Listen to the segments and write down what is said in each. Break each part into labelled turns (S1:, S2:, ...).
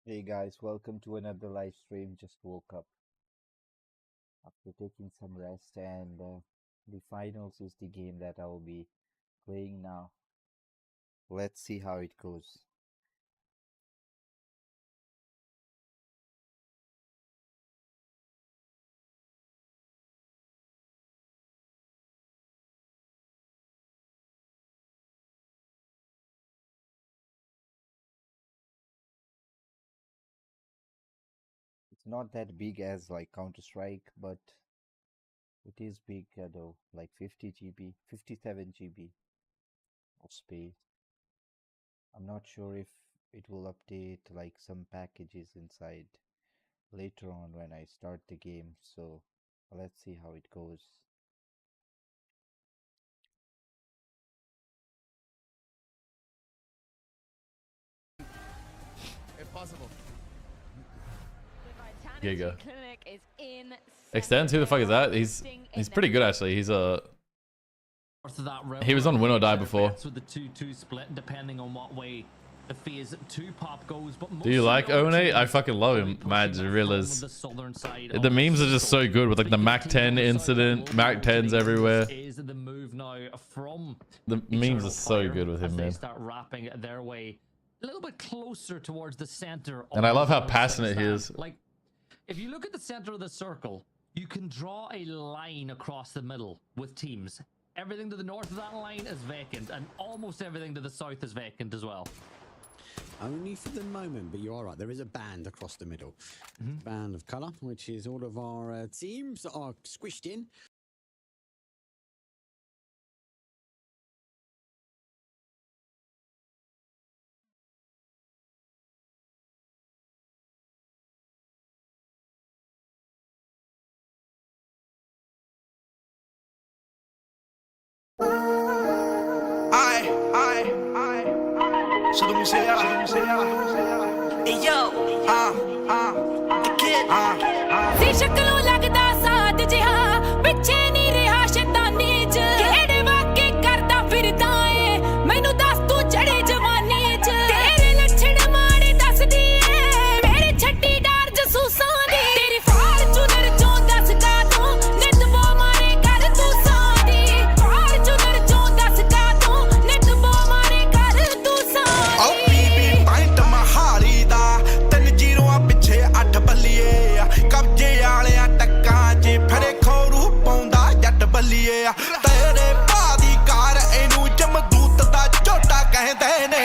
S1: Hey guys, welcome to another live stream. Just woke up after taking some rest, and the finals is the game that I will be playing now. Let's see how it goes. It's not that big as like Counter-Strike, but it is big though, like 50 GB, 57 GB of space. I'm not sure if it will update like some packages inside later on when I start the game, so let's see how it goes.
S2: Impossible.
S3: Giga. Extends? Who the fuck is that? He's pretty good actually. He was on Win or Die before.
S4: With the 2-2 split, depending on what way the phase 2 pop goes. But
S3: Do you like One? I fucking love him. Mad Gorillas. The memes are just so good with like the Mac 10 incident, Mac 10s everywhere.
S4: Is the move now from
S3: the memes are so good with him, man.
S4: They start wrapping their way a little bit closer towards the center.
S3: And I love how passionate he is.
S4: Like, if you look at the center of the circle, you can draw a line across the middle with teams. Everything to the north of that line is vacant, and almost everything to the south is vacant as well.
S5: Only for the moment, but you are right. There is a band across the middle. Band of colour, which is all of our teams that are squished in.
S6: ਸੀ ਸ਼ਕਲੋਂ ਲੱਗਦਾ ਸਾਧ ਜਿਹਾ ਪਿੱਛੇ ਨਹੀਂ ਰਿਹਾ ਸ਼ੈਤਾਨੀ ਚ ਕਿਹੜੇ ਵਾਕੇ ਕਰਦਾ ਫਿਰਦਾ ਏ ਮੈਨੂੰ ਦੱਸ ਤੂੰ ਚੜੇ ਜਵਾਨੀ ਚ ਤੇਰੇ ਲੱਛਣ ਮਾੜੇ ਦੱਸਦੀ ਏ ਮੇਰੇ ਛੱਡੀ ਡਾਰ ਜਸੂਸਾਂ ਦੀ ਤੇਰੀ ਫਾਰਚੂਨਰ ਚੋਂ ਦੱਸ ਕਾ ਤੂੰ ਨਿਤਬੋ ਮਾਰੇ ਕਰ ਤੂੰ ਸਾਦੀ ਫਾਰਚੂਨਰ ਚੋਂ ਦੱਸ ਕਾ ਤੂੰ ਨਿਤਬੋ ਮਾਰੇ ਕਰ ਤੂੰ ਸਾਦੀ ਓ ਬੀਬੀ ਪਾਇੰਟ ਮਹਾਲੀ ਦਾ 3-0 ਪਿੱਛੇ 8 ਬੱਲੀਏ ਕਬਜੇ ਵਾਲਿਆਂ ਟੱਕਾਂ 'ਚ ਫੜੇ ਖੋਰੂ ਪਾਉਂਦਾ ਜੱਟ ਬੱਲੀਏ ਤੇਰੇ ਭਾ ਦੀ ਕਾਰ ਇਹਨੂੰ ਜਮਦੂਤ ਦਾ ਝੋਟਾ ਕਹਿੰਦੇ ਨੇ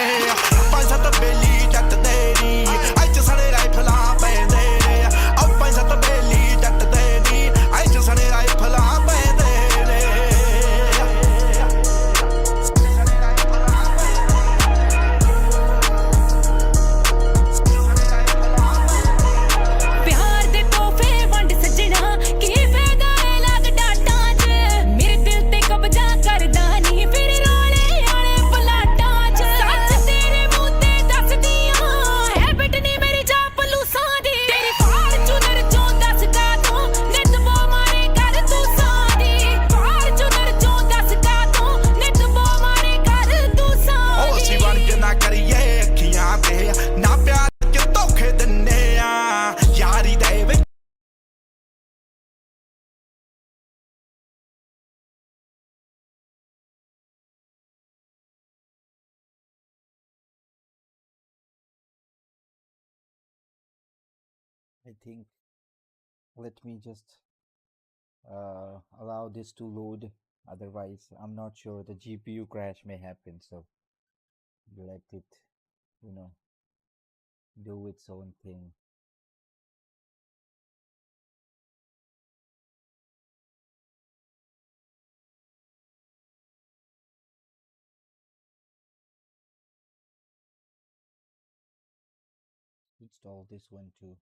S6: 5-7 ਬੇਲੀ ਜੱਟ ਦੇ ਨੀ ਅੱਜ ਸਣੇ ਰਾਈਫਲਾਂ ਪੈਂਦੇ ਨੇ ਓ 5-7 ਬੇਲੀ ਜੱਟ ਦੇ ਨੀ ਅੱਜ ਸਣੇ ਰਾਈਫਲਾਂ ਪੈਂਦੇ ਨੇ ਪਿਆਰ ਦੇ ਤੋਹਫੇ ਵੰਡ ਸੱਜਣਾ ਕੀ ਫਾਇਦਾ ਏ ਲੱਗ ਡਾਟਾਂ 'ਚ ਮੇਰੇ ਦਿਲ ਤੇ ਕਬਜ਼ਾ ਕਰਦਾ ਨਹੀਂ ਫਿਰ ਰੋਲੇ ਵਾਲੇ ਪਲਾਟਾਂ 'ਚ ਸੱਚ ਤੇਰੇ ਮੂੰਹ ਤੇ ਦੱਸਦੀਆਂ ਹੈਬਿਟ ਨਹੀਂ ਮੇਰੀ ਜਾ ਪਲੂਸਾਂ ਦੀ ਤੇਰੀ ਫਾਰਚੂਨਰ ਚੋਂ ਦੱਸ ਕਾ ਤੂੰ ਨਿਤਬੋ ਮਾਰੇ ਕਰ ਤੂੰ ਸਾਦੀ ਫਾਰਚੂਨਰ ਚੋਂ ਦੱਸ ਕਾ ਤੂੰ ਨਿਤਬੋ ਮਾਰੇ ਕਰ ਤੂੰ ਸਾਦੀ ਓ ਅਸੀਂ ਬਣ ਕੇ ਨਾ ਕਰੀਏ ਅੱਖੀਆਂ ਤੇ ਨਾ ਪਿਆਰ ਕੇ ਧੋਖੇ ਦਿੰਨੇ ਆ ਯਾਰੀ ਦੇ ਵਿੱਚ
S1: I think let me just allow this to load. Otherwise, I'm not sure the GPU crash may happen. So let it, do its own thing. Install this one too.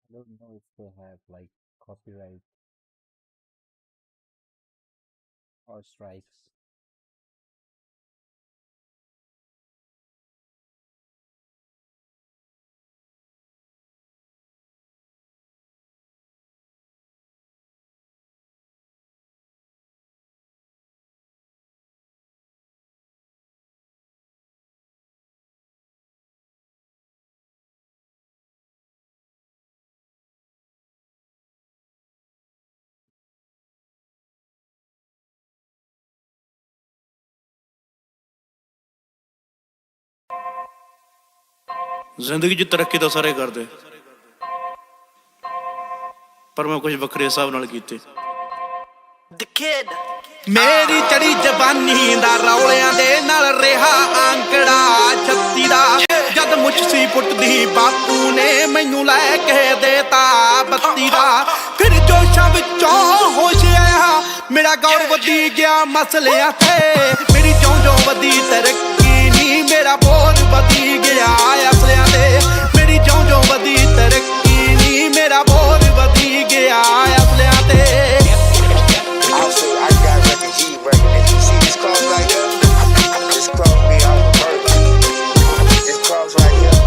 S1: I don't know if they have like copyright or strikes.
S2: ਜ਼ਿੰਦਗੀ 'ਚ ਤਰੱਕੀ ਤਾਂ ਸਾਰੇ ਕਰਦੇ, ਪਰ ਮੈਂ ਕੁਝ ਵੱਖਰੇ ਹਿਸਾਬ ਨਾਲ ਕੀਤੇ। ਮੇਰੀ ਚੜੀ ਜਵਾਨੀ ਦਾ ਰੌਲਿਆਂ ਦੇ ਨਾਲ ਰਿਹਾ ਆਂਕੜਾ 36 ਦਾ। ਜਦ ਮੁੱਛ ਸੀ ਪੁੱਟਦੀ ਬਾਪੂ ਨੇ ਮੈਨੂੰ ਲੈ ਕੇ ਦੇਤਾ 32 ਦਾ। ਫਿਰ ਜੋਸ਼ਾਂ ਵਿੱਚੋਂ ਹੋਸ਼ ਆਇਆ, ਮੇਰਾ ਗੌਰ ਵਧੀ ਗਿਆ ਮਸਲਿਆਂ ਤੇ। ਮੇਰੀ ਜਿਉਂ ਵਧੀ ਤਰੱਕੀ ਨੀ ਮੇਰਾ ਬੋਝ ਵਧੀ ਗਿਆ ਅਸਲਿਆਂ ਤੇ। ਮੇਰੀ ਜਿਉਂ ਵਧੀ ਤਰੱਕੀ ਨੀ ਮੇਰਾ ਬੋਝ ਵਧੀ ਗਿਆ ਅਸਲਿਆਂ ਤੇ।
S7: Also, I got record, he record. You see this cross right here? This cross me off a bird. This cross right here,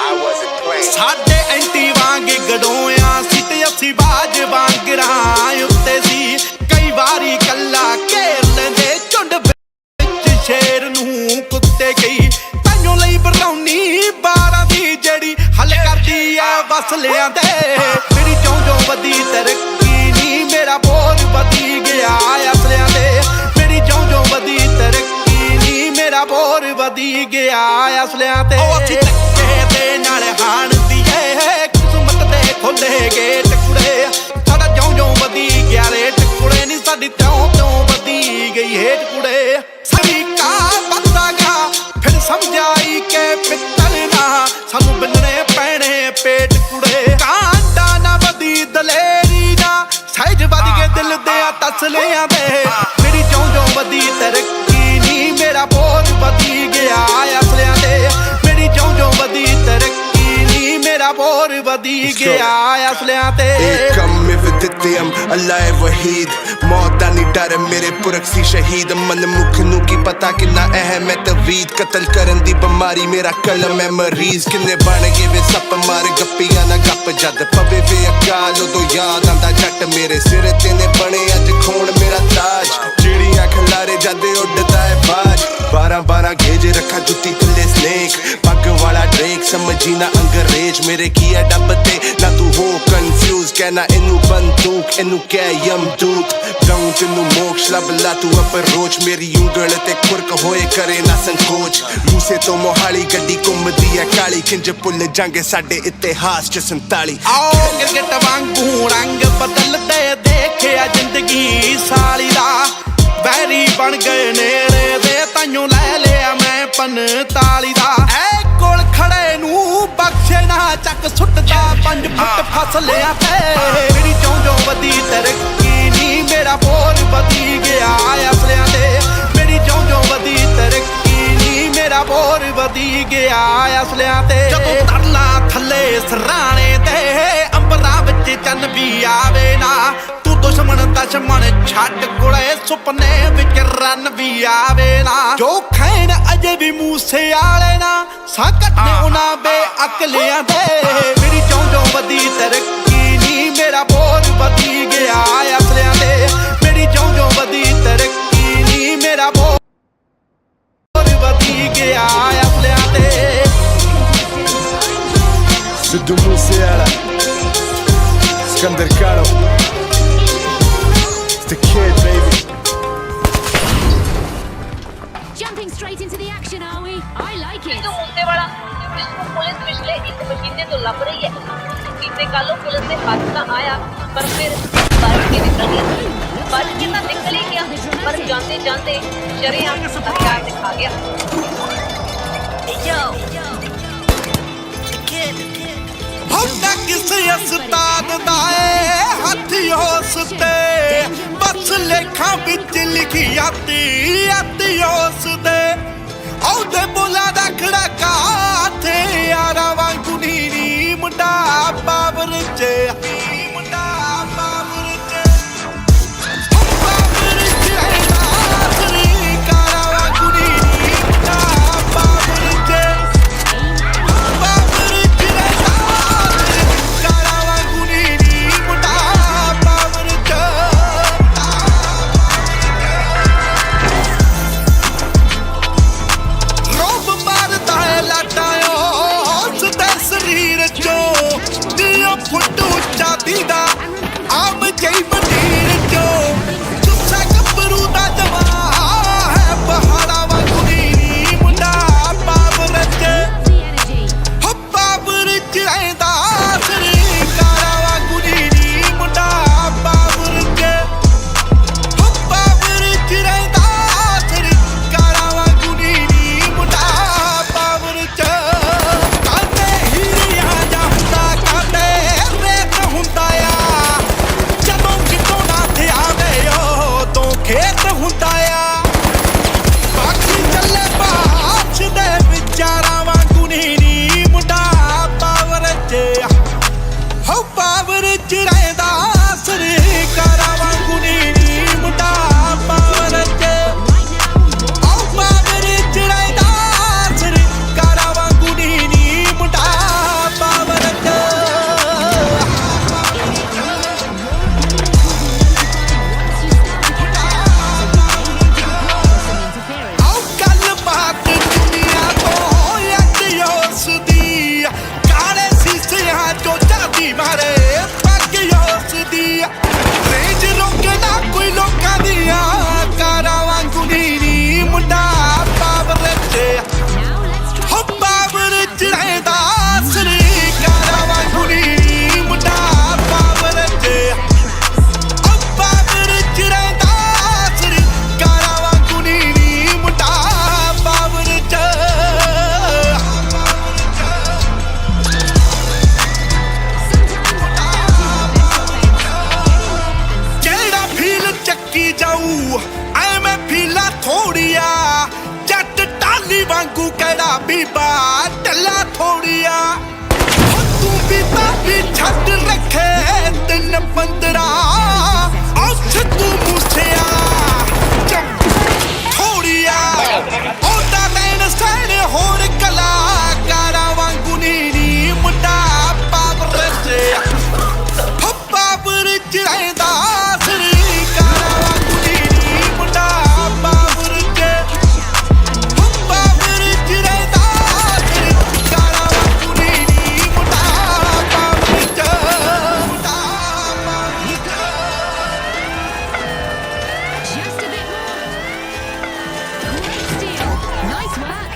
S7: I wasn't playing.
S2: ਸਾਡੇ ਐਂਟੀ ਵਾਂਗ ਗੜੋਇਆ ਸੀ ਤੇ ਅਸੀਂ ਬਾਜ ਵਾਂਗਰਾਂ ਉੱਤੇ ਸੀ। ਕਈ ਵਾਰੀ ਕੱਲਾ ਘੇਰ ਲੈਂਦੇ ਝੁੰਡ ਵਿੱਚ ਸ਼ੇਰ ਨੂੰ ਕੁੱਤੇ ਗਈ। ਤੈਨੂੰ ਲਈ ਬਰਾਉਨੀ 12 ਦੀ ਜਿਹੜੀ ਹੱਲ ਕਰਦੀ ਆ ਵਸਲਿਆਂ ਤੇ। ਮੇਰੀ ਜਿਉਂ ਵਧੀ ਤਰੱਕੀ ਨੀ ਮੇਰਾ ਬੋਝ ਵਧੀ ਗਿਆ ਅਸਲਿਆਂ ਤੇ। ਮੇਰੀ ਜਿਉਂ ਵਧੀ ਤਰੱਕੀ ਨੀ ਮੇਰਾ ਬੋਝ ਵਧੀ ਗਿਆ ਅਸਲਿਆਂ ਤੇ। ਉਹ ਅਸੀਂ ਧੱਕੇ ਦੇ ਨਾਲ ਹਾਣਦੀ ਏ ਕਿਸਮਤ ਦੇ ਖੋਲੇ ਗੇਟ ਕੁੜੇ। ਸਾਡਾ ਜਿਉਂ ਵਧੀ ਗਿਆ ਰੇਟ ਕੁੜੇ ਨੀ ਸਾਡੀ ਤਿਉਂ ਵਧੀ ਗਈ ਹੇਠ ਕੁੜੇ। ਸਾਡੀ ਕਾ ਪੱਤਾ ਗਿਆ ਫਿਰ ਸਮਝਾਈ ਕਿ ਪਿੱਤਲ ਨਾ ਸਾਨੂੰ ਬੰਨਣੇ ਪੈਣੇ ਪੇਟ ਕੁੜੇ। ਕਾਂਡਾ ਨਾ ਵਧੀ ਦਲੇਰੀ ਨਾ ਸਹਿਜ ਵਧ ਕੇ ਦਿਲ ਦੇ ਤਸਲਿਆਂ ਦੇ। ਮੇਰੀ ਜਿਉਂ ਵਧੀ ਤਰੱਕੀ ਨੀ ਮੇਰਾ ਬੋਝ ਵਧੀ ਗਿਆ ਅਸਲਿਆਂ ਤੇ। ਮੇਰੀ ਜਿਉਂ ਵਧੀ ਤਰੱਕੀ ਨੀ ਮੇਰਾ ਬੋਝ ਵਧੀ ਗਿਆ ਅਸਲਿਆਂ ਤੇ।
S8: ਅੱਲਾਹ ਵਹੀਦ ਮੌਤ ਦਾ ਨਹੀਂ ਡਰ ਮੇਰੇ ਪੁਰਖ ਸੀ ਸ਼ਹੀਦ। ਮਨਮੁਖ ਨੂੰ ਕੀ ਪਤਾ ਕਿੰਨਾ ਅਹਿਮ ਹੈ ਤਵੀਦ। ਕਤਲ ਕਰਨ ਦੀ ਬਿਮਾਰੀ ਮੇਰਾ ਕਲਮ ਹੈ ਮਰੀਜ਼। ਕਿੰਨੇ ਬਣ ਗਏ ਵੇ ਸੱਪ ਮਾਰ ਗੱਪੀਆਂ ਨਾ ਗੱਪ। ਜਦ ਪਵੇ ਵੇ ਅਕਾਲ ਉਦੋਂ ਯਾਦ ਆਂਦਾ ਜੱਟ। ਮੇਰੇ ਸਿਰ ਤੇ ਨੇ ਬਣੇ ਅੱਜ ਖੂਨ ਮੇਰਾ ਤਾਜ। ਜਿਹੜੀਆਂ ਖਲਾਰੇ ਜਾਂਦੇ ਉੱਡਦਾ ਹੈ ਬਾਜ। 12 ਗੇਜ ਰੱਖਾ ਜੁੱਤੀ ਥੱਲੇ ਸਨੇਕ। ਪੱਗ ਵਾਲਾ ਡਰੇਕ ਸਮਝੀ ਨਾ ਅੰਗਰੇਜ਼। ਮੇਰੇ ਕੀ ਹੈ ਡੱਬ ਤੇ ਨਾ ਤੂੰ ਹੋ ਕਨਫਿਊਜ਼। ਕਹਿਣਾ ਇਹਨੂੰ ਬੰਦੂਕ ਇਹਨੂੰ ਕਹਿ ਯਮਦੂਤ। ਦਊਂ ਤੈਨੂੰ ਮੋਕਸ਼ ਲੱਭ ਲਾ ਤੂੰ ਅਪਰੋਚ। ਮੇਰੀ ਉਂਗਲ ਤੇ ਖੁਰਕ ਹੋਏ ਕਰੇ ਨਾ ਸੰਕੋਚ। ਮੂਸੇ ਤੋਂ ਮੋਹਾਲੀ ਗੱਡੀ ਘੁੰਮਦੀ ਹੈ ਕਾਲੀ। ਕਿੰਜ ਭੁੱਲ ਜਾਂਗੇ ਸਾਡੇ ਇਤਿਹਾਸ ਚ 47।
S2: ਆਓ ਕ੍ਰਿਕਟ ਵਾਂਗੂ ਰੰਗ ਬਦਲਦੇ ਦੇਖਿਆ ਜ਼ਿੰਦਗੀ ਸਾਲੀ ਦਾ। ਬੈਰੀ ਬਣ ਗਏ ਨੇੜੇ ਦੇ ਤਾਈਓ ਲੈ ਲਿਆ ਮੈਂ 45 ਦਾ। ਐ ਕੋਲ ਖੜੇ ਨੂੰ ਬਖਸ਼ੇ ਨਾ ਚੱਕ ਸੁੱਟਦਾ 5 ਫੁੱਟ ਫਸਲਿਆਂ ਤੇ। ਮੇਰੀ ਜਿਉਂ ਵਧੀ ਤਰੱਕੀ ਨੀ ਮੇਰਾ ਬੋਝ ਵਧੀ ਗਿਆ ਅਸਲਿਆਂ ਤੇ। ਮੇਰੀ ਜਿਉਂ ਵਧੀ ਤਰੱਕੀ ਨੀ ਮੇਰਾ ਬੋਝ ਵਧੀ ਗਿਆ ਅਸਲਿਆਂ ਤੇ। ਜਦੋਂ ਤਰਲਾ ਥੱਲੇ ਸਰਾਣੇ ਤੇ ਅੰਬਰਾਂ ਵਿੱਚ ਚੰਨ ਵੀ ਆਵੇ ਨਾ। ਤੂੰ ਦੁਸ਼ਮਣ ਛੱਡ ਕੁੜੇ ਸੁਪਨੇ ਵਿੱਚ ਰਨ ਵੀ ਆਵੇ ਨਾ। ਜੋ ਖੈਨ ਅਜੇ ਵੀ ਮੂਸੇ ਵਾਲੇ ਨਾ ਸਾਕਟ ਨੇ ਉਹਨਾਂ ਬੇਅਕਲਿਆਂ ਦੇ। ਮੇਰੀ ਜਿਉਂ ਵਧੀ ਤਰੱਕੀ ਨੀ ਮੇਰਾ ਬੋਝ ਵਧੀ ਗਿਆ ਅਸਲਿਆਂ ਤੇ। ਮੇਰੀ ਜਿਉਂ ਵਧੀ ਤਰੱਕੀ ਨੀ ਮੇਰਾ ਬੋਝ ਵਧੀ ਗਿਆ ਅਸਲਿਆਂ ਤੇ।
S8: ਸਿੱਧੂ ਮੂਸੇਵਾਲਾ ਸਿਕੰਦਰ ਕਾਲੋ the kid baby.
S6: Jumping straight into the action, are we? I like it.
S9: Sidhu Moosewala ਜਿਸਨੂੰ ਪੁਲਿਸ ਪਿਛਲੇ 1 ਮਹੀਨੇ ਤੋਂ ਲੱਭ ਰਹੀ ਹੈ। ਬੀਤੇ ਕੱਲੋਂ ਪੁਲਿਸ ਦੇ ਹੱਥ ਤਾਂ ਆਇਆ ਪਰ ਫਿਰ ਬਚ ਕੇ ਨਿਕਲ ਗਿਆ। ਬਚ ਕੇ ਤਾਂ ਨਿਕਲ ਹੀ ਗਿਆ ਪਰ ਜਾਂਦੇ ਜਾਂਦੇ ਸ਼ਰੇਆਮ ਹਥਿਆਰ ਦਿਖਾ ਗਿਆ।
S2: ਹੁੰਦਾ ਕਿਸੇ ਉਸਤਾਦ ਦਾ ਏ ਹੱਥ ਉਸ ਤੇ। ਬਸ ਲੇਖਾਂ ਵਿੱਚ ਲਿਖੀ ਆਤੀ ਉਸ ਦੇ। ਉਹਦੇ ਬੋਲਾਂ ਦਾ ਖੜਕਾ ਤੇ ਯਾਰਾਂ ਵਾਂਗੂ ਨੀ ਮੁੰਡਾ ਬਾਬ ਮੁੰਡਾ ਪਾਵਰ ਚ ਪਾਵਰ ਚ ਰਹਿੰਦਾ ਸਰੀ ਕਾਰਾ ਕੁੜੀ ਮੁੰਡਾ ਪਾਵਰ ਚ ਪਾਵਰ ਚ ਰਹਿੰਦਾ ਕਾਰਾ ਕੁੜੀ ਮੁੰਡਾ ਪਾਵਰ ਚ ਰੋਬ ਮਾਰਦਾ ਹੈ ਲਾਟਾਇਓ ਹੱਸਦਾ ਸਰੀਰ ਚੋਂ ਦਿਓ ਫੁੱਟੂ ਚਾਦੀ ਦਾ ਆਮ ਜਈ ਮੰਡੀਰ ਚੋਂ ਸੁੱਸਾ ਗੱਭਰੂ ਦਾ ਜਵਾ ਹੈ ਪਹਾੜਾਂ ਵਾਂਗੂ ਨੀ ਮੁੰਡਾ ਪਾਵਰ ਚ ਹੋ ਪਾਵਰ ਚ ਰਹਿੰਦਾ ਸਰੀ ਕਾਰਾ ਵਾਂਗੂ ਨੀ ਮੁੰਡਾ ਪਾਵਰ ਚ ਹੋ ਪਾਵਰ ਚ ਰਹਿੰਦਾ ਸਰੀ ਕਾਰਾ ਵਾਂਗੂ ਨੀ ਮੁੰਡਾ ਪਾਵਰ ਚ ਕਾਂਦੇ ਹੀਰਿਆ ਜਾਂਦਾ ਕਾਂਦੇ ਰੇਤ ਹੁੰਦਾ ਆ ਜਦੋਂ ਕਿਤੋਂ ਨਾ ਤੇ ਆਵੇ ਤੋਂ ਖੇਤ ਹੁੰਦਾ ਆ ਬਾਕੀ ਚੱਲੇ ਬਾਛ ਦੇ ਵਿਚਾਰਾਂ ਵਾਂਗੂ ਨੀ ਮੁੰਡਾ ਪਾਵਰ ਚ ਹੋ ਪਾਵਰ ਚ ਰਹਿੰਦਾ ਸਰੀ ਕਾਰਾ ਵਾਂਗੂ ਨੀ ਮੁੰਡਾ ਪਾਵਰ ਚ ਹੋ ਪਾਵਰ ਚ ਰਹਿੰਦਾ ਸਰੀ ਕਾਰਾ ਵਾਂਗੂ ਨੀ ਮੁੰਡਾ ਪਾਵਰ ਚ ਆਓ ਗੱਲ ਬਾਤ ਦੁਨੀਆ ਤੋਂ ਯਾਦ ਉਸਦੀ ਕਾਲੇ ਸੀਸਿਆਂ ਚੋਂ ਚਾਦੀ ਮਾਰੇ ਪੱਗ ਉਸਦੀ ਰੇਂਜ ਰੋਕੇ ਨਾ ਕੋਈ ਲੋਕਾਂ ਦੀਆਂ ਕਾਰਾਂ ਵਾਂਗੂ ਨੀ ਮੁੰਡਾ ਪਾਵਰ ਚ ਹੋ ਪਾਵਰ ਚ ਰਹਿੰਦਾ ਸਰੀ ਕਾਰਾਂ ਵਾਂਗੂ ਨੀ ਮੁੰਡਾ ਪਾਵਰ ਚ ਹੋ ਪਾਵਰ ਚ ਰਹਿੰਦਾ ਸਰੀ ਕਾਰਾਂ ਵਾਂਗੂ ਨੀ ਮੁੰਡਾ ਪਾਵਰ ਚ ਜਿਹੜਾ ਫੀਲ ਚੱਕੀ ਜਾਊ ਐਵੇਂ ਫੀਲਾ ਥੋੜੀਆ ਜੱਟ ਟਾਲੀ ਵਾਂਗੂ ਕਿਹੜਾ ਬੀਬਾ ਢੱਲਾ ਥੋੜੀਆ ਤੂੰ ਵੀ ਤਾਂ ਵੀ ਛੱਡ ਰੱਖੇ 3-15 ਔਛ ਤੂੰ ਮੂਸਿਆ ਥੋੜੀਆ ਉਹਦਾ ਲੈਣ ਸੈਣ ਹੋਰ ਕਲਾਕਾਰਾਂ ਵਾਂਗੂ ਨੀ ਮੁੰਡਾ ਪਾਵਰ ਚ ਹੋ ਪਾਵਰ ਚ ਰਹਿੰਦਾ ਸਰੀ ਕਾਰਾ ਵਾਂਗੂ ਨੀ ਮੁੰਡਾ ਪਾਵਰ ਚ ਹੋ ਪਾਵਰ ਚ ਰਹਿੰਦਾ ਸਰੀ ਕਾਰਾ ਵਾਂਗੂ ਨੀ ਮੁੰਡਾ ਪਾਵਰ ਚ ਮੁੰਡਾ ਪਾਵਰ ਚ
S6: Just a bit more. Great steal. Nice work.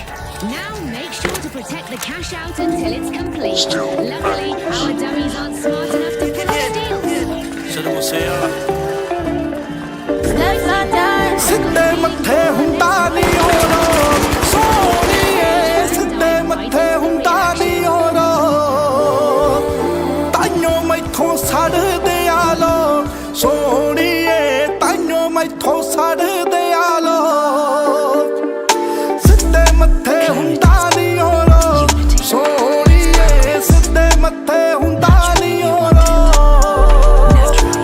S6: Now make sure to protect the cash out until it's complete. Luckily, our dummies aren't smart enough to pull the steals.
S2: ਸਿੱਧੇ ਮੱਥੇ ਹੁੰਦਾ ਨੀ Oro ਸੋਹਣੀਏ ਸਿੱਧੇ ਮੱਥੇ ਹੁੰਦਾ ਨੀ Oro ਤਾਈਓ ਮੈਥੋਂ ਸੜਦੇ ਆਲੋ ਸੋਹਣੀਏ ਤਾਈਓ ਮੈਥੋਂ ਸੜਦੇ ਆਲੋ ਸਿੱਧੇ ਮੱਥੇ ਹੁੰਦਾ ਨੀ ਓਰੋ ਸੋਹਣੀਏ ਸਿੱਧੇ ਮੱਥੇ ਹੁੰਦਾ ਨੀ ਓਰੋ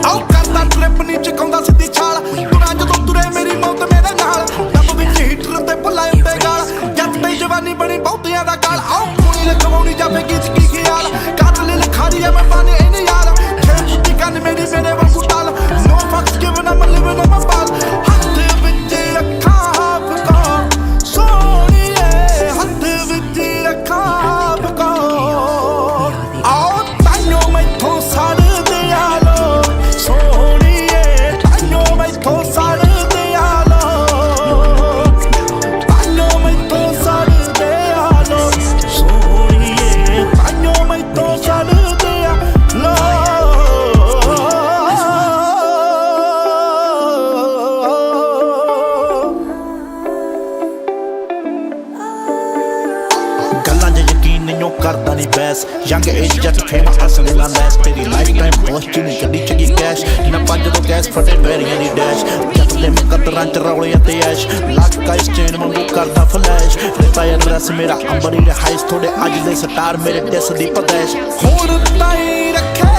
S2: ਆਓ ਕਰਦਾ ਟ੍ਰਿਪ ਨੀ ਚਕਾਉਂਦਾ ਸਿੱਧੀ ਛਾਲ ਤੁਰਾਂ ਜਦੋਂ ਤੁਰੇ ਮੇਰੀ ਮੌਤ ਮੇਰੇ ਨਾਲ ਡੱਬ ਵਿੱਚ ਹੀਟਰ ਤੇ ਭੁੱਲਾਏ ਉੱਤੇ ਗਾਲ ਜੱਟ ਤੇ ਜਵਾਨੀ ਬਣੀ ਬਹੁਤਿਆਂ ਦਾ ਗਾਲ ਆਓ ਕੁੜੀ ਲਖਵਾਉਣੀ ਜਾਵੇ ਕੀ ਖਿਆਲ ਕਾਤਲ ਲਖਾਰੀ ਐ ਮੈਂ ਪਾਣੇ ਇਹਨੇ ਯਾਰ ਖੇਡ ਕੁੱਤੀ ਕੰਨ ਮੇਰੀ ਮੇਰੇ ਵਾਂਗੂ ਤਾਲ no fucks given I'm living on my ball ਹੱਥ ਵਿੱਚ ਅੱਖਾਂ ਫਕਾ ਸੋਹਣੀਏ ਹੱਥ ਵਿੱਚ ਅੱਖਾਂ ਫਕਾ ਆਓ ਤਾਈਓ ਮੈਥੋਂ ਸੜਦੇ ਆਲੋ ਸੋਹਣੀਏ ਤਾਈਓ ਮੈਥੋਂ ਸੜਦੇ ਆਲੋ ਤਾਈਓ ਮੈਥੋਂ ਸੜਦੇ ਆਲੋ ਸੋਹਣੀਏ ਤਾਈਓ ਮੈਥੋਂ ਸੜਦੇ ਆਲੋ ਗੱਲਾਂ 'ਚ ਯਕੀਨ ਨਹੀਂ ਉਹ ਕਰਦਾ ਨਹੀਂ ਬੈਸ ਯੰਗ ਏਜ ਜੱਟ ਫੇਮਸ ਅਸਲੇ ਨਾਲ ਲੈਸ ਤੇਰੀ ਲਾਈਫ ਟਾਈਮ ਬੋਸ ਚ ਨਹੀਂ ਕੱਢੀ ਚੰਗੀ ਕੈਸ਼ ਨਾ ਪੰਜ ਤੋਂ ਗੈਸ ਫਟੇ ਬੈਰੀਆਂ ਦੀ ਡੈਸ਼ ਜੱਟ ਦੇ ਮੁਕੱਦਰਾਂ ਚ ਰੌਲੇ ਅਤੇ ਐਸ਼ ਲੱਕ ਕਾਇਸ ਚੇਨ ਵਾਂਗੂ ਕਰਦਾ ਫਲੈਸ਼ ਰੇਤਾ ਐਡਰੈਸ ਮੇਰਾ ਅੰਬਰੀ ਦੇ ਹਾਈਸ ਥੋੜੇ ਅੱਜ ਦੇ ਸਟਾਰ ਮੇਰੇ ਦਿਸ ਦੀ ਪਦੈਸ਼ ਹੋਰ ਤਾਈ ਰੱਖੇ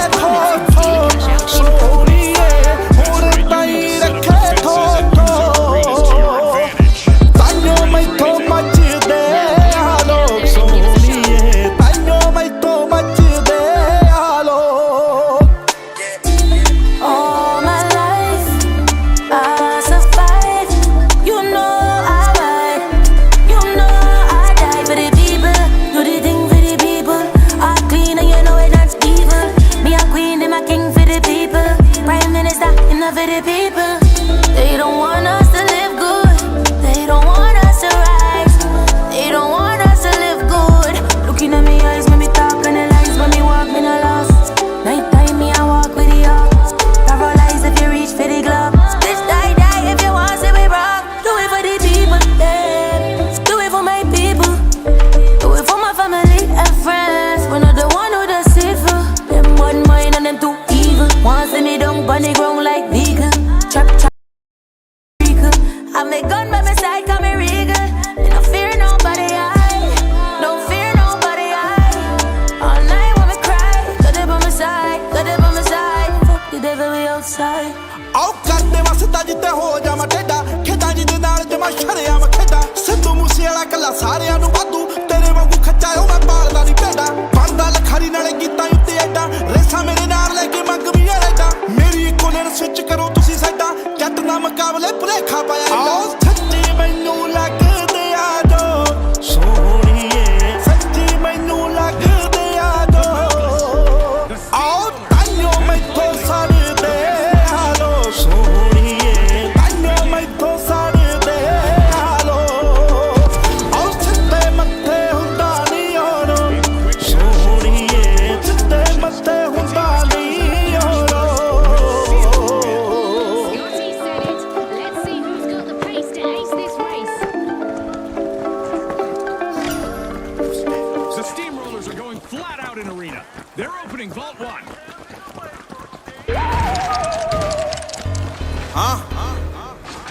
S6: bunny ground like vegan. Chop chop. I make gun by my side, call me regal. And I fear nobody, I don't fear nobody, I all night when me cry. Got it by my side, got it by my side. Fuck the devil, we outside.
S2: ਆਓ ਕਰਦੇ ਵਸਦਾ ਜਿੱਤੇ ਹੋ ਜਾਵਾਂ ਟੇਡਾ ਖੇਡਾਂ ਜਿਹਦੇ ਨਾਲ ਜਮਾ ਸ਼ਰਿਆ ਮੈਂ ਖੇਡਾਂ ਸਿੱਧੂ ਮੂਸੇ ਵਾਲਾ ਕੱਲਾ ਸਾਰਿਆਂ ਨੂੰ ਵਾਧੂ ਤੇਰੇ ਵਾਂਗੂ ਖੱਚਾਇਓ ਮੈਂ ਪਾਲਦਾ ਨਹੀਂ ਭੇਡਾ ਬਣਦਾ ਲਖਾਰੀ ਨਾਲੇ ਗੀਤਾਂ ਉੱਤੇ ਐਡਾ ਰੇਸਾਂ ਮੇਰੇ ਨਾਲ ਲੈ ਕੇ ਮੰਗ ਵੀ ਐਡਾ ਮੇਰੀ ਇੱਕੋ ਲੇਨ ਸਵਿਚ ਕਰੋ ਤੁਸੀਂ ਸਾਡਾ ਜੱਟ ਨਾ ਮੁਕਾਬਲੇ ਭੁਲੇਖਾ ਪਾਇਆ ਆਓ ਸੱਚੀ ਮੈਨੂੰ ਲੱਗਦੇ ਆ ਜੋ ਸੋਹਣੀਏ ਸੱਚੀ ਮੈਨੂੰ ਲੱਗਦੇ ਆ ਜੋ ਆਓ ਤਾਈਓ ਮੈਥੋਂ ਸੜਦੇ ਸੋਹਣੀਏ ਤਾਈਓ ਮੈਥੋਂ ਸੜਦੇ ਹਾਲੋ ਆਓ ਸਿੱਧੇ ਮੱਥੇ ਹੁੰਦਾ ਨਹੀਂ ਹੁਣ ਸੋਹਣੀਏ ਸਿੱਧੇ ਮੱਥੇ ਹੁੰਦਾ ਨਹੀਂ ਹੁਣ
S10: The steamrollers are going flat out in arena. They're opening vault 1.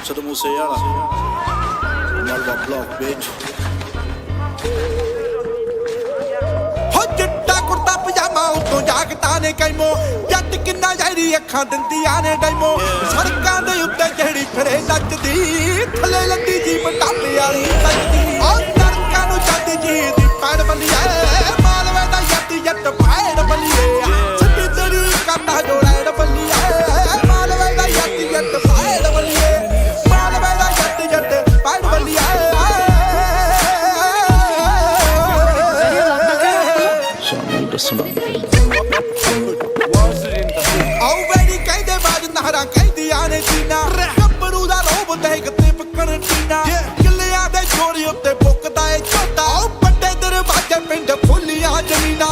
S2: Sidhu Moose ਵਾਲਾ ਮਲਵਾ ਬਲੌਕ ਵਿੱਚ ਹੋ ਚਿੱਟਾ ਕੁੜਤਾ ਪਜਾਮਾ ਉਤੋਂ ਜਾਗਤਾ ਨੇ ਕੈਮੋ ਜੱਟ ਕਿੰਨਾ ਜਾਇਰੀ ਅੱਖਾਂ ਦਿੰਦੀਆਂ ਨੇ ਡੈਮੋ ਸੜਕਾਂ ਦੇ ਉੱਤੇ ਜਿਹੜੀ ਫਿਰੇ ਨੱਚਦੀ ਥੱਲੇ ਲੱਦੀ ਜੀਪ ਟਾਪੇ ਵਾਲੀ ਨੱਚਦੀ ਉਹ ਨਰਕਾਂ ਨੂੰ ਜਾਂਦੀ ਜੀ ਦੀ ਪੈੜ ਬੱਲੀਏ ਮਾਲਵੇ ਦਾ ਜੱਟ ਪੈੜ ਬੱਲੀਏ ਸਿੱਧੀ ਤੇਰੀ ਕਰਦਾ ਜੋੜੈੜ ਬੱਲੀਏ ਮਾਲਵੇ ਦਾ ਜੱਟ ਪੈੜ ਬੱਲੀਏ ਆਉਵੇਰੀ ਕਹਿੰਦੇ ਬਾਜ ਨਹਰਾਂ ਕਹਿੰਦੀਆਂ ਨੇ ਜੀਨਾ ਗੱਭਰੂ ਦਾ ਰੋਬ ਤੇ ਕਿਤੇ ਪੱਕਣ ਟੀਨਾ ਕਿੱਲਿਆਂ ਦੇ ਛੋਰੀ ਉੱਤੇ ਬੁੱਕਦਾ ਏ ਝੋਟਾ ਆਉ ਵੱਡੇ ਦਰਵਾਜ਼ੇ ਪਿੰਡ ਫੁੱਲੀਆਂ ਜ਼ਮੀਨਾਂ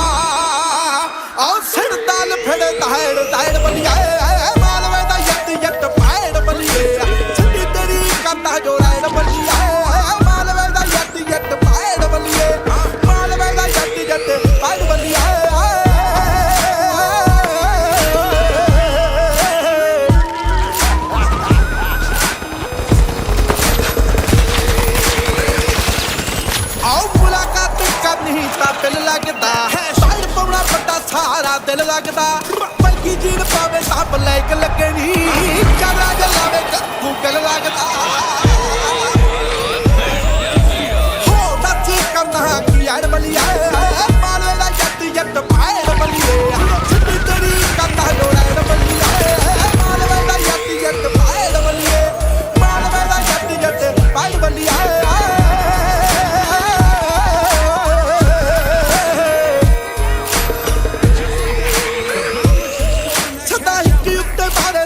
S2: ਆਉ ਸਿਰ ਤਾਲ ਫੜੇ ਤਾੜ ਬੱਲੀਏ ਮਾਲਵੇ ਦਾ ਜੱਟ ਪੈੜ ਬੱਲੀਏ ਸਿੱਧੀ ਤੇਰੀ ਕਰਦਾ ਜੋੜੈੜ ਬੱਲੀਏ ਮਾਲਵੇ ਦਾ ਜੱਟ ਪੈੜ ਬੱਲੀਏ ਮਾਲਵੇ ਦਾ ਜੱਟ ਪੈੜ ਬੱਲੀਏ ਦਿਲ ਲੱਗਦਾ ਸਾਈਡ ਪਾਉਣਾ ਵੱਡਾ ਸਾਰਾ ਦਿਲ ਲੱਗਦਾ ਬਲਕੀ ਜੀਨ ਪਾਵੇ ਸਭ ਲਾਈਕ ਲੱਗੇ ਨੀ ਕਰਾ ਜਲਾਵੇ ਕੱਕੂ ਦਿਲ ਲੱਗਦਾ ਹੋ ਦੱਸ ਕਰਨਾ ਕੀ ਯਾਰ ਬਲੀਆ ਮਾਲੇ ਦਾ ਜੱਟ ਪਾਇਰ ਬਲੀਏ ਸਿੱਧੀ ਤੇਰੀ ਕਰਦਾ ਜੋੜੈੜ ਬਲੀਏ ਮਾਲਵੇ ਦਾ ਜੱਟ ਪਾਇਰ ਬਲੀਏ ਮਾਲਵੇ ਦਾ ਜੱਟ ਪਾਇਰ ਬਲੀਏ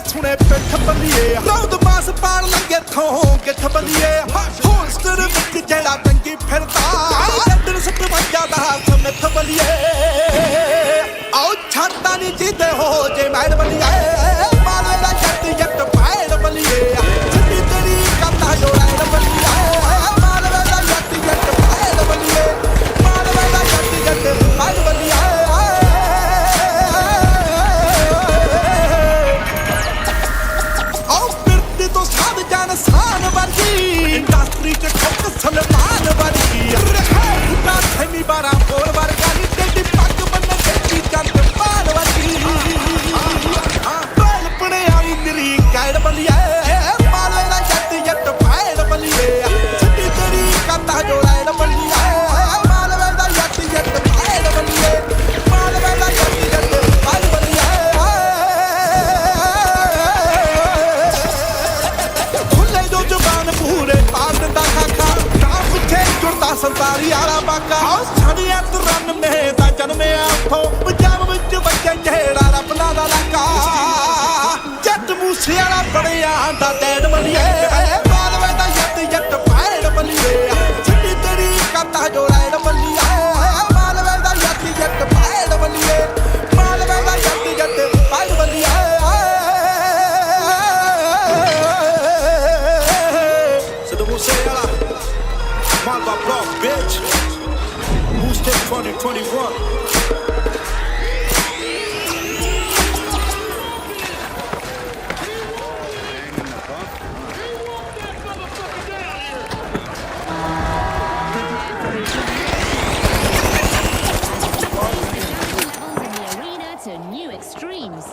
S2: ਸੁਣੇ ਪਿੱਠ ਬੱਲੀਏ ਰੌਦ ਮਾਸ ਪਾਣ ਲੱਗੇ ਥੋਂ ਗਿੱਠ ਬੱਲੀਏ ਹੋਸਟਰ ਵਿੱਚ ਜਿਹੜਾ ਟੰਗੀ ਫਿਰਦਾ ਜੱਟਨ 57 ਦਾ ਸਮਿੱਥ ਬੱਲੀਏ ਆਉ ਛਾਤਾ ਨਹੀਂ ਜਿੱਦੇ ਹੋ ਜੇ ਮੈਨ ਬੱਲੀਏ ਮਾਲੇ ਦਾ ਜੱਟ ਪੈੜ ਬੱਲੀਏ ਸਿੱਧੀ ਤੇਰੀ ਕਰਦਾ ਜੋੜੈੜ ਬੱਲੀਏ ਮਾਲਵੇ ਦਾ ਜੱਟ ਪੈੜ ਬੱਲੀਏ ਮਾਲਵੇ ਦਾ ਜੱਟ ਪੈੜ ਬੱਲੀਏ ਸਾਨ ਵਰਗੀ ਇੰਡਸਟਰੀ ਚ ਠੱਕ ਸਲਮਾਨ ਵਰਗੀ ਨਾ ਥੈਮੀ ਬਾਰਾ ਹੋਰ ਵਰਗਾ ਨੀ ਤੇਰੀ ਪੱਗ ਬੰਨ ਕੇ ਚੰਦ ਪਾਲ ਵਰਗੀ ਬਲ ਪੜੇ ਆਈ ਤੇਰੀ ਕੈੜ ਬੱਲੀਏ ਮਾਲੇ ਦਾ ਜੱਟ ਪੈੜ ਬੱਲੀਏ ਸਿੱਧੀ ਤੇਰੀ ਕਰਦਾ ਜੋੜੈੜ ਬੱਲੀਏ ਮਾਲਵੇ ਦਾ ਜੱਟ ਪੈੜ ਬੱਲੀਏ ਮਾਲਵੇ ਦਾ ਜੱਟ ਪੈੜ ਬੱਲੀਏ ਪੂਰੇ ਪਾਸ ਦਾ ਖਾਖਾ ਕਾ ਪਿੱਛੇ ਜੁੜਦਾ ਸੰਤਾਰੀ ਵਾਲਾ ਬਾਕਾ ਸਾਡੀਆਂ ਤਰਨ ਮੇ ਦਾ ਜਨਮਿਆ ਉੱਥੋਂ ਪੰਜਾਬ ਵਿੱਚ ਬੱਚੇ ਜਿਹੜਾ ਰੱਬ ਦਾ ਲਾਕਾ ਜੱਟ ਮੂਸੇ ਵਾਲਾ ਬੜਿਆ ਦਾ ਡੈਡ ਬੱਲੀਏ ਮਾਲਵੇ ਦਾ ਜੱਟ ਪੈੜ ਬੱਲੀਏ ਸਿੱਧੀ ਤੇਰੀ ਕਰਦਾ ਜੋੜੈੜ ਬੱਲੀਏ ਮਾਲਵੇ ਦਾ ਜੱਟ ਪੈੜ ਬੱਲੀਏ ਮਾਲਵੇ ਦਾ ਜੱਟ ਪੈੜ ਬੱਲੀਏ Mamba block, bitch. Who's that 2021?
S6: new extremes.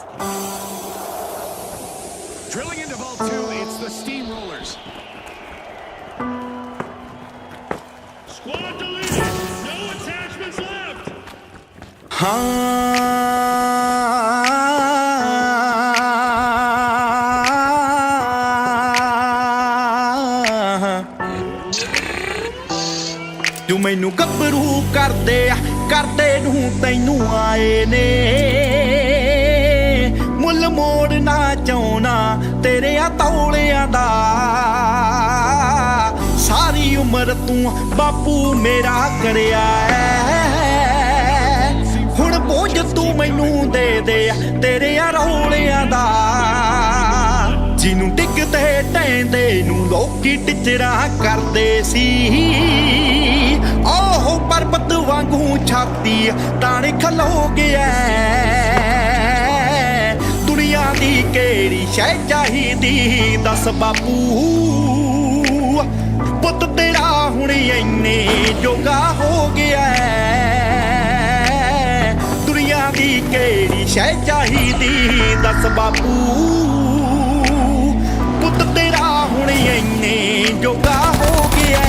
S10: Drilling into Vault 2, it's the steamrollers.
S11: Squad deleted. No attachments left.
S2: ਤੂੰ ਮੈਨੂੰ ਗੱਭਰੂ ਕਰਦੇ ਨੂੰ ਤੈਨੂੰ ਆਏ ਨੇ ਮੁੱਲ ਮੋੜਨਾ ਚਾਹੁੰਨਾ ਤੇਰੇ ਆ ਤੌਲਿਆਂ ਦਾ ਸਾਰੀ ਉਮਰ ਤੂੰ ਬਾਪੂ ਮੇਰਾ ਕਰਿਆ ਹੁਣ ਬੋਝ ਤੂੰ ਮੈਨੂੰ ਦੇ ਤੇਰੇ ਆ ਰੌਲਿਆਂ ਦਾ ਜਿਹਨੂੰ ਡਿੱਗਦੇ ਟੈਂਦੇ ਨੂੰ ਲੋਕੀ ਟਿਚਰਾ ਕਰਦੇ ਸੀ ਉਹ ਪਰਬਤ ਵਾਂਗੂ ਛਾਤੀ ਤਾਣੇ ਖਲੋ ਗਿਆ ਦੁਨੀਆ ਦੀ ਕਿਹੜੀ ਸ਼ੈ ਚਾਹੀਦੀ ਦੱਸ ਬਾਪੂ ਪੁੱਤ ਤੇਰਾ ਹੁਣ ਇੰਨੇ ਜੋਗਾ ਹੋ ਗਿਆ ਦੁਨੀਆ ਦੀ ਕਿਹੜੀ ਸ਼ੈ ਚਾਹੀਦੀ ਦੱਸ ਬਾਪੂ ਪੁੱਤ ਤੇਰਾ ਹੁਣ ਇੰਨੇ ਜੋਗਾ ਹੋ ਗਿਆ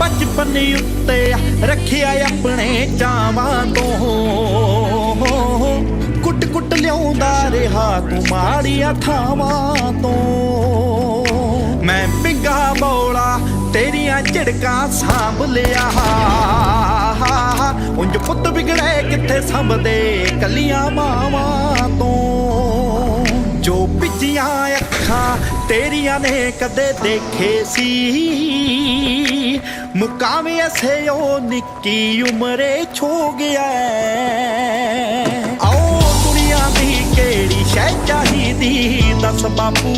S2: ਬਚਪਨ ਉੱਤੇ ਰੱਖਿਆ ਆਪਣੇ ਚਾਵਾਂ ਤੋਂ ਕੁੱਟ ਕੁੱਟ ਲਿਆਉਂਦਾ ਰਿਹਾ ਤੂੰ ਮਾੜੀਆਂ ਥਾਵਾਂ ਤੋਂ ਮੈਂ ਪਿੰਗਾ ਬੋਲਾ ਤੇਰੀਆਂ ਝੜਕਾਂ ਸਾਂਭ ਲਿਆ ਉਂਝ ਪੁੱਤ ਵਿਗੜੇ ਕਿੱਥੇ ਸੰਭਦੇ ਕੱਲੀਆਂ ਮਾਵਾਂ ਤੋਂ ਜੋ ਪਿੱਛੀਆਂ ਅੱਖਾਂ ਤੇਰੀਆਂ ਨੇ ਕਦੇ ਦੇਖੇ ਸੀ ਮੁਕਾਵੇਂ ਐਸੇ ਉਹ ਨਿੱਕੀ ਉਮਰੇ ਛੋ ਗਿਆ ਆਓ ਦੁਨੀਆ ਦੀ ਕਿਹੜੀ ਸ਼ੈ ਚਾਹੀਦੀ ਦੱਸ ਬਾਪੂ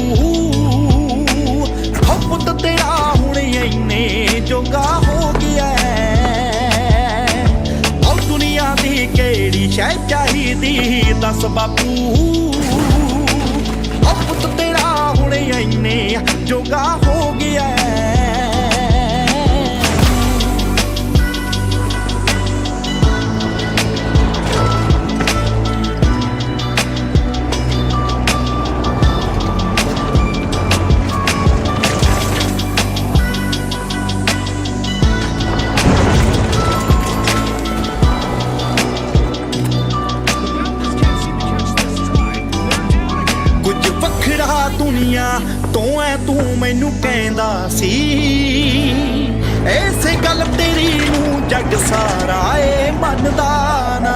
S2: ਹੋ ਪੁੱਤ ਤੇਰਾ ਹੁਣ ਇੰਨੇ ਜੋਗਾ ਹੋ ਗਿਆ ਆਓ ਦੁਨੀਆ ਦੀ ਕਿਹੜੀ ਸ਼ੈ ਚਾਹੀਦੀ ਦੱਸ ਬਾਪੂ ਹੋ ਪੁੱਤ ਤੇਰਾ ਹੁਣ ਇੰਨੇ ਜੋਗਾ ਹੋ ਗਿਆ ਦੁਨੀਆ ਤੋਂ ਐ ਤੂੰ ਮੈਨੂੰ ਕਹਿੰਦਾ ਸੀ ਐਸੇ ਗੱਲ ਤੇਰੀ ਨੂੰ ਜੱਗ ਸਾਰਾ ਏ ਮੰਨਦਾ ਨਾ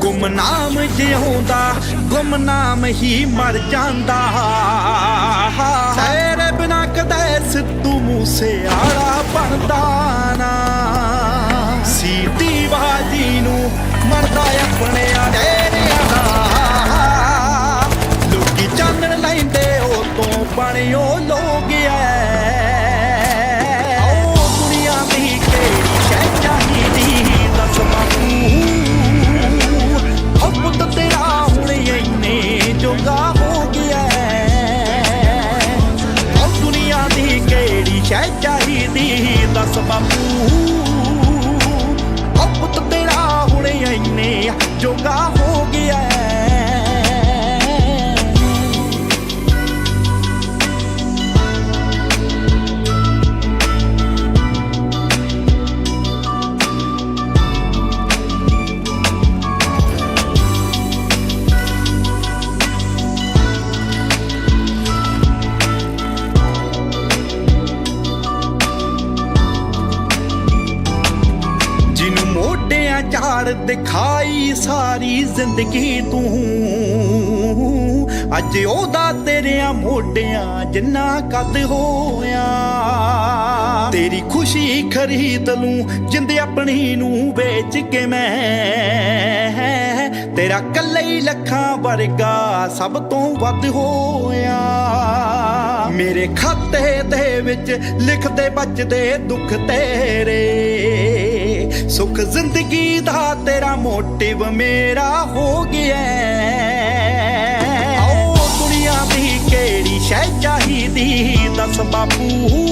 S2: ਗੁਮਨਾਮ ਜਿਉਂਦਾ ਗੁਮਨਾਮ ਹੀ ਮਰ ਜਾਂਦਾ ਤੇਰੇ ਬਿਨਾ ਕਦੇ ਸਿੱਧੂ ਮੂਸੇਵਾਲਾ ਬਣਦਾ ਨਾ ਸੀਤੀ ਬਾਜੀ ਨੂੰ ਮਰਦਾ ਆਪਣੇ ਡੇਰਿਆਂ ਦਾ ਚਾਨਣ ਲੈਂਦੇ ਉਹ ਤੋਂ ਬਣਿਓ ਲੋਕ ਆਓ ਦੁਨੀਆ ਦੀ ਕਿਹੜੀ ਸ਼ੈ ਚਾਹੀਦੀ ਦੱਸ ਬਾਪੂ ਹੋ ਪੁੱਤ ਤੇਰਾ ਹੁਣ ਇੰਨੇ ਜੋਗਾ ਹੋ ਗਿਆ ਆਓ ਦੁਨੀਆ ਦੀ ਕਿਹੜੀ ਸ਼ੈ ਚਾਹੀਦੀ ਦੱਸ ਬਾਪੂ ਹੋ ਪੁੱਤ ਤੇਰਾ ਹੁਣ ਇੰਨੇ ਜੋਗਾ ਹੋ ਗਿਆ ਝਾੜ ਦਿਖਾਈ ਸਾਰੀ ਜ਼ਿੰਦਗੀ ਤੂੰ ਅੱਜ ਉਹਦਾ ਤੇਰਿਆਂ ਮੋਢਿਆਂ ਜਿੰਨਾ ਕੱਦ ਹੋਇਆ ਤੇਰੀ ਖੁਸ਼ੀ ਖਰੀਦ ਲੂੰ ਜਿੰਦ ਆਪਣੀ ਨੂੰ ਵੇਚ ਕੇ ਮੈਂ ਤੇਰਾ ਕੱਲੇ ਹੀ ਲੱਖਾਂ ਵਰਗਾ ਸਭ ਤੋਂ ਵੱਧ ਹੋਇਆ ਮੇਰੇ ਖਾਤੇ ਦੇ ਵਿੱਚ ਲਿਖਦੇ ਬਚਦੇ ਦੁੱਖ ਤੇਰੇ ਸੁੱਖ ਜ਼ਿੰਦਗੀ ਦਾ ਤੇਰਾ ਮੋਟਿਵ ਮੇਰਾ ਹੋ ਗਿਆ ਓ ਦੁਨੀਆ ਦੀ ਕਿਹੜੀ ਸ਼ੈ ਚਾਹੀਦੀ ਦੱਸ ਬਾਪੂ ਹੋ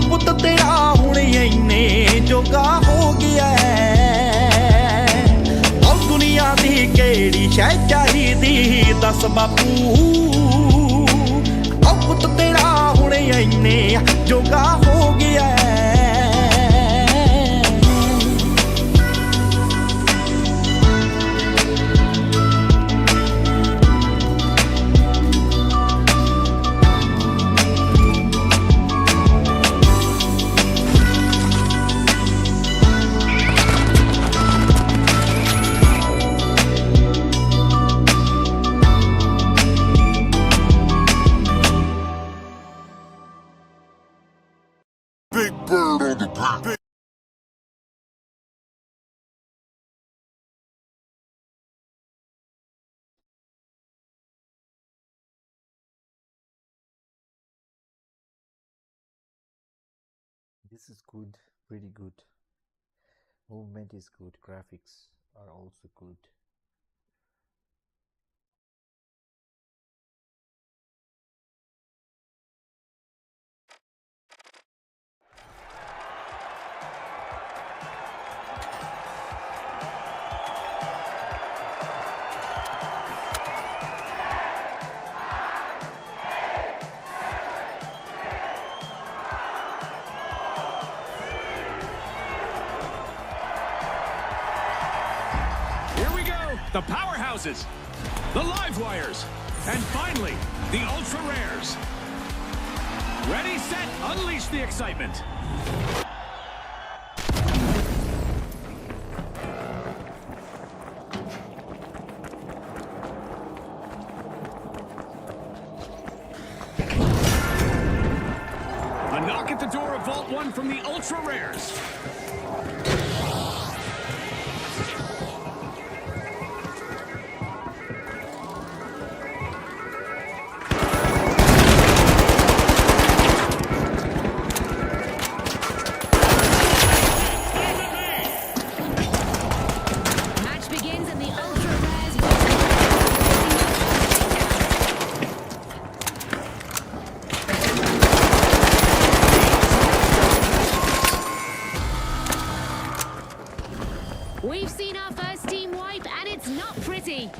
S2: ਪੁੱਤ ਤੇਰਾ ਹੁਣ ਇੰਨੇ ਜੋਗਾ ਹੋ ਗਿਆ ਓ ਦੁਨੀਆ ਦੀ ਕਿਹੜੀ ਸ਼ੈ ਚਾਹੀਦੀ ਦੱਸ ਬਾਪੂ ਹੋ ਪੁੱਤ ਤੇਰਾ ਹੁਣ ਇੰਨੇ ਜੋਗਾ ਹੋ ਗਿਆ
S1: This is good, pretty good. Movement is good, graphics are also good.
S10: The powerhouses, the live wires, and finally, the ultra rares. Ready, set, unleash the excitement. A knock at the door of Vault 1 from the ultra rares.
S6: We've seen our first team wipe, and it's not pretty.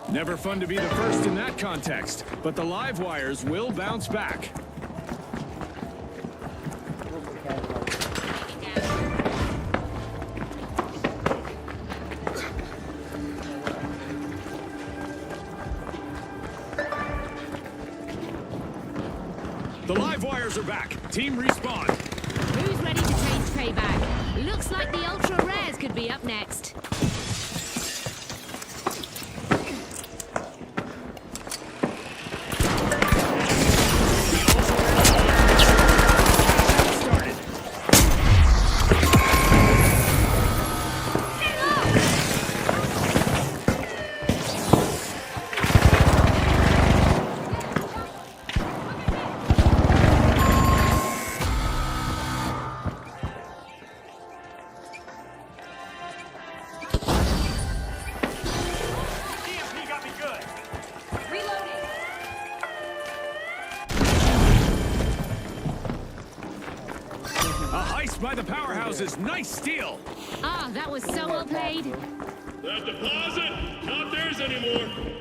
S10: Never fun to be the first in that context, but the live wires will bounce back. The live wires are back. Team respawn.
S6: Who's ready to taste payback? Looks like the ultra rares could be up next.
S10: By the powerhouses, nice steal.
S6: Ah, that was so well played.
S11: That deposit, not theirs anymore.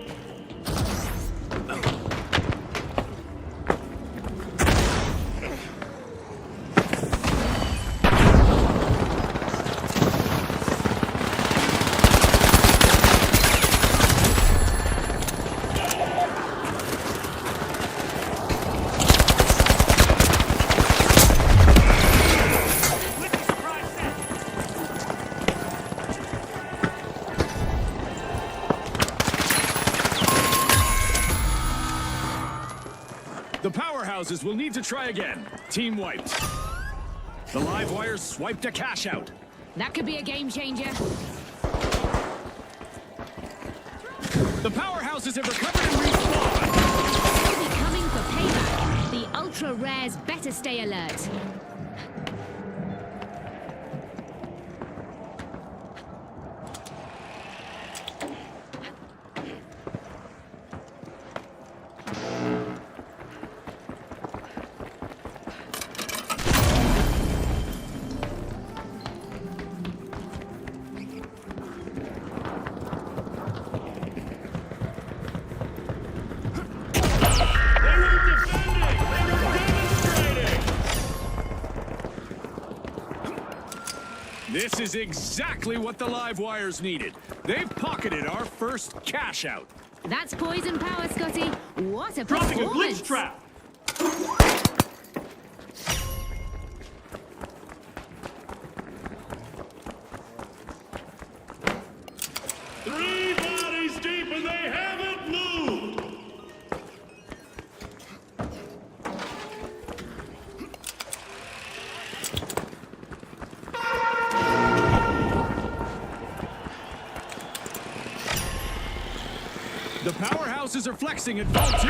S10: The powerhouses will need to try again. Team wiped. The live wires swiped a cash out.
S6: That could be a game changer.
S10: The powerhouses have recovered and respawned.
S6: They'll be coming for payback. The ultra rares better stay alert.
S10: This is exactly what the live wires needed. They've pocketed our first cash out.
S6: That's poison power, Scotty. What a
S11: Dropping a
S6: performance!
S11: glitch trap. 3 bodies deep and they haven't moved.
S10: The powerhouses are flexing at Vault 2.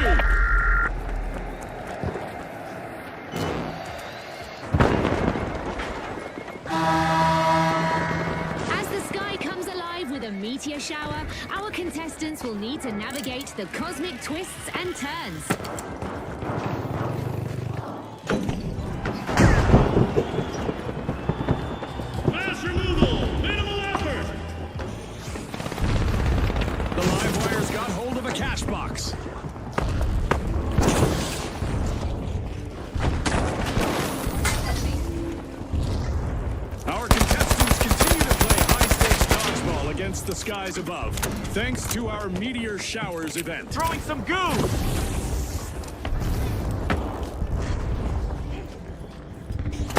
S6: As the sky comes alive with a meteor shower, our contestants will need to navigate the cosmic twists and turns.
S11: Mass removal. Minimal effort.
S10: The live wires got hold of a cash box. Our contestants continue to play high-stakes dodgeball against the skies above, thanks to our Meteor Showers event.
S11: Throwing some goo.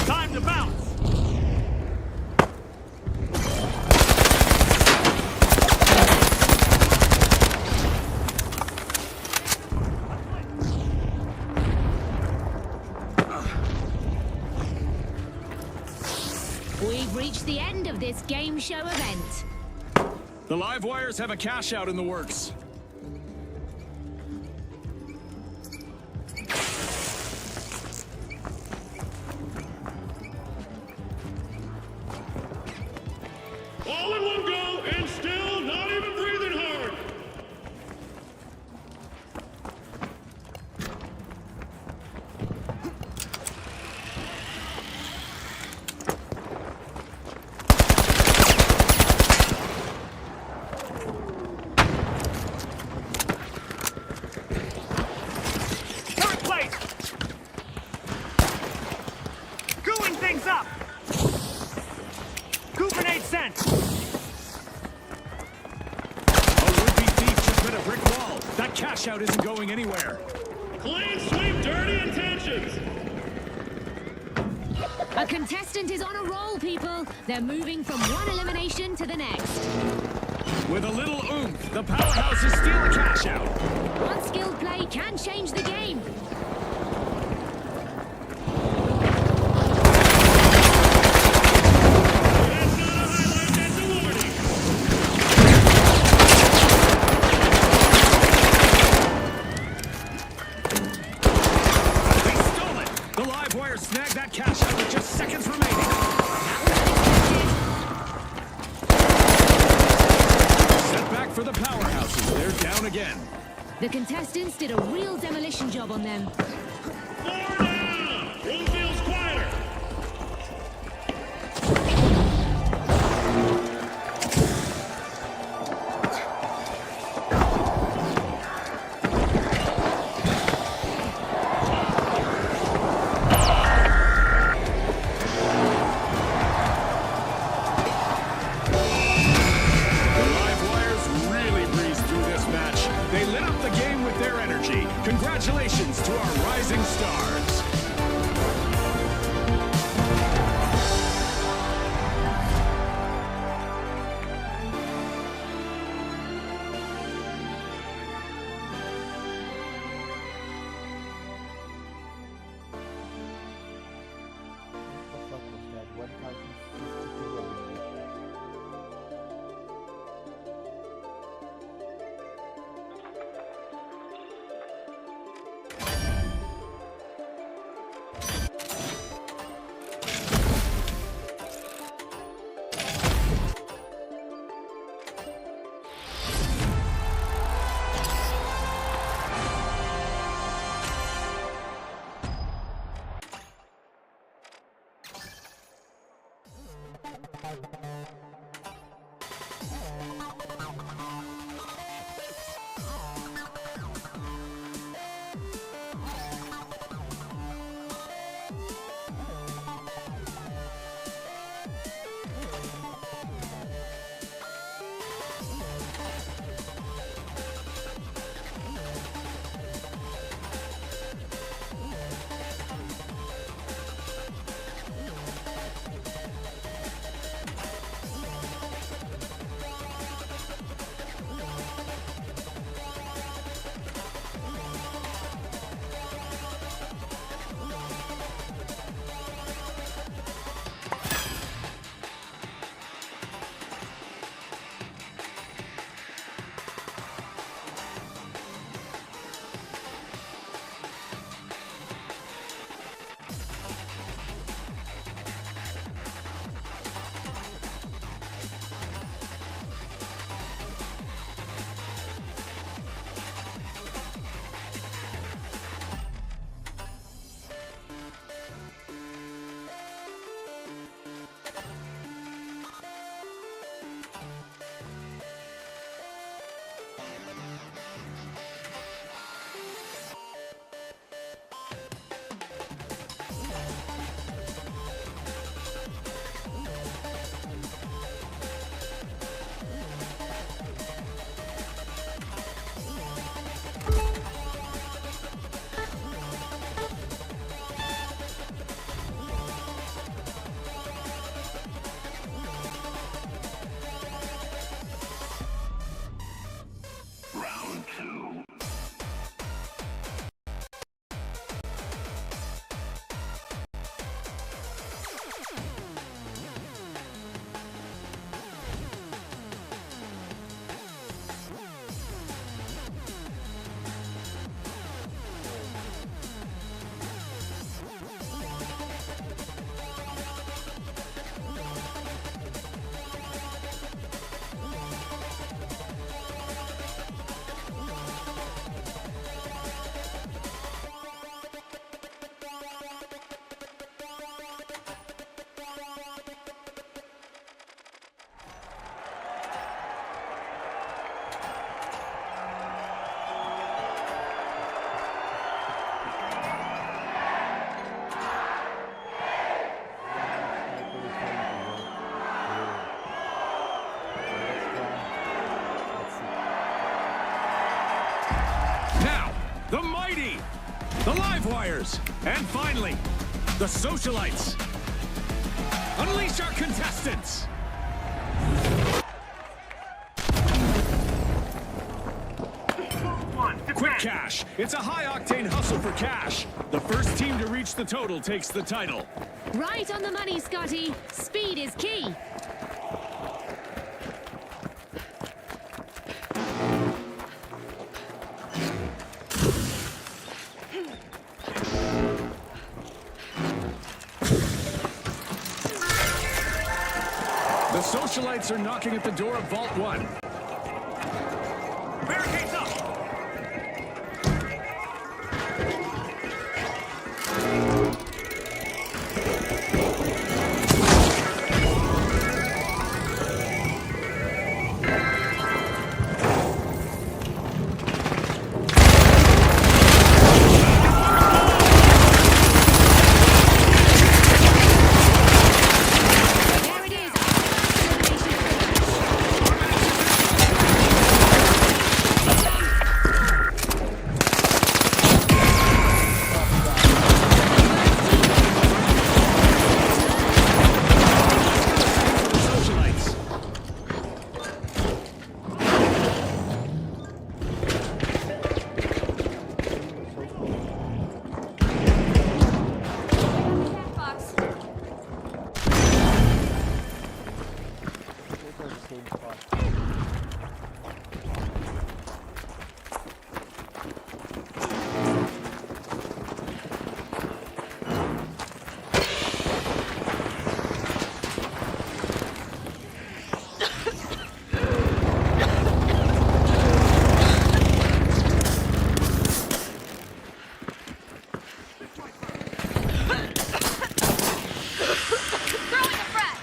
S11: Time to bounce.
S6: We've reached the end of this game show event.
S10: The live wires have a cash out in the works.
S11: All in one go and still not even breathing hard. Third place. Gooing things up. Goo grenade sent.
S10: A would-be thief just hit a brick wall. That cash out isn't going anywhere.
S11: Clean sweep, dirty intentions.
S6: A contestant is on a roll, people. They're moving from one elimination to the next.
S10: With a little oomph, the powerhouses steal a cash out.
S6: One skilled play can change the game.
S11: That's not a highlight, that's a warning.
S10: They stole it. The live wire snagged that cash out with just seconds remaining. Setback for the powerhouses. They're down again.
S6: The contestants did a real demolition job on them.
S11: 4 down. Room feels quieter.
S10: The live wires really breezed through this match. They lit up the game with their energy. Congratulations to our rising stars. 3, the live wires, and finally, the socialites. Unleash our contestants. Quick cash. It's a high-octane hustle for cash. The first team to reach the total takes the title.
S6: Right on the money, Scotty. Speed is key.
S10: The socialites are knocking at the door of Vault 1. Barricades up!
S6: There it is.
S10: Socialites.
S6: Box. Throwing a frag.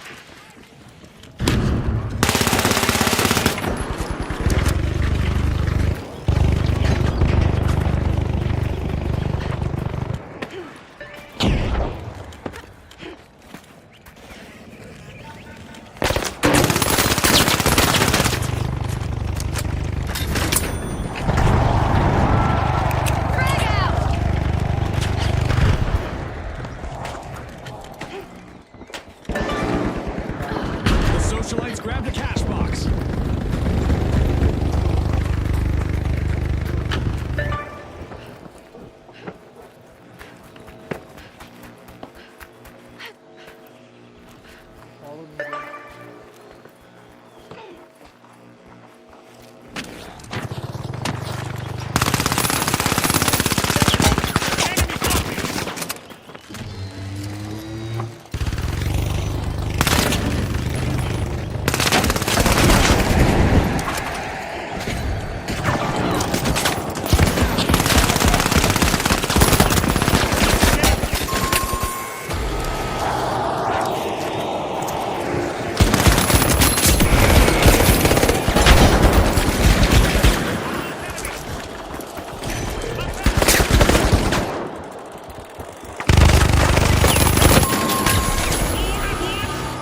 S6: Frag out.
S10: The socialites grabbed a cash box.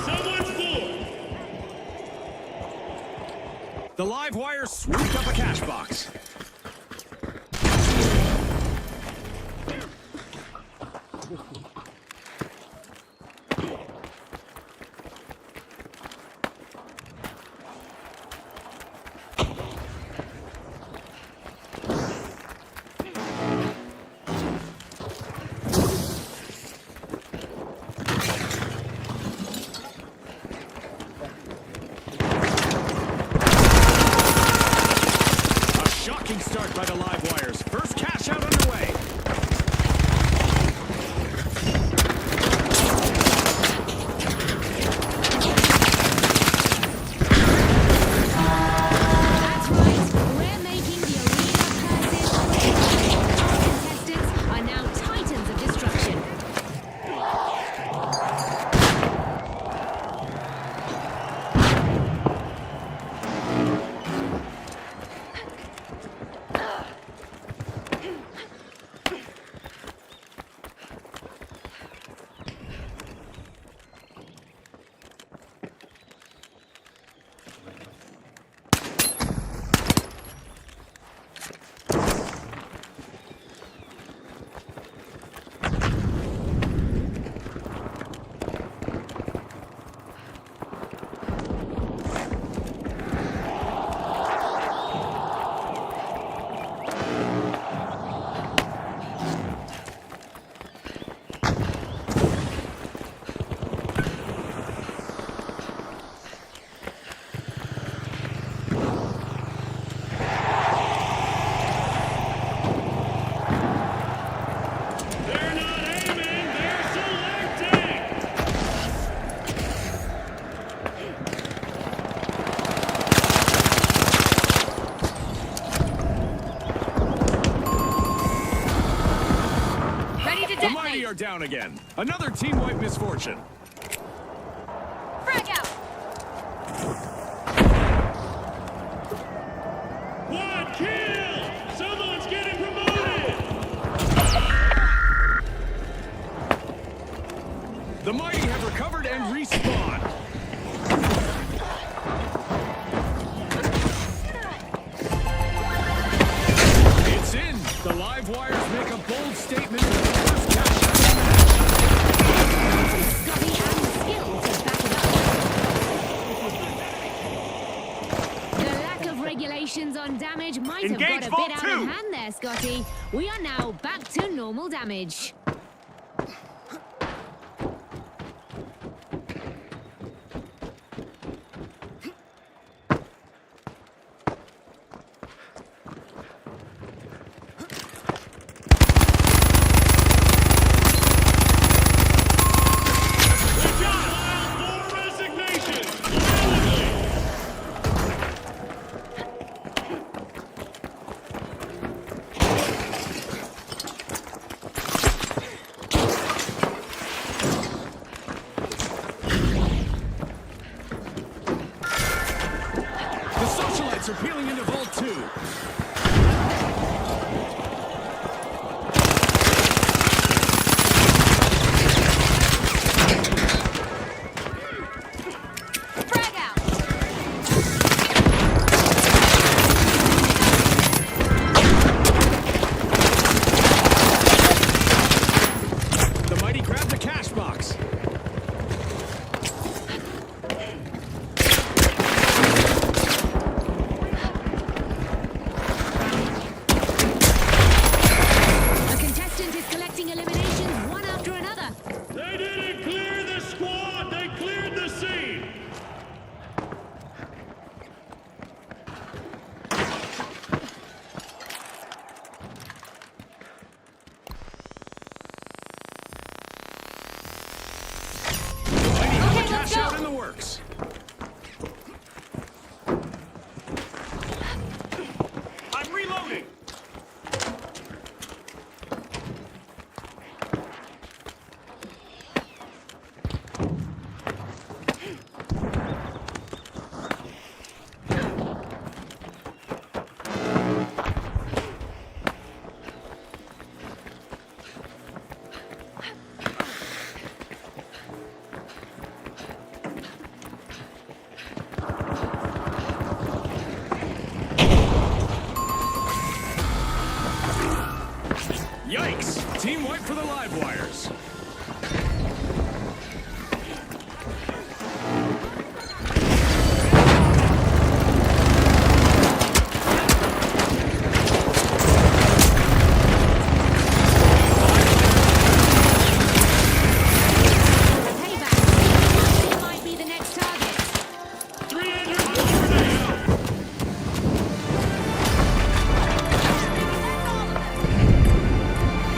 S11: Someone's full.
S10: The live wires swooped up a cash box. are down again. Another team-wide misfortune.
S6: Frag out.
S11: Quad kill! Someone's getting promoted!
S10: The Mighty have recovered and respawned. It's in. The live wires make a bold statement with the first cash out of the match.
S6: Scotty and the skill to back it up. The lack of regulations on damage might have got a bit out of hand there, Scotty. We are now back to normal damage.
S10: The socialites are peeling into Vault 2.
S6: Frag out.
S10: The Mighty grab the cash box.
S6: A contestant is collecting eliminations one after another.
S11: They didn't clear the squad, they cleared the scene!
S10: The Mighty have a
S6: Okay, let's
S10: cash out
S6: go.
S10: in the works.
S11: I'm reloading!
S10: Yikes! Team wipe for the live wires.
S6: Payback. It might be the next target.
S11: 300 over now!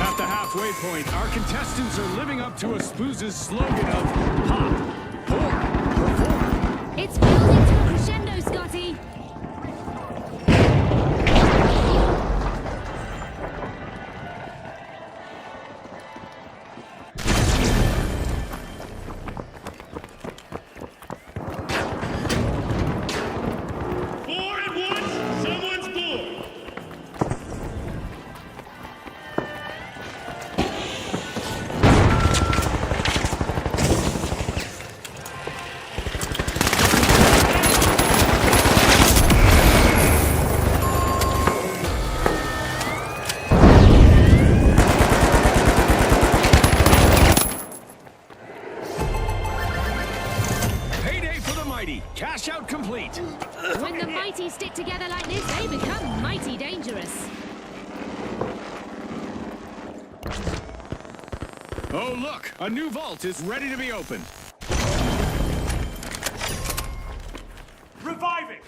S10: At the halfway point, our contestants are living up to a Spooz's slogan of pop, pour, perform.
S6: It's building to a crescendo, Scotty.
S11: Four at once, someone's bored!
S10: Payday for the Mighty. Cash out complete.
S6: When the mighty stick together like this, they become mighty dangerous.
S10: Oh, look. A new vault is ready to be opened.
S11: Reviving!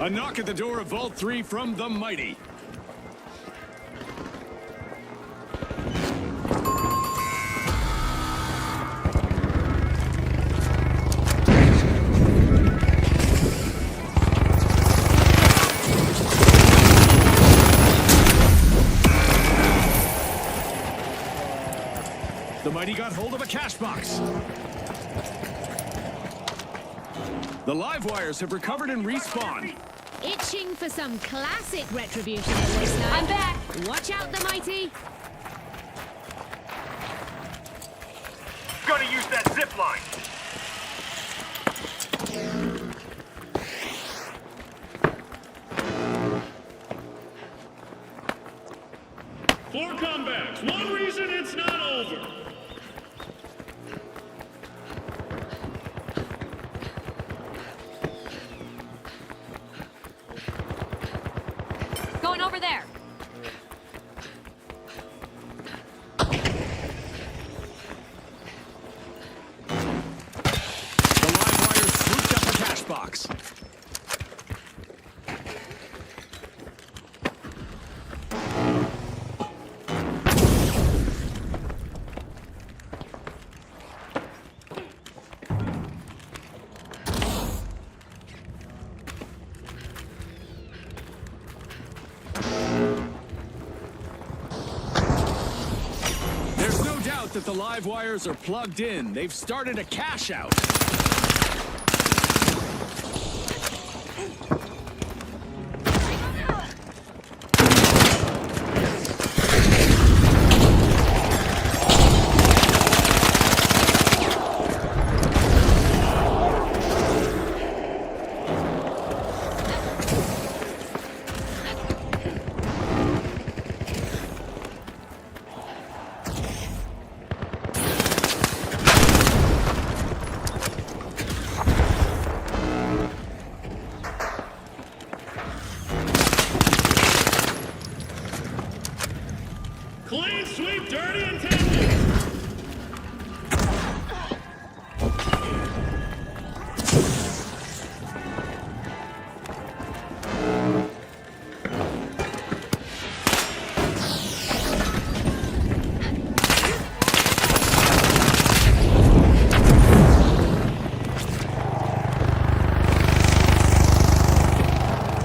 S10: A knock at the door of Vault 3 from the Mighty. The Mighty got hold of a cash box. The live wires have recovered and respawned.
S6: Itching for some classic retribution, listener. I'm back. Watch out, the Mighty.
S11: Gonna use that zip line. Four comebacks. One reason it's not over.
S6: Going over there.
S10: The live wires swooped up the cash box. There's no doubt that the live wires are plugged in. They've started a cash out.
S11: Clean sweep, dirty intentions.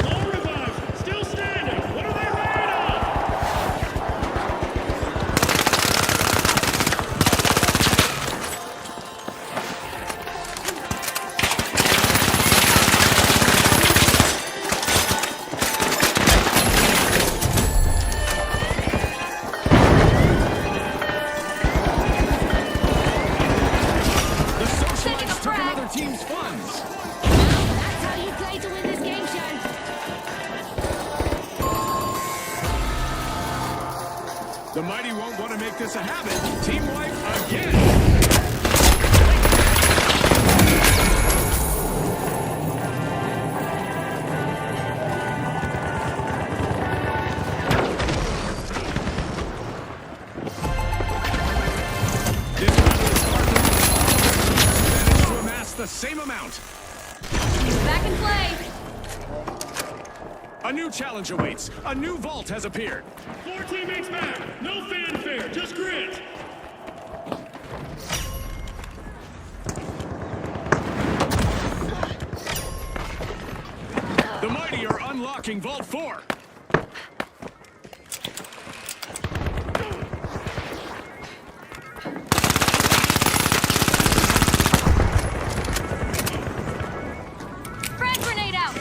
S11: More revives. Still standing. What are they made of?
S10: The socialites took another team's funds.
S6: That's how you play to win this game show.
S10: The Mighty won't want to make this a habit. Team wipe again. This battle is hard to manage to amass the same amount.
S6: Back in play.
S10: A new challenge awaits. A new vault has appeared.
S11: Four teammates back. No fanfare. Just grit.
S10: The Mighty are unlocking Vault 4.
S6: Frag grenade out.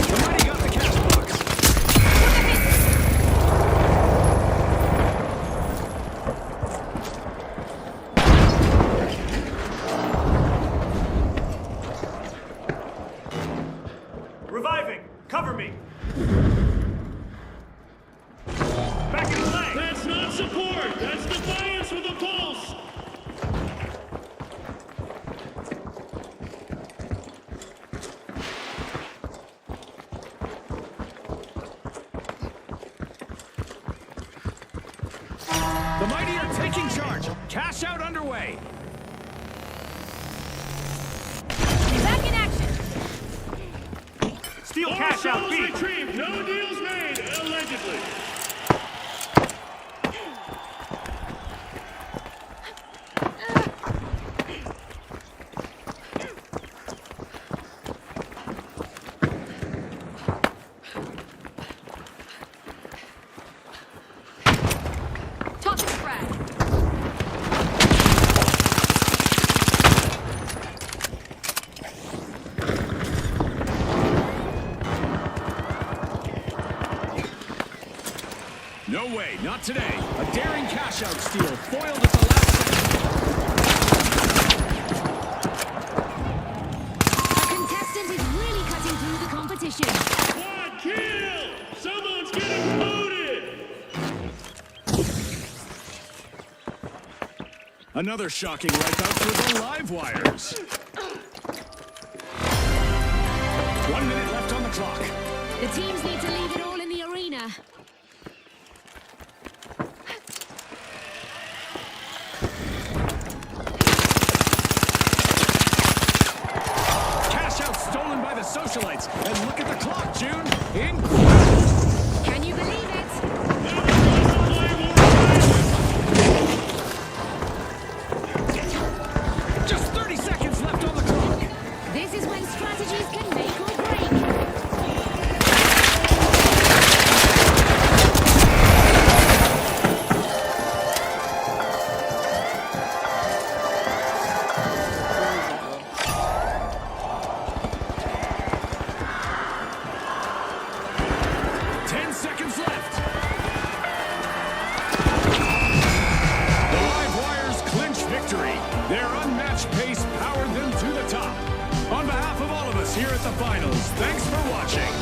S10: The Mighty got the cash box. Taking charge. Cash out underway.
S6: Back in action.
S10: Steal
S11: All
S10: cash out
S11: souls
S10: B.
S11: retrieved. No deals made, allegedly.
S6: Toxic frag.
S10: No way, not today. A daring cash out steal foiled at the last second.
S6: A contestant is really cutting through the competition.
S11: Quad kill! Someone's getting loaded!
S10: Another shocking wipeout for the live wires. 1 minute left on the clock.
S6: The teams need to leave it all in the arena.
S10: Cash out stolen by the socialites. And look at the clock, June.
S6: Can you believe it?
S10: Just 30 seconds left on the clock.
S6: This is when strategies can make or break.
S10: Their unmatched pace powered them to the top. On behalf of all of us here at the finals, thanks for watching.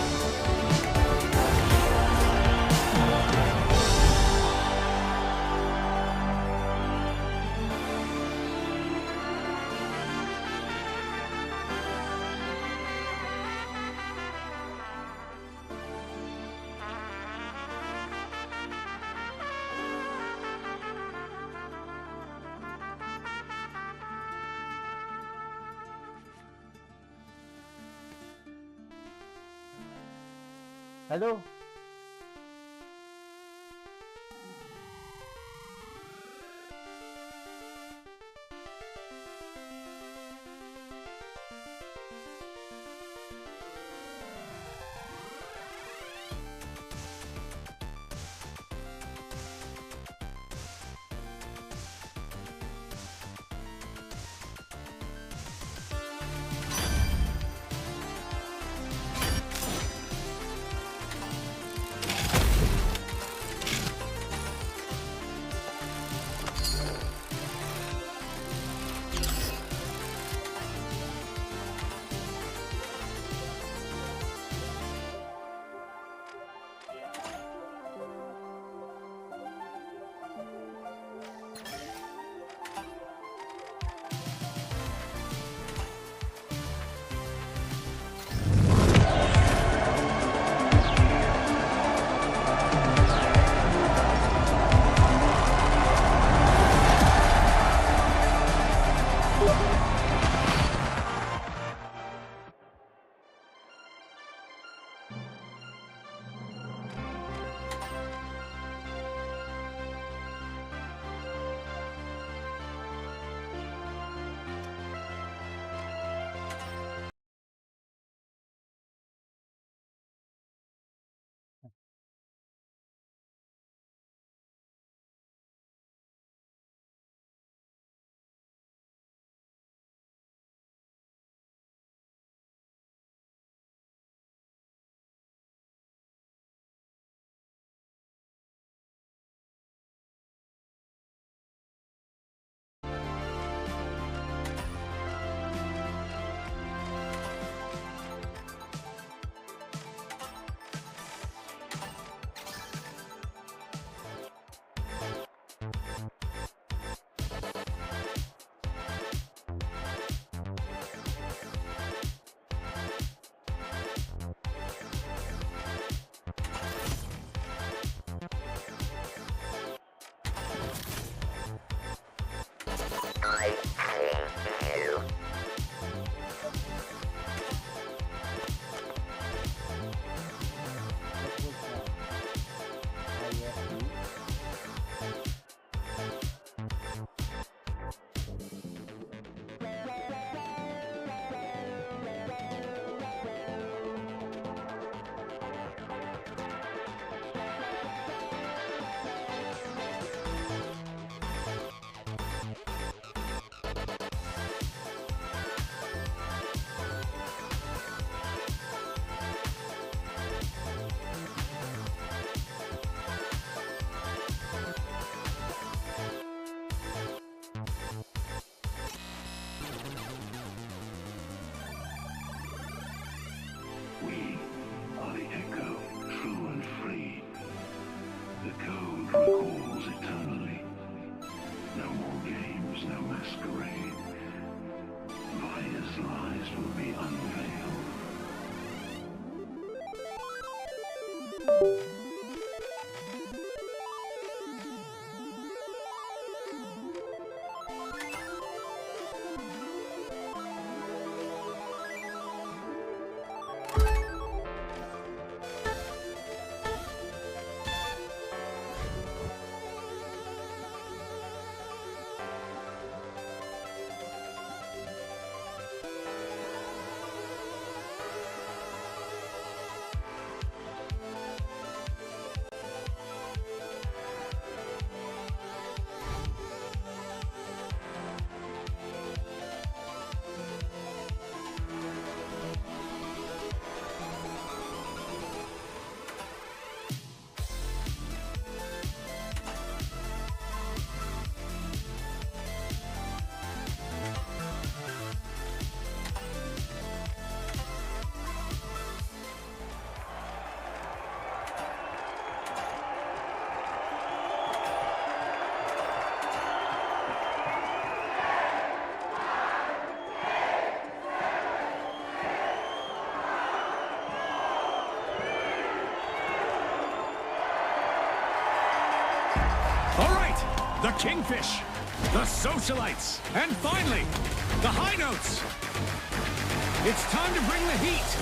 S1: Hello?
S11: is no masquerade. Vaya's lies will be unveiled.
S10: The Kingfish, the Socialites, and finally, the High Notes. It's time to bring the heat.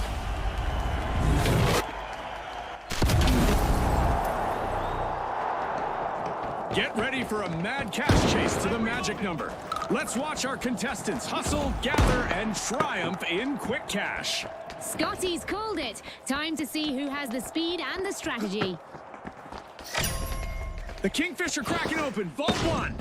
S10: Get ready for a mad cash chase to the magic number. Let's watch our contestants hustle, gather, and triumph in quick cash.
S6: Scotty's called it. Time to see who has the speed and the strategy.
S10: The Kingfish are cracking open. Vault 1.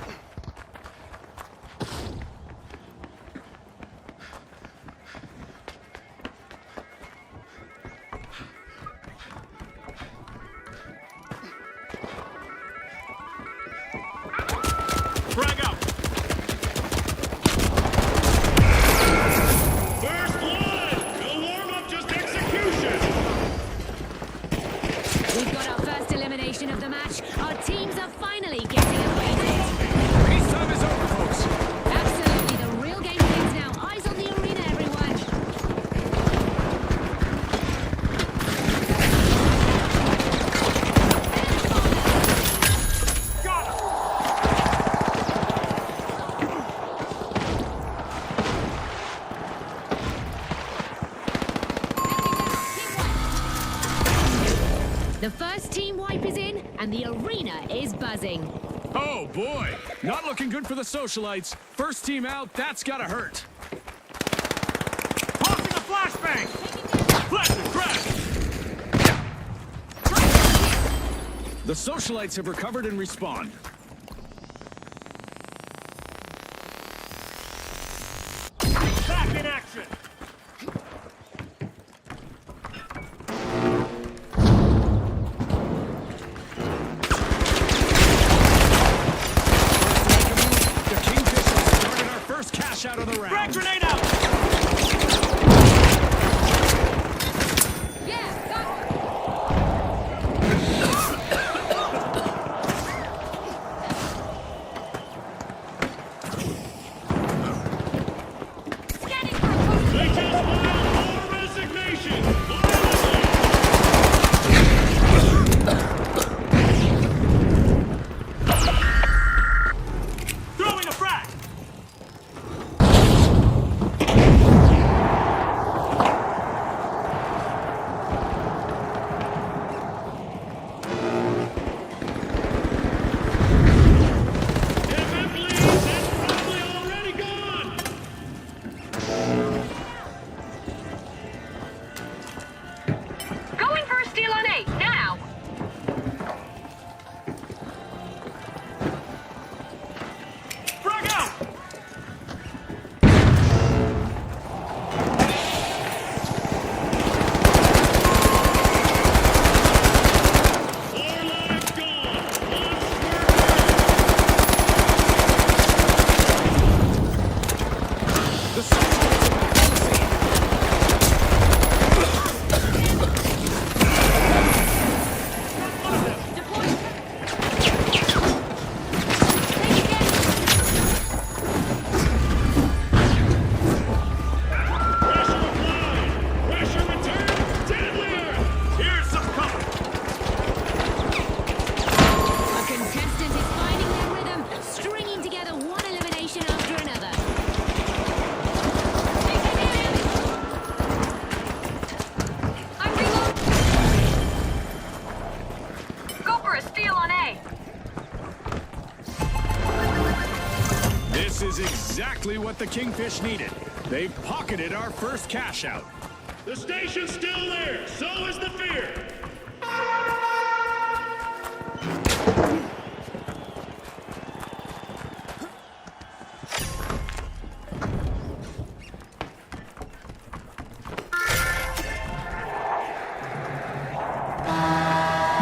S11: Frag out. First blood. No warm-up, just execution.
S6: We've got our first elimination of the match. Our teams are finally getting acquainted.
S10: Race time is over, folks.
S6: Absolutely, the real game begins now. Eyes on the arena, everyone.
S10: Got him.
S6: The first team wipe is in, and the arena is buzzing.
S10: Oh boy, not looking good for the Socialites. First team out, that's gotta hurt.
S11: Tossing a flashbang. Flash and crash.
S10: The Socialites have recovered and respawned.
S11: Back in action.
S10: The Kingfish has started our first cash out of the round.
S11: Frag grenade out.
S6: Yeah, go. Scanning for
S11: They just filed more resignation. Throwing a frag.
S10: This is exactly what the Kingfish needed. They've pocketed our first cash out.
S11: The station's still there, so is the fear.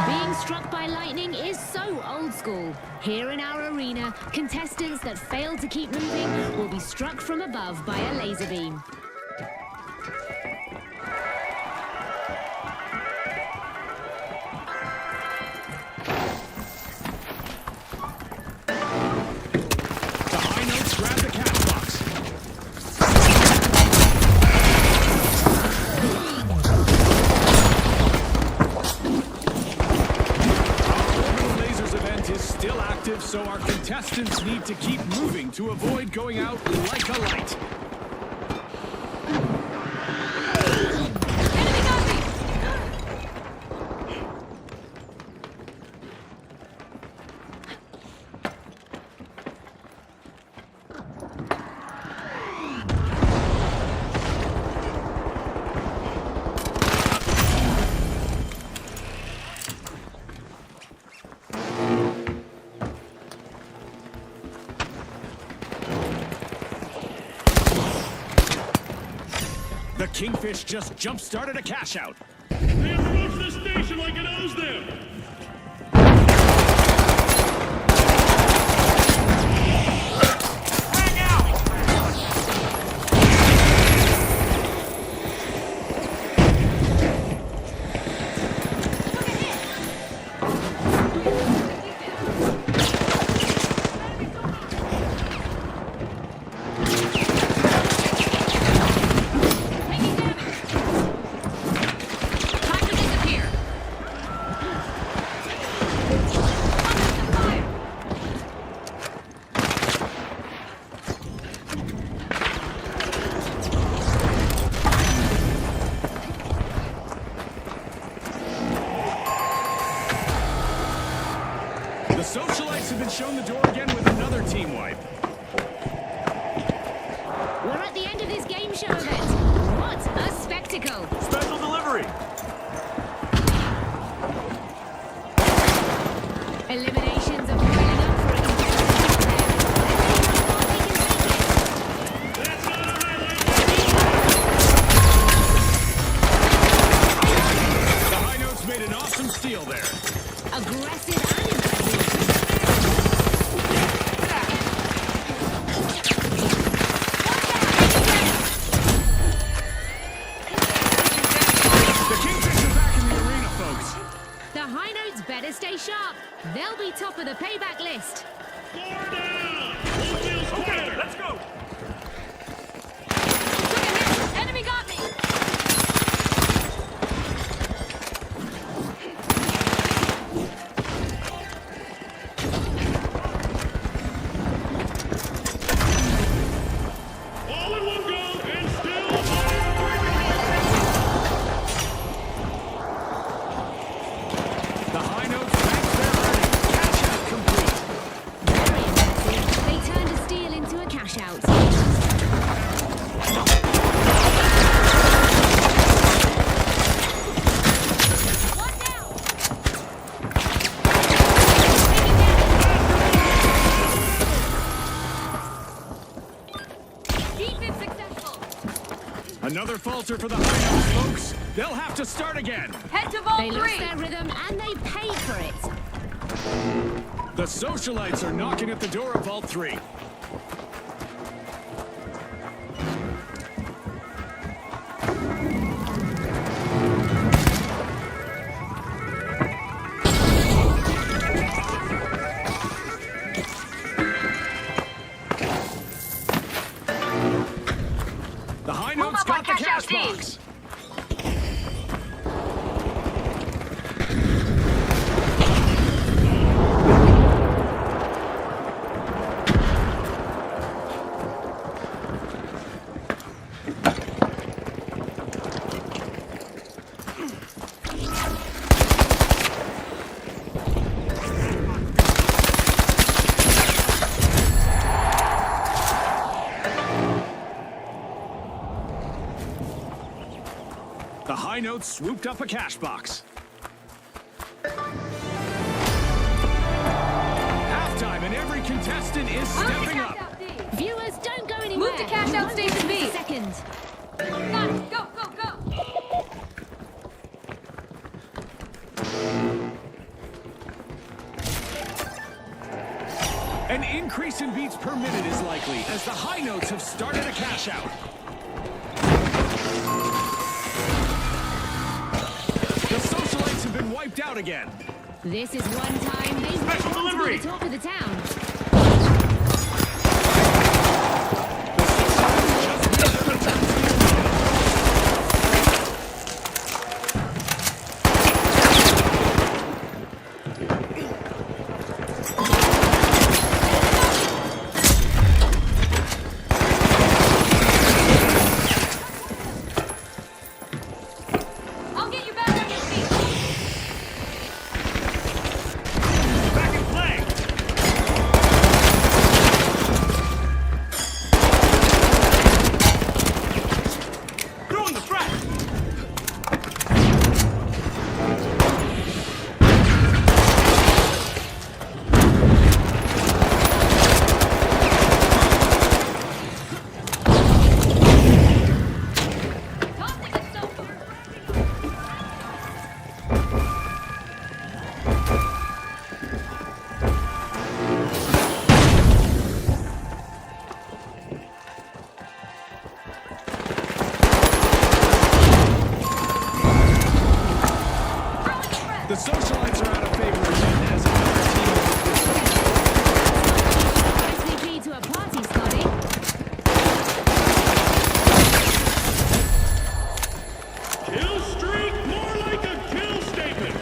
S6: Being struck by lightning is so old school. Here in our arena, contestants that fail to keep moving will be struck from above by a laser beam.
S10: The high notes grab the cash box. Our Lasers event is still active, so our contestants need to keep moving to avoid going out like a light. The Kingfish just jump-started a cash out.
S11: They approach the station like it owes them.
S10: The Socialites have been shown the door again with another team wipe.
S6: We're at the end of this game show event. What a spectacle!
S10: Special delivery.
S6: Eliminations are piling up for a
S11: That's not a highlight.
S10: The high notes made an awesome steal there.
S6: aggressive and impressive.
S10: The Kingfish are back in the arena, folks.
S6: The high notes better stay sharp. They'll be top of the payback list.
S11: Four down. Oldfield's quieter.
S10: Let's go.
S6: Took a hit. Enemy got me.
S11: All in one go and still
S10: The high notes bank their earnings. Catch out complete.
S6: Very impressive. They turned a steal into a cash out. One down. Defense successful.
S10: Another falter for the high notes, folks. They'll have to start again.
S6: Head to vault 3. They lost their rhythm and they paid for it.
S10: The Socialites are knocking at the door of Vault 3. The high notes got the cash box. high notes swooped up a cash box. Halftime, and every contestant is stepping up.
S6: Viewers, don't go anywhere.
S9: Move to cash out station B.
S6: Second.
S9: Got it. Go, go, go.
S10: An increase in beats per minute is likely as the high notes have started a cash out. The socialites have been wiped out again.
S6: This is one time they've
S11: Special
S6: been
S11: delivery.
S6: the talk of the town.
S9: I'll get you back on your feet.
S11: Back in play. Throwing the front.
S9: Tossing it so
S10: The socialites are out of favor again as another team.
S6: RSVP to a party, Scotty.
S11: Kill streak, more like a kill statement.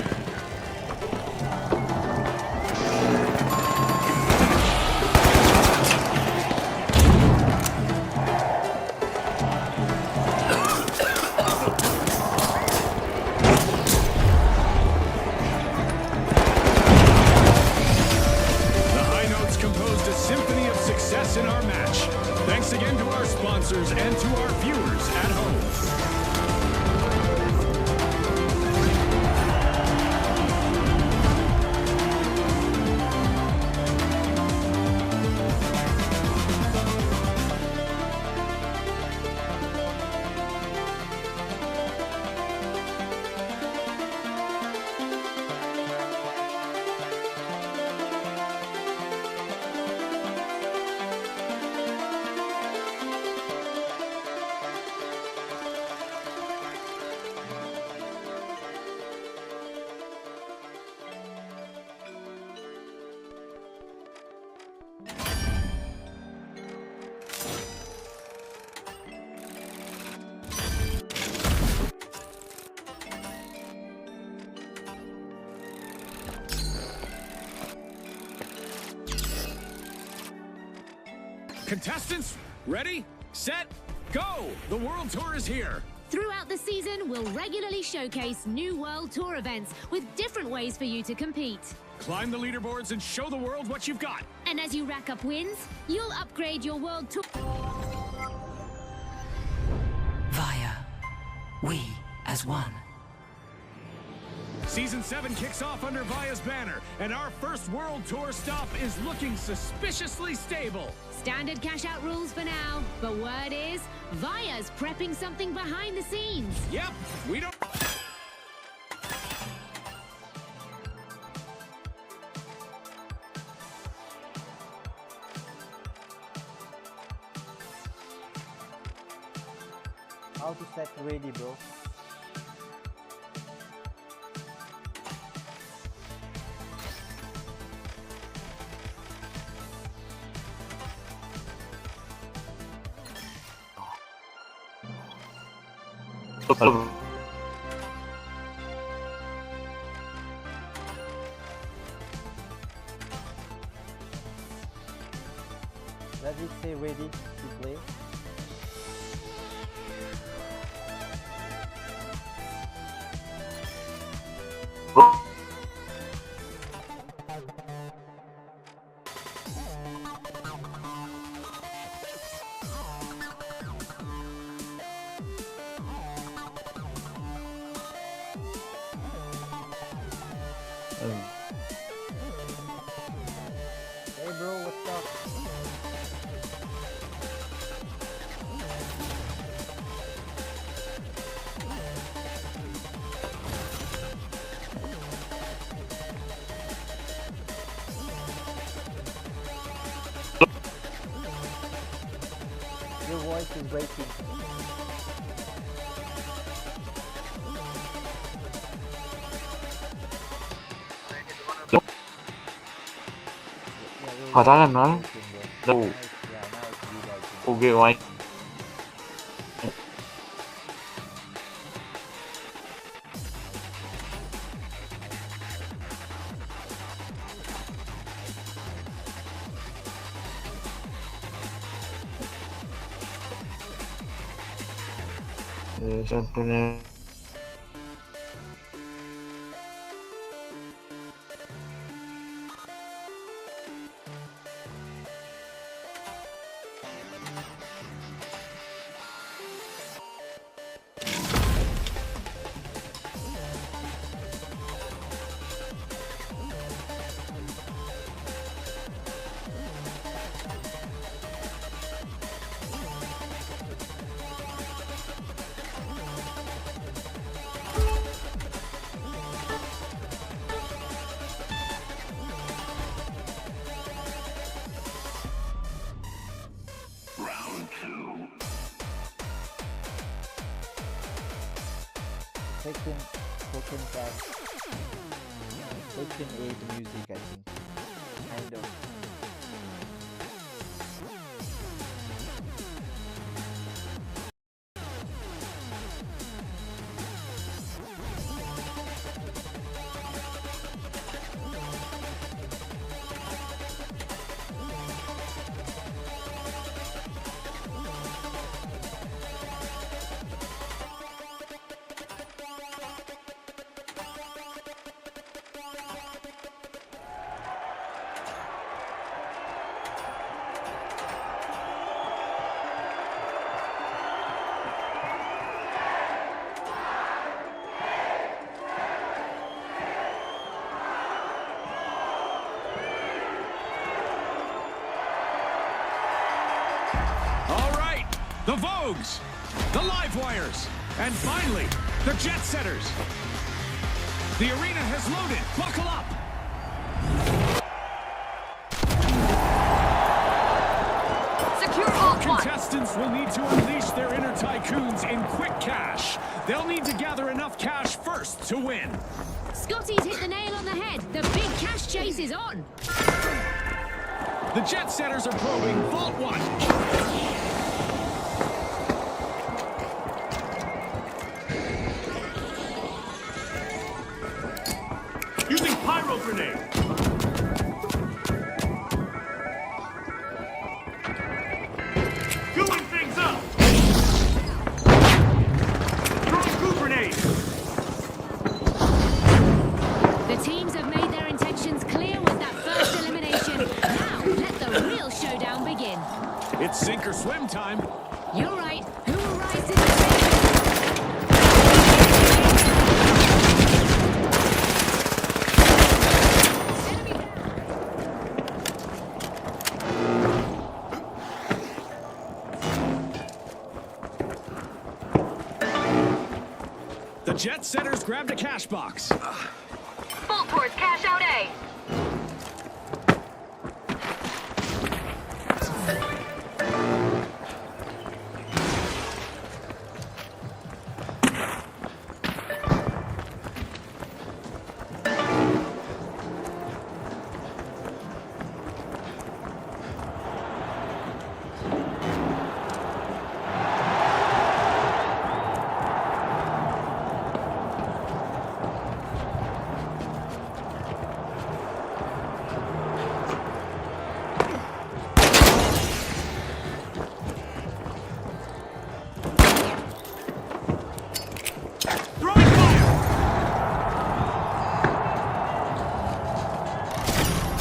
S10: The high notes composed a symphony of success in our match. Thanks again to our sponsors and to our viewers at home. Contestants, ready, set, go! The World Tour is here.
S6: Throughout the season, we'll regularly showcase new World Tour events with different ways for you to compete.
S10: Climb the leaderboards and show the world what you've got.
S6: And as you rack up wins, you'll upgrade your World Tour.
S12: Via. We as one.
S10: Season 7 kicks off under Via's banner, and our first World Tour stop is looking suspiciously stable.
S6: Standard cash-out rules for now, but word is, Via's prepping something behind the scenes.
S10: Yep, we don't...
S1: How to set ready, bro? Does it say ready to play? Hey bro, what's up? Your voice is breaking.
S13: Hỏi tao làm nói đâu ok của anh.
S1: Second tab. Section 8 music, I think. Kind of.
S10: The Vogues, the Livewires, and finally, the Jet Setters. The arena has loaded. Buckle up.
S6: Secure all
S10: Contestants will need to unleash their inner tycoons in quick cash. They'll need to gather enough cash first to win.
S6: Scotty's hit the nail on the head. The big cash chase is on.
S10: The Jet Setters are probing Vault 1.
S11: Using pyro grenade. Doing things up. Throwing goo grenade.
S6: The teams have made their intentions clear with that first elimination. Now, let the real showdown begin.
S10: It's sink or swim time.
S6: You're right. Who will rise to the
S10: The Jet Setters grabbed a cash box.
S6: Vault towards cash out A.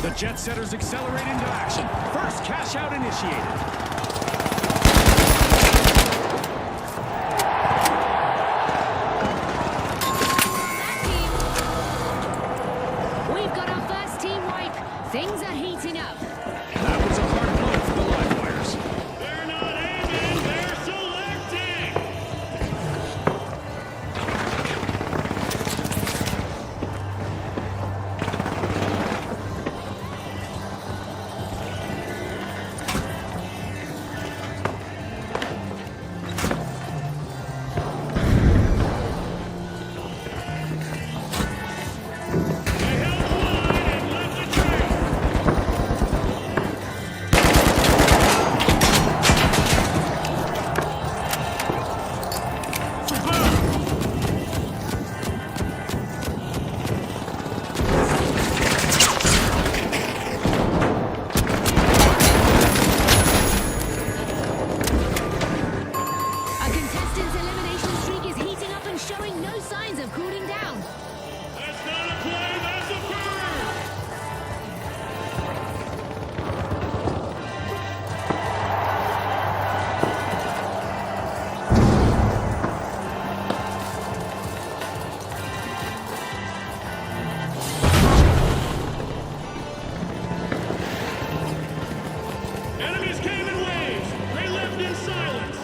S10: The Jet Setters accelerate into action. First cash out initiated.
S6: We
S11: came in waves. They left in silence.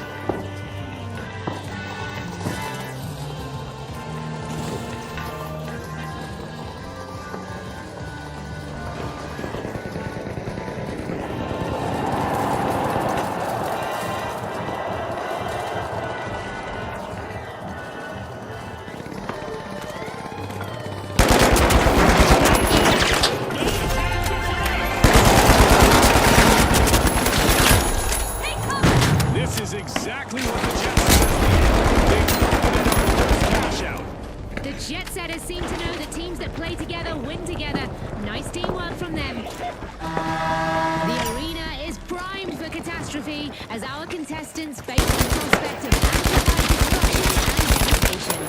S10: This is exactly what the Jets they profited on the first cash out.
S6: The jet setters seem to know that teams that play together win together. Nice teamwork from them. The arena is primed for catastrophe as our contestants face the prospect of amplified destruction and devastation.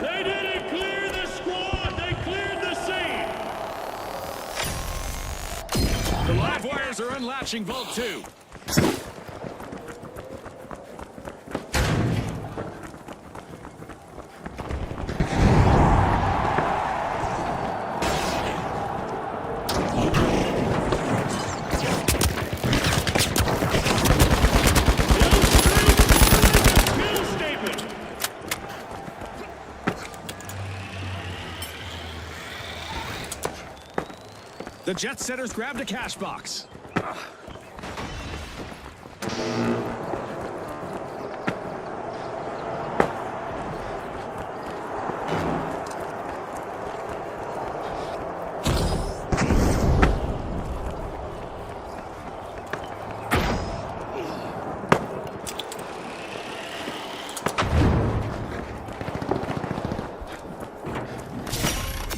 S11: They didn't clear the squad. They cleared the scene.
S10: The live wires are unlatching Vault 2.
S11: Bill statement.
S10: The jet setters grabbed a cash box.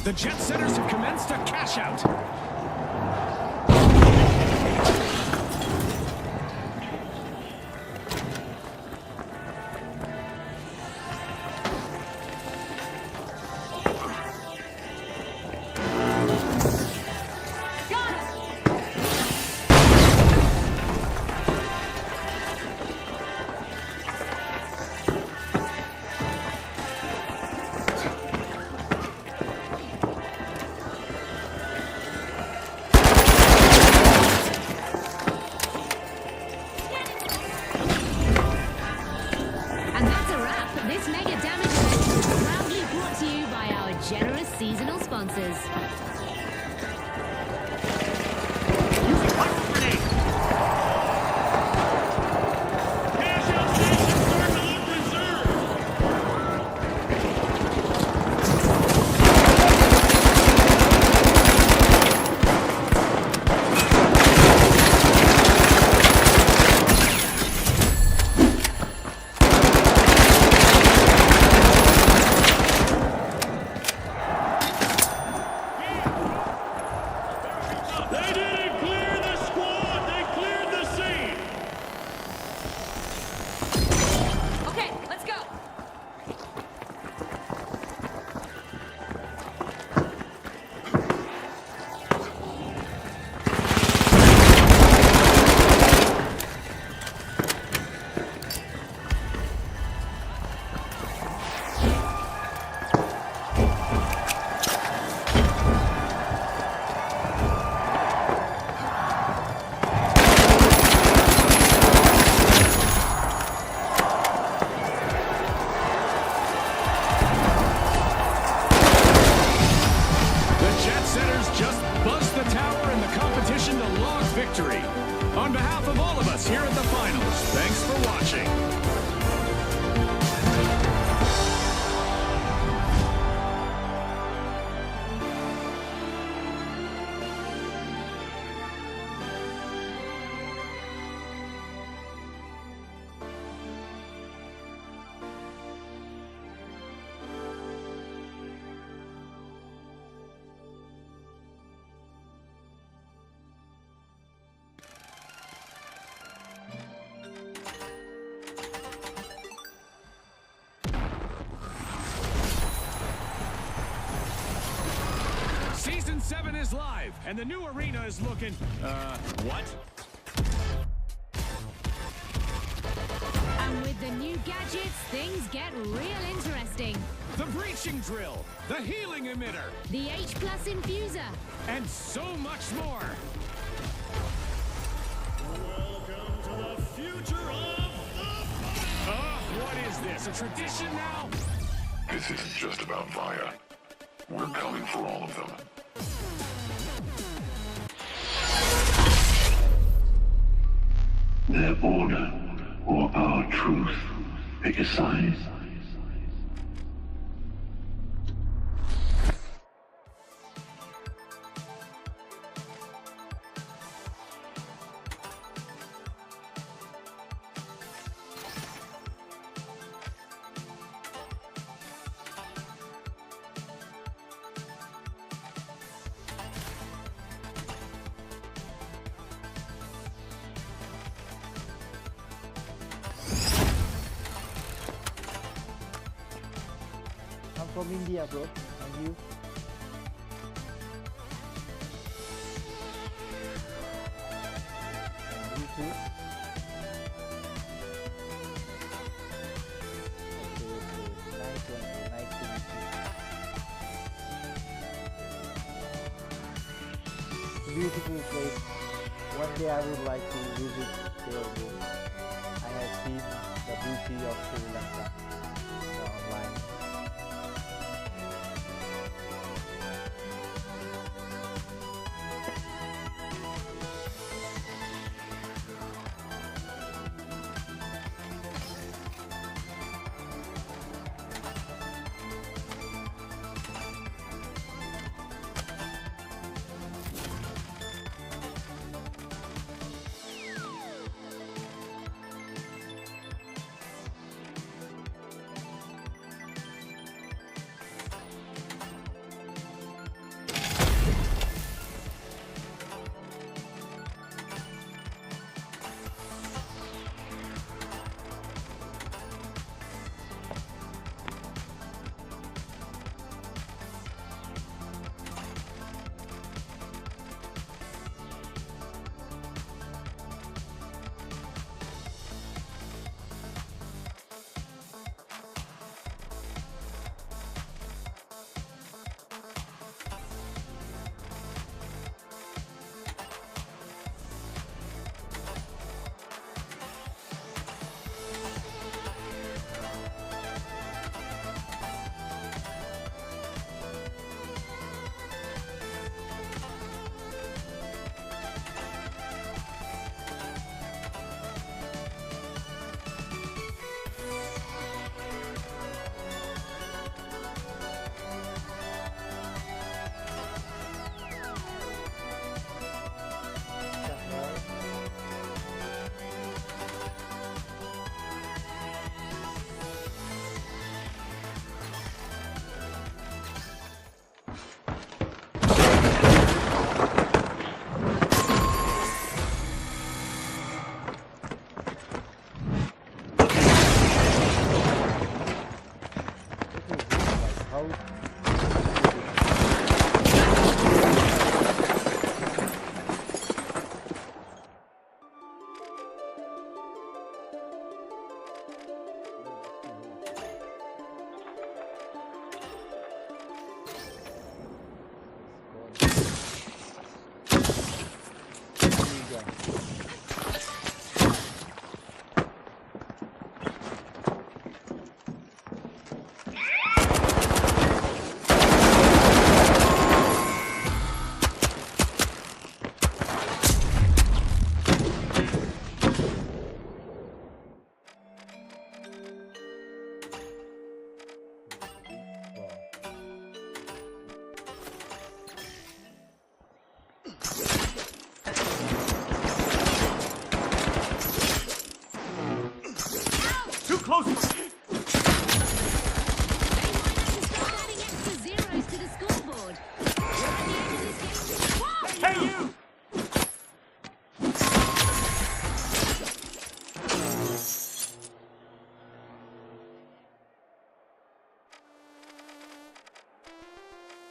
S10: The jet setters have commenced a cash out.
S6: And that's a wrap. This mega damage event is proudly brought to you by our generous seasonal sponsors.
S11: Cash out stations start to look reserved. They didn't clear the squad. They cleared the scene.
S6: Okay, let's go.
S10: The jet setters just buzzed the tower in the competition to log victory. On behalf of all of us here at the finals, thanks for watching. Season 7 is live, and the new arena is looking, what?
S6: And with the new gadgets, things get real interesting.
S10: breaching drill, the healing emitter,
S6: The H+ infuser.
S10: and so much more.
S11: Welcome to the future of the
S10: What is this, a tradition now?
S14: This isn't just about Vaya. We're coming for all of them. Their order or our truth. Pick a side.
S13: I'm from India, bro. And you? And you too? Okay, okay. Nice one, bro. Nice to meet you. It's a beautiful place. One day I would like to visit there, bro. I have seen the beauty of Sri Lanka online.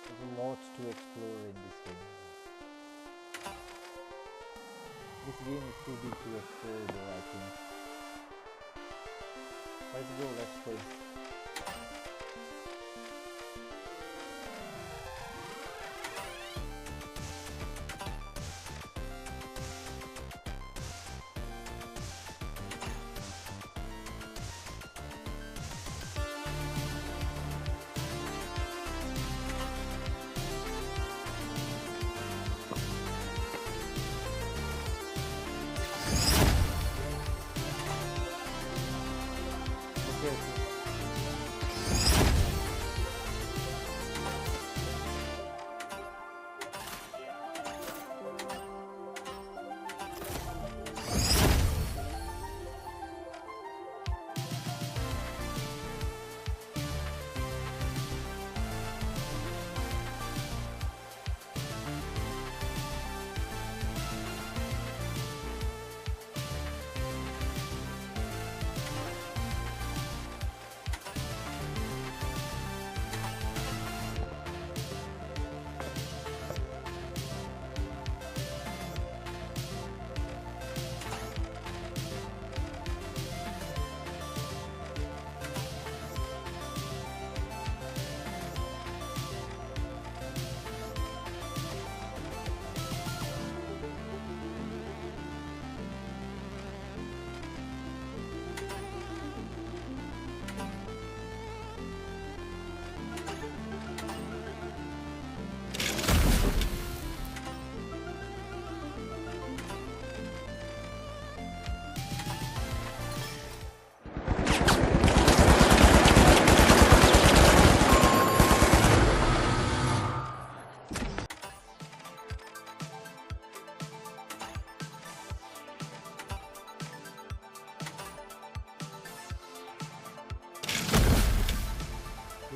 S13: There's a lot to explore in this game. This game is too big to explore though, I think. Let's go, let's play.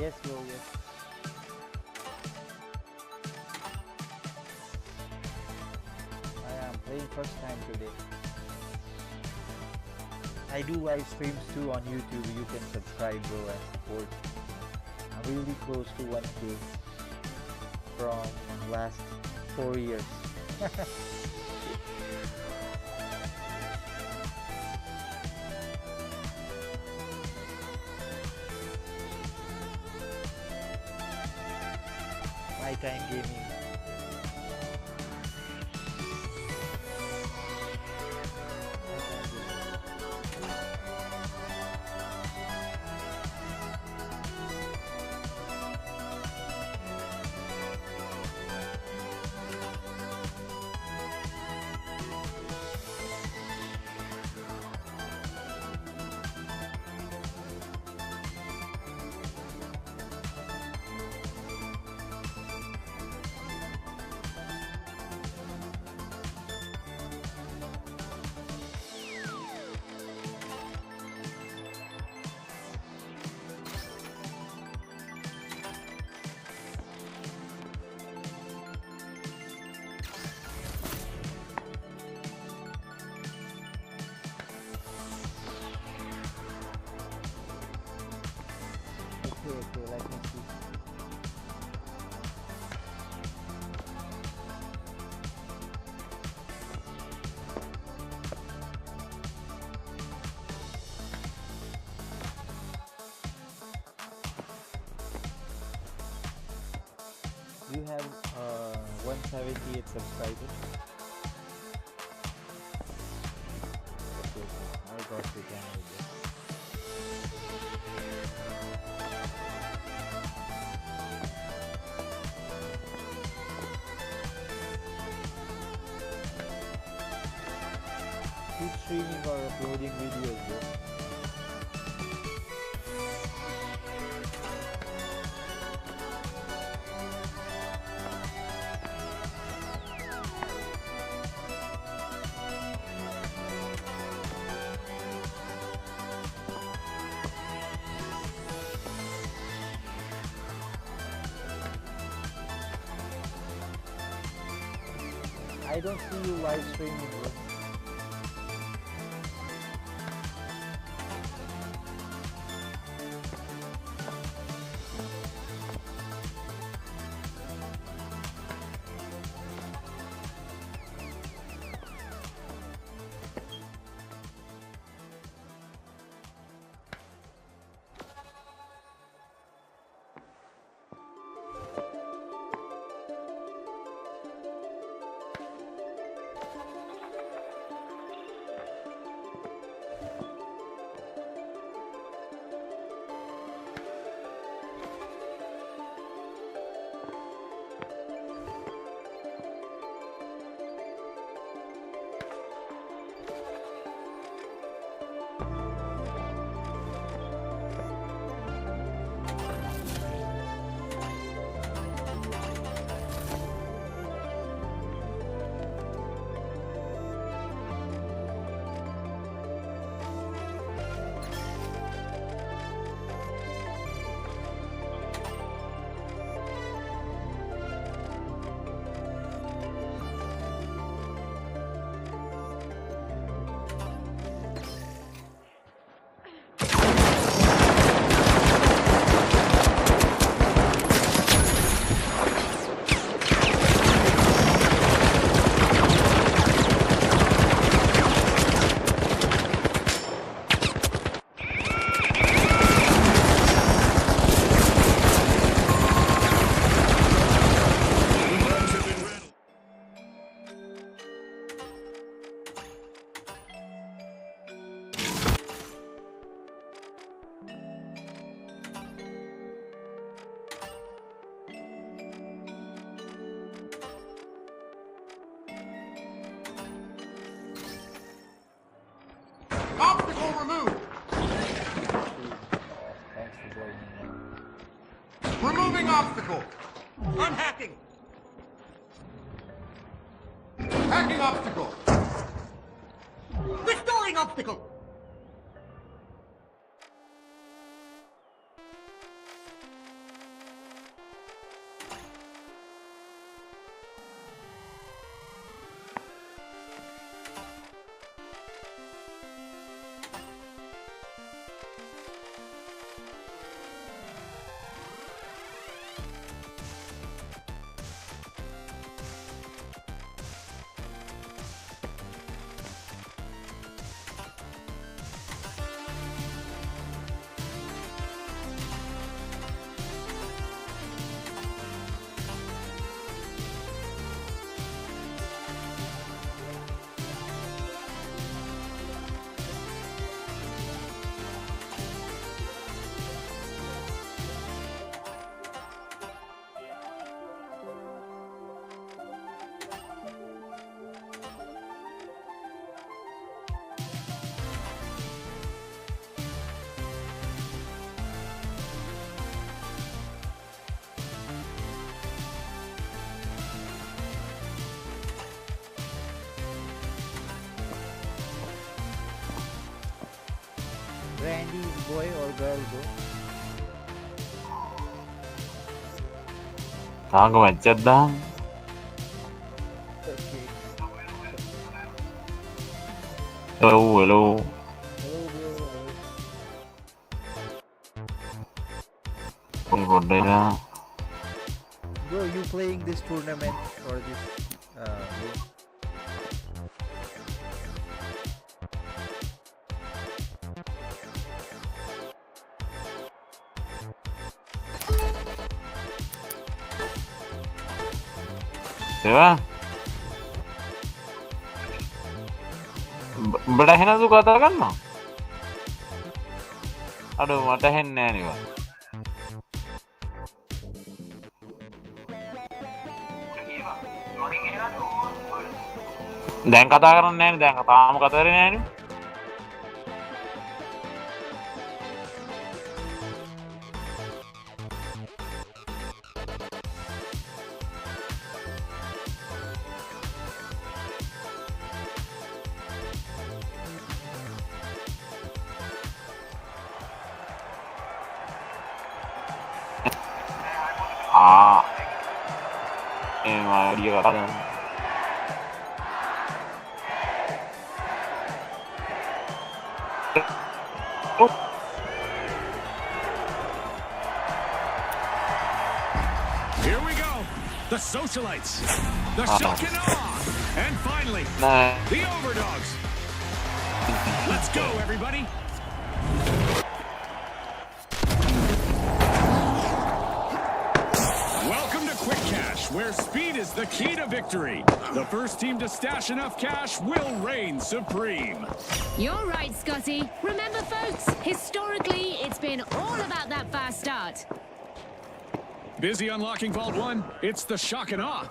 S13: Yes, bro, yes. I am playing first time today. I do live streams too on YouTube. You can subscribe, bro, and support. I'm really close to 1K from last 4 years. Mytime gaming. Okay, let me see. You have 178 subscribers. Okay, I got the channel. Keep streaming or uploading videos, bro. I don't see you live streaming, bro.
S2: Obstacle removed.
S13: Thanks for joining.
S2: Removing obstacle. Unhacking. Hacking obstacle. Restoring obstacle.
S13: Chinese boy or girl, bro?
S15: Tahu macet dah.
S13: Okay.
S15: Hello.
S13: Hello, bro.
S15: Hello.
S13: Bro, you playing this tournament or this game?
S15: Siapa? Berakhirnya tuh katakan mah. Aduh, matahin nih Pak. Dan katakan nih, dan katamu katarin nih. Dia katakan.
S10: Here we go. The socialites. The shock and awe. And finally, the overdogs. Let's go, everybody. Welcome to Quick Cash, where speed is the key to victory. The first team to stash enough cash will reign supreme.
S6: You're right, Scotty. Remember, folks, historically, it's been all about that fast start.
S10: Busy unlocking Vault 1? It's the shock and awe.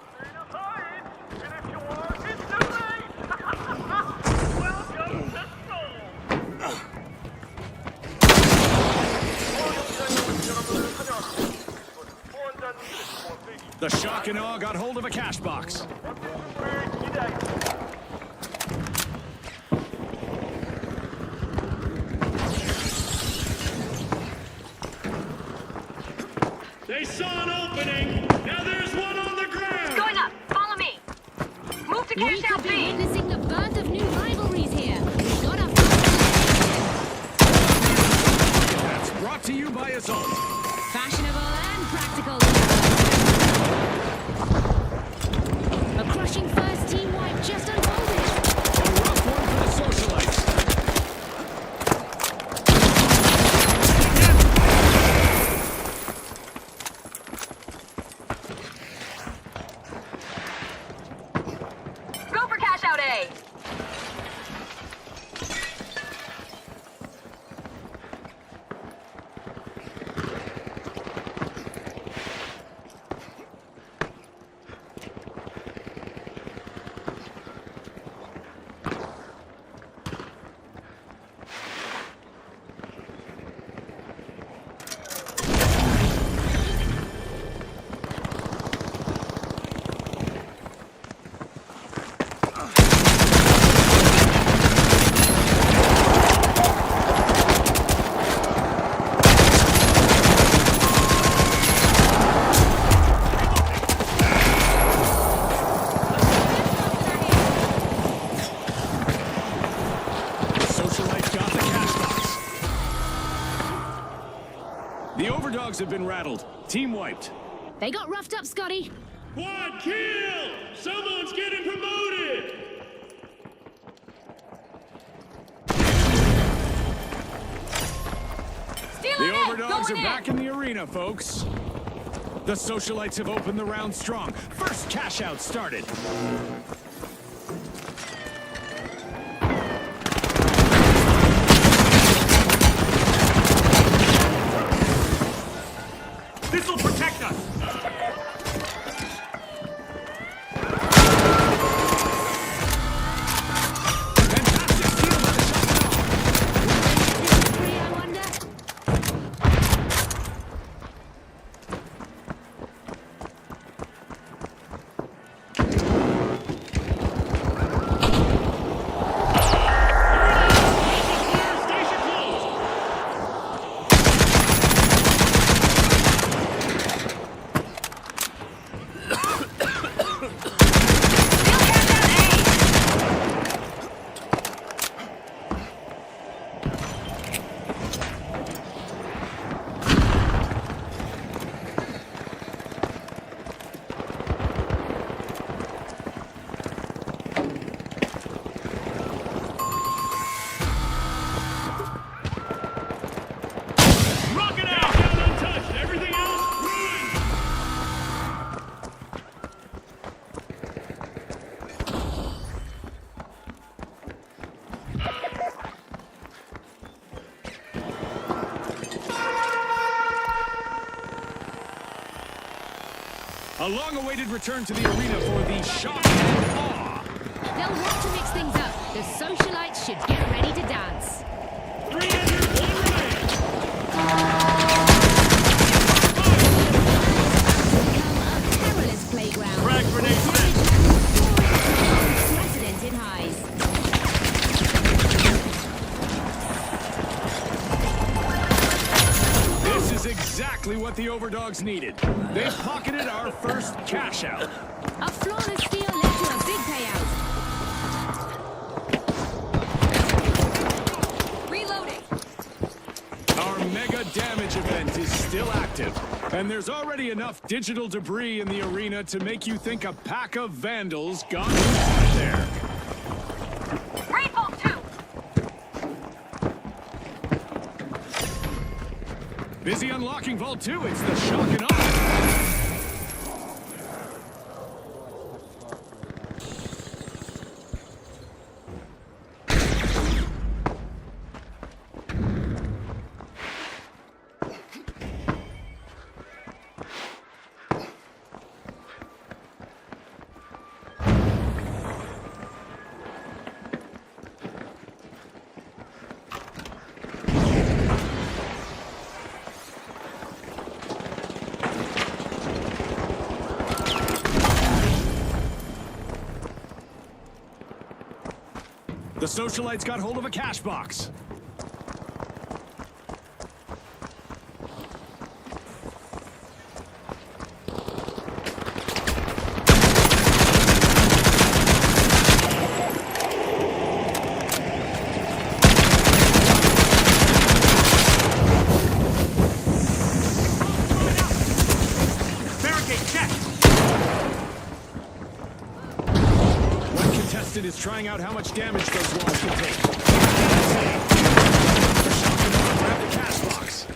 S10: The shock and awe got hold of a cash box.
S11: They saw an opening. Now there's one on the ground.
S9: Going up. Follow me. Move to
S6: We
S9: cash out
S6: could be
S9: B.
S6: witnessing the birth of new rivalries here. We've got our
S10: That's brought to you by Assault.
S6: fashionable and practical. A crushing first team wipe just unfolded.
S10: A rough one for the socialites.
S9: Go for cash out A. The overdogs have been rattled. Team wiped.
S6: They got roughed up, Scotty.
S11: Quad kill! Someone's getting promoted!
S10: The overdogs are back in the arena, folks. The socialites have opened the round strong. First cash out started.
S11: This'll protect us!
S10: A long-awaited return to the arena for the shock and awe.
S6: They'll want to mix things up. The socialites should get ready to dance.
S11: 3 entered, 1 remains.
S6: Become a perilous playground.
S11: Frag grenade set.
S6: Unprecedented highs.
S10: This is exactly what the Overdogs needed. They've pocketed our first cash out.
S6: A flawless steal led to a big payout. Reloading.
S10: Our mega damage event is still active, and there's already enough digital debris in the arena to make you think a pack of vandals got inside there.
S6: Rainbow 2.
S10: Busy unlocking Vault 2, it's the shock and awe. The socialites got hold of a cash box. Barricade check. One contestant is trying out how much damage those walls can take. Grab the cash box.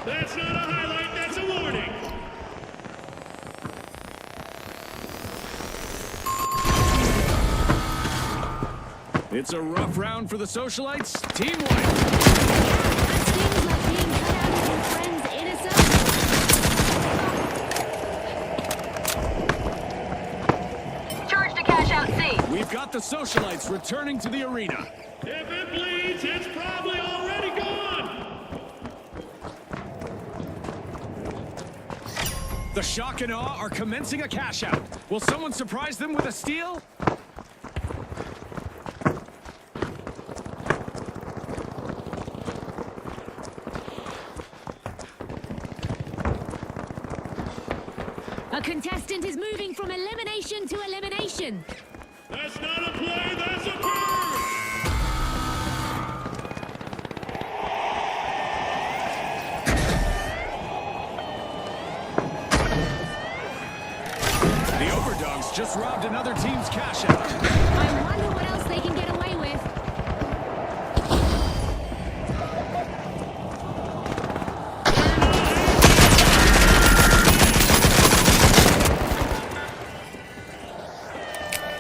S11: That's not a highlight, that's a warning.
S10: It's a rough round for the socialites. Team wipe.
S6: Seems like being cut out of your friend's inner circle. Charge to cash out C.
S10: We've got the socialites returning to the arena.
S11: If it bleeds, it's probably already gone.
S10: The shock and awe are commencing a cash out. Will someone surprise them with a steal?
S6: A contestant is moving from elimination to elimination.
S11: That's not a play, that's a curve.
S10: The Overdogs just robbed another team's cash out.
S6: I wonder what else they can get away with.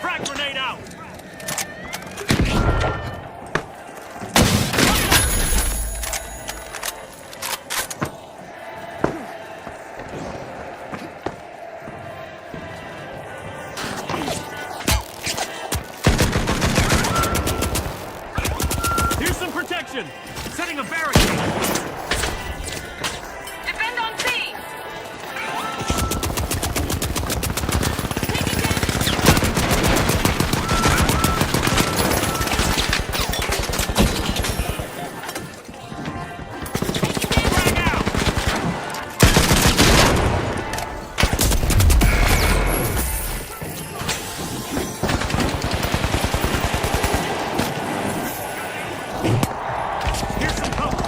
S11: Frag grenade out. Here's some protection. Setting a barricade.
S6: Defend on C.
S11: Frag out. Here's some cover.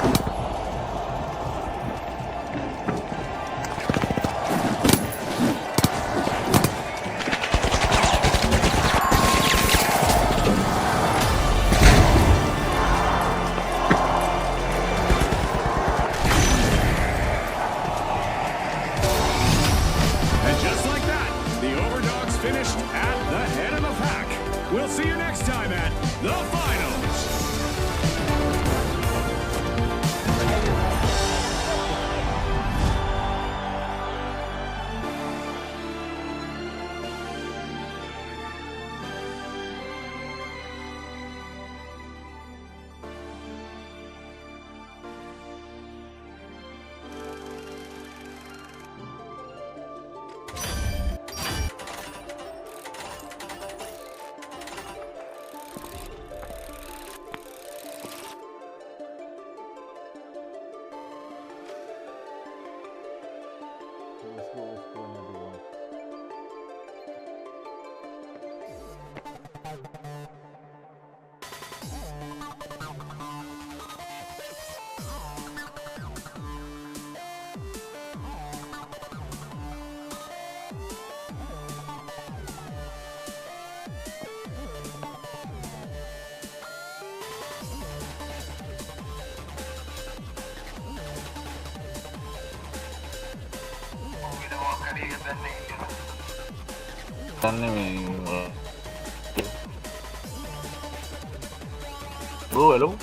S15: Oh, hello.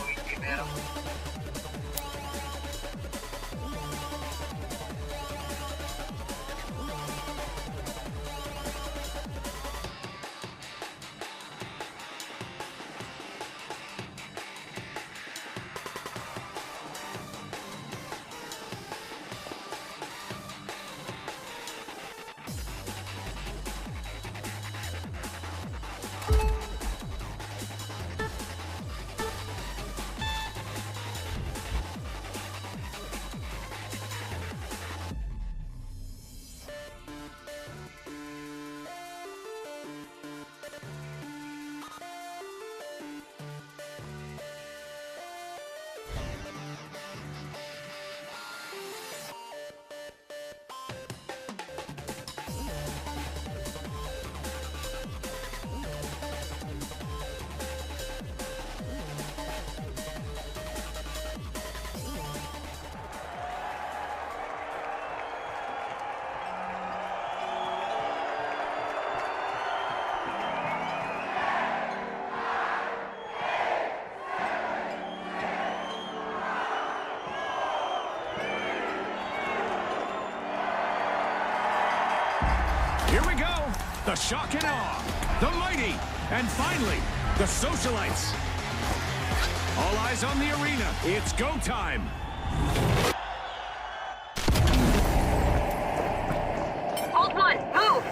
S10: Here we go. The shock and awe. The mighty. And finally, the socialites. All eyes on the arena. It's go time.
S9: Hold one, move!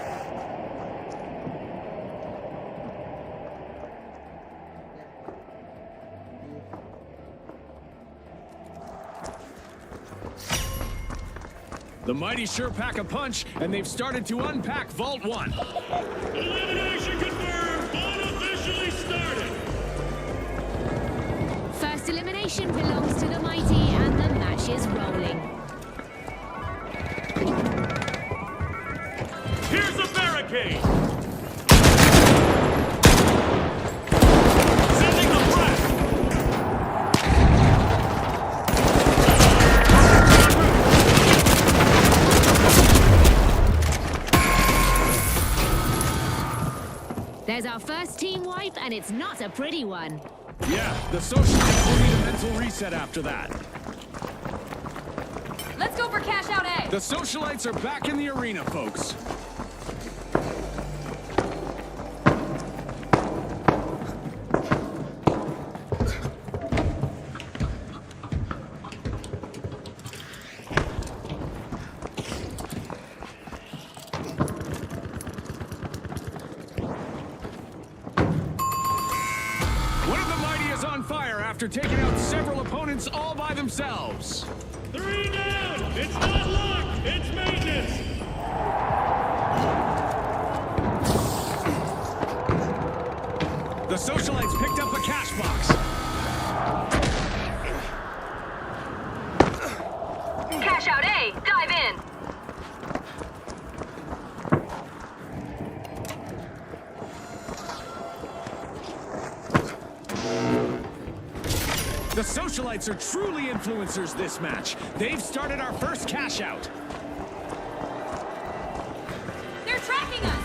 S10: The mighty sure pack a punch, and they've started to unpack Vault 1.
S11: Elimination confirmed. Vault officially started.
S6: First elimination belongs to the mighty, and the match is rolling.
S11: Here's the barricade. Sending the frag.
S6: There's our first team wipe, and it's not a pretty one.
S10: Yeah, the socialites will need a mental reset after that.
S9: Let's go for cash out A!
S10: The socialites are back in the arena, folks. On fire after taking out several opponents all by themselves.
S11: 3 down! It's not luck! It's maintenance!
S10: The socialites picked up a cash box.
S9: Cash out A! Dive in!
S10: The socialites are truly influencers this match. They've started our first cash out.
S9: They're tracking us!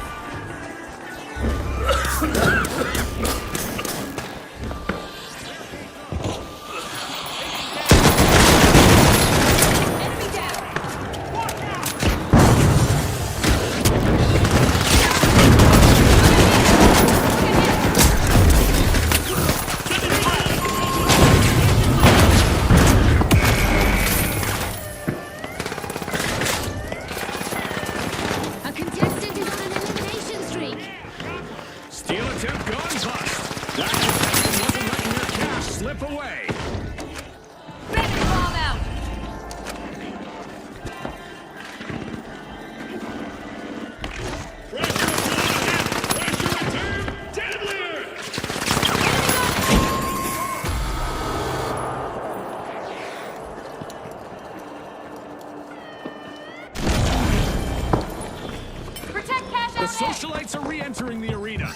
S9: Enemy down!
S6: A contestant is on an elimination streak.
S10: Steal attempt gone bust. That contestant wasn't letting their cash slip away.
S9: Bandit bomb out!
S11: Pressure applied! Pressure returned! Deadlier!
S9: Protect cash
S10: The
S9: out A!
S10: socialites are re-entering the arena.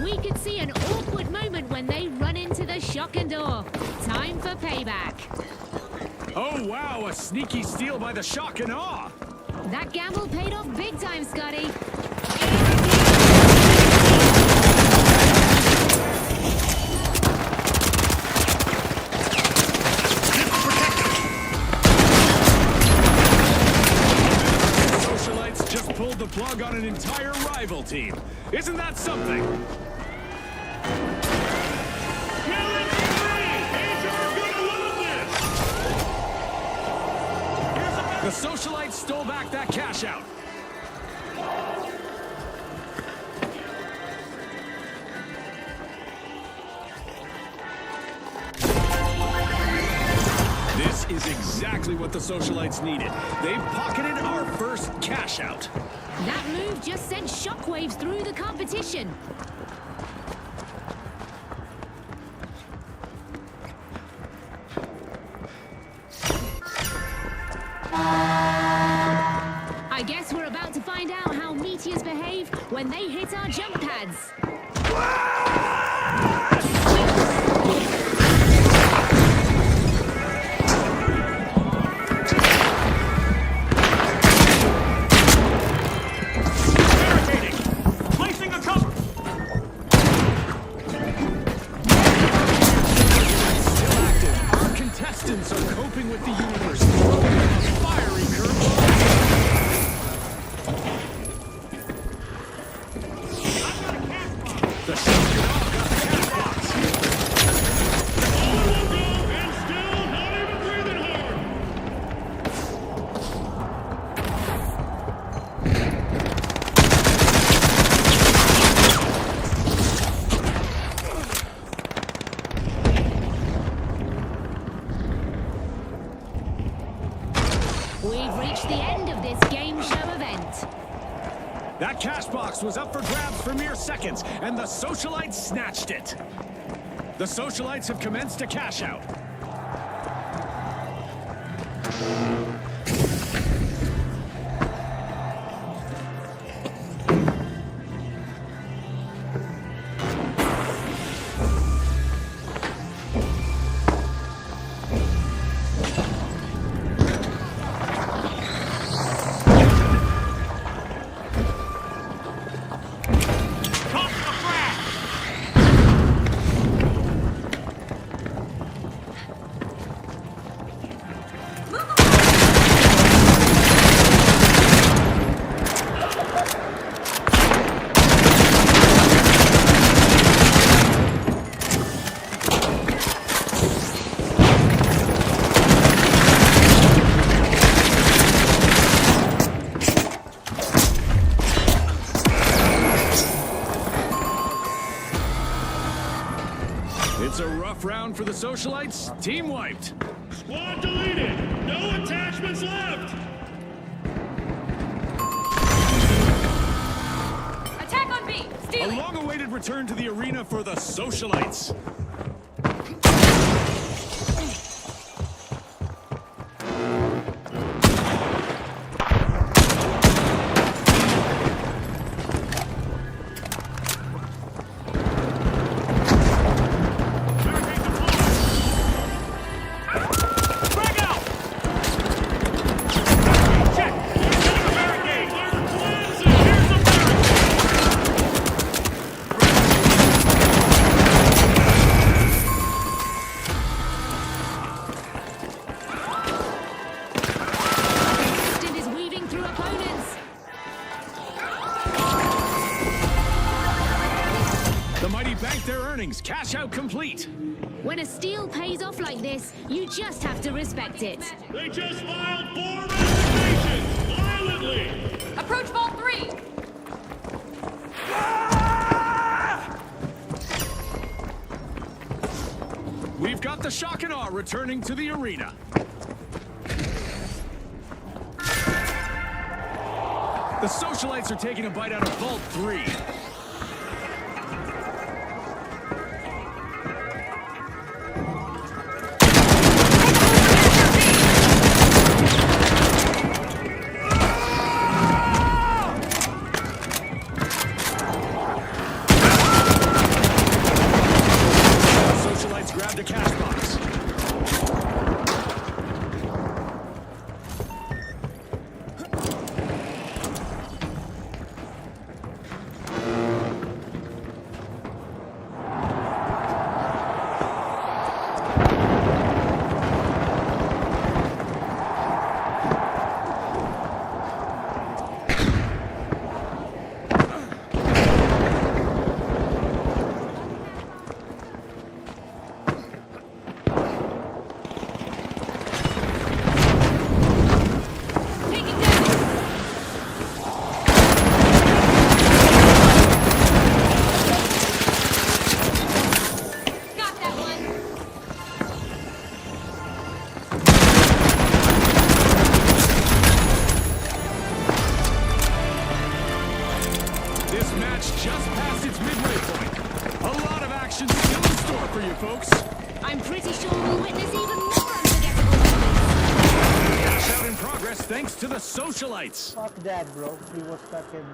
S6: We could see an awkward moment when they run into the shock and awe. Time for payback.
S10: Oh wow, a sneaky steal by the shock and awe.
S6: That gamble paid off big time, Scotty.
S10: team. Isn't that something? The socialites stole back that cash out. This is exactly what the socialites needed. They've pocketed our first cash out.
S6: That move just sent shockwaves through the competition. I guess we're about to find out how meteors behave when they hit our jump pads.
S11: Placing a cover.
S10: Still active. Our contestants are coping with the universe. Throwing a fiery curveball. The shotgun got the cash box.
S11: And still not even breathing hard.
S6: We've reached the end of this game show event.
S10: That cash box was up for grabs for mere seconds, and the socialites snatched it. The socialites have commenced a cash out. It's a rough round for the socialites. Team wiped.
S11: Squad deleted. No attachments left.
S6: Attack on B.
S10: A
S6: Stealing.
S10: long-awaited return to the arena for the socialites.
S11: Frag out. Check. Barricade. Here's the barricade.
S6: Instant is weaving through opponents.
S10: The mighty bank their earnings. Cash out complete.
S6: When a steal pays off like this, you just have to respect it.
S11: They just filed 4 resignations violently.
S6: Approach vault 3.
S10: We've got the shock and awe returning to the arena. The socialites are taking a bite out of Vault 3. Socialites grabbed a cash box.
S6: I'm pretty sure we'll witness even more unforgettable moments.
S10: Cash out in progress thanks to the socialites.
S13: Fuck that, bro. He was stuck in,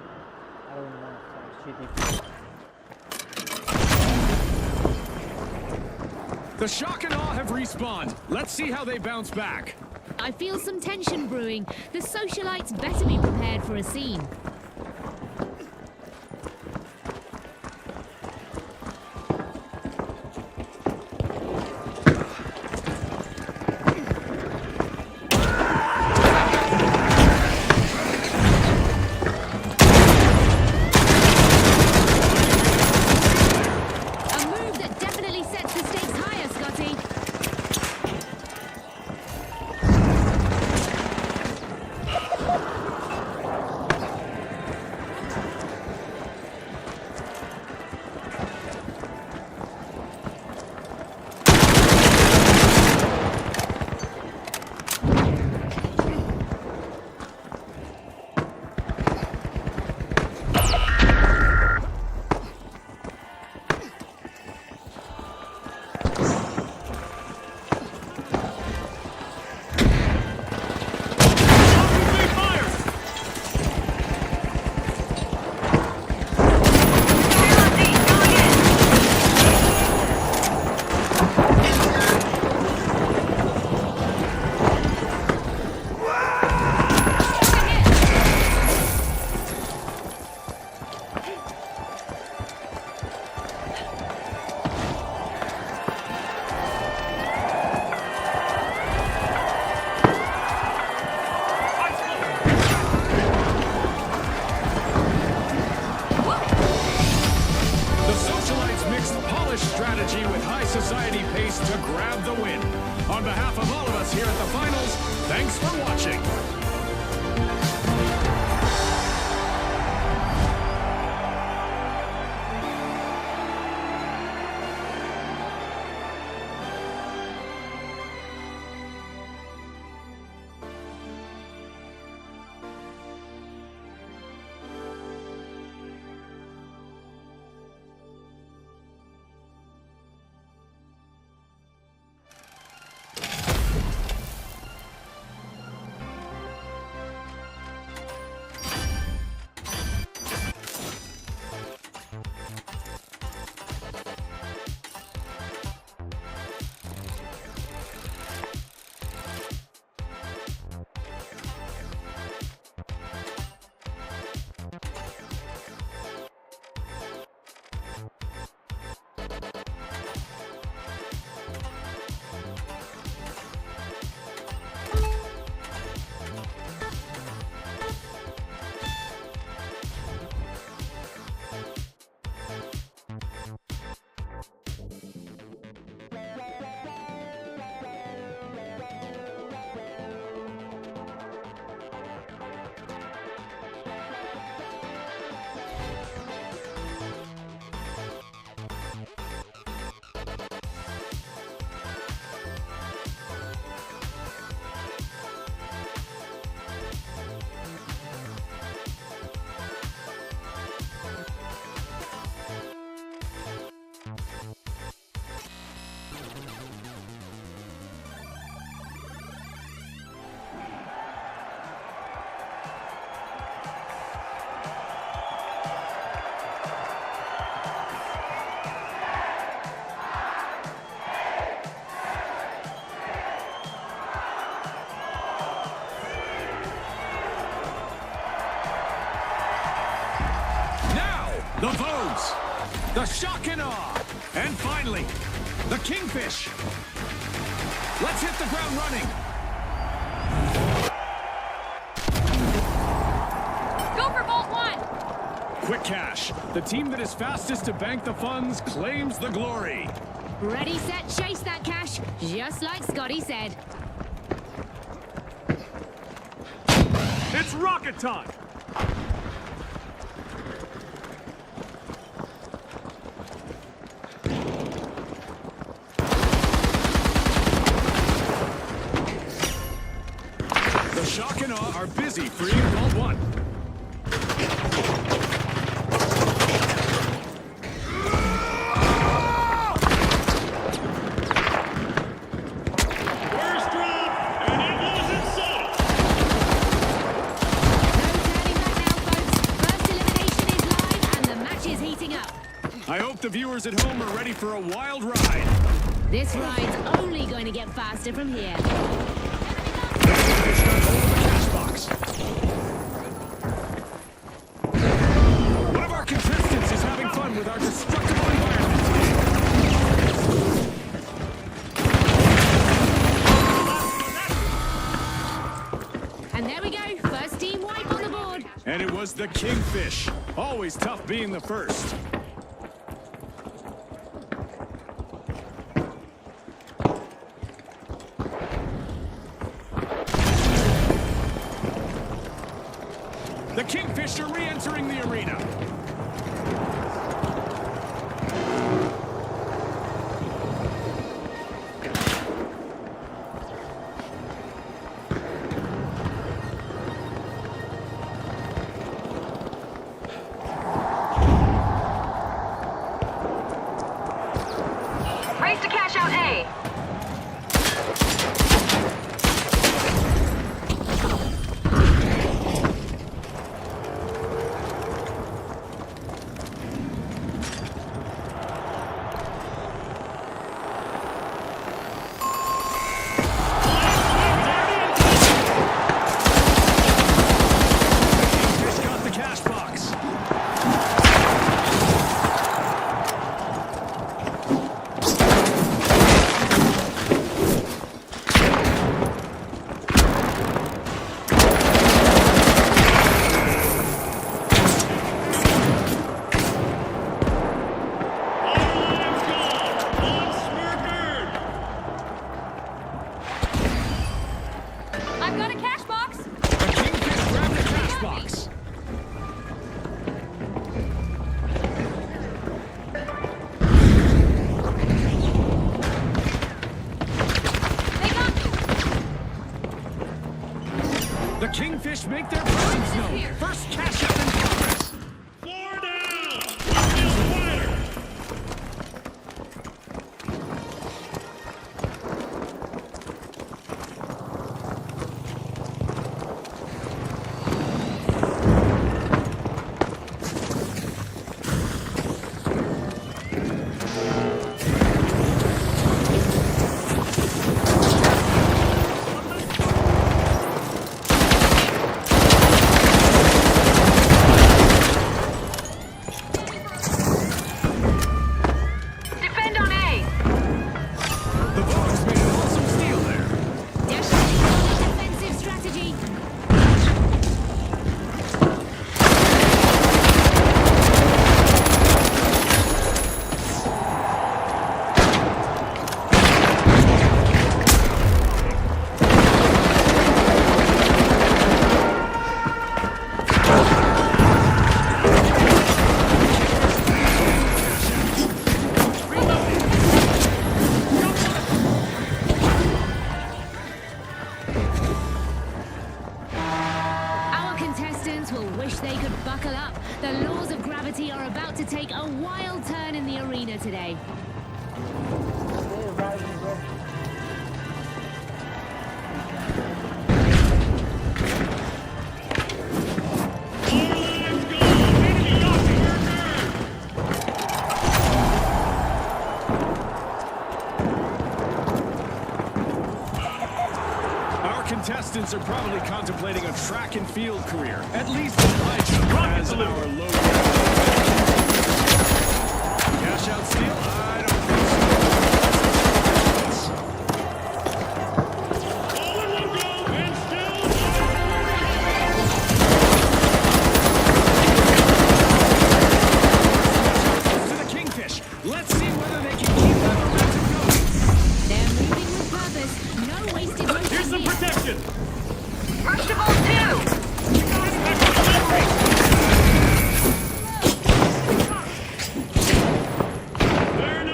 S13: I don't know, some shitty.
S10: The shock and awe have respawned. Let's see how they bounce back.
S6: I feel some tension brewing. The socialites better be prepared for a scene.
S10: strategy with high society pace to grab the win. On behalf of all of us here at the finals, thanks for watching. The Vogues, the Shock and Awe, and finally, the Kingfish. Let's hit the ground running.
S6: Go for Bolt 1!
S10: Quick Cash, the team that is fastest to bank the funds claims the glory.
S6: Ready, set, chase that cash, just like Scotty said.
S10: It's rocket time! The Shock and Awe are busy freeing Vault 1. the viewers at home are ready for a wild ride.
S6: This ride's only going to get faster from here.
S10: One of our contestants is having fun with our destructible environment.
S6: And there we go, first team wipe on the board.
S10: And it was the Kingfish. Always tough being the first. The Kingfish are re-entering the arena.
S9: Race to cash out A.
S10: Kingfish got the cash box.
S6: I've got a cash box.
S10: The Kingfish grabbed the cash box. The Kingfish make their presence known. First cash out in progress.
S11: Floor down! Is the winner!
S9: Defend on A.
S10: The Bugs made an awesome steal there.
S6: Defensive strategy. Our contestants will wish they could buckle up. The laws of gravity are about to take a wild turn in the arena today.
S13: Hey, riding, bro.
S10: Our contestants are probably contemplating a track and field career. At least Elijah as our low. Cash out steal? I don't think so.
S11: All in one go, and still
S10: To the Kingfish. Let's see whether they can keep that momentum going.
S6: They're moving with purpose. No wasted motion
S11: here's the
S6: here.
S11: protection!
S9: Rush to ball 2.
S11: Fair enough.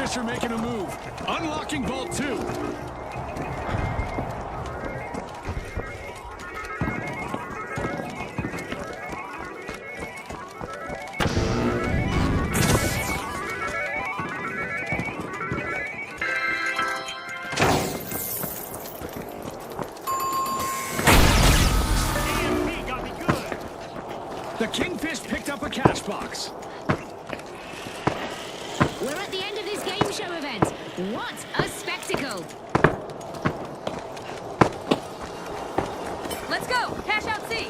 S10: Kingfisher making a move. Unlocking Vault 2. The Kingfish picked up a cash box.
S6: We're at the end of this game show event. What a spectacle! Let's go! Cash out C!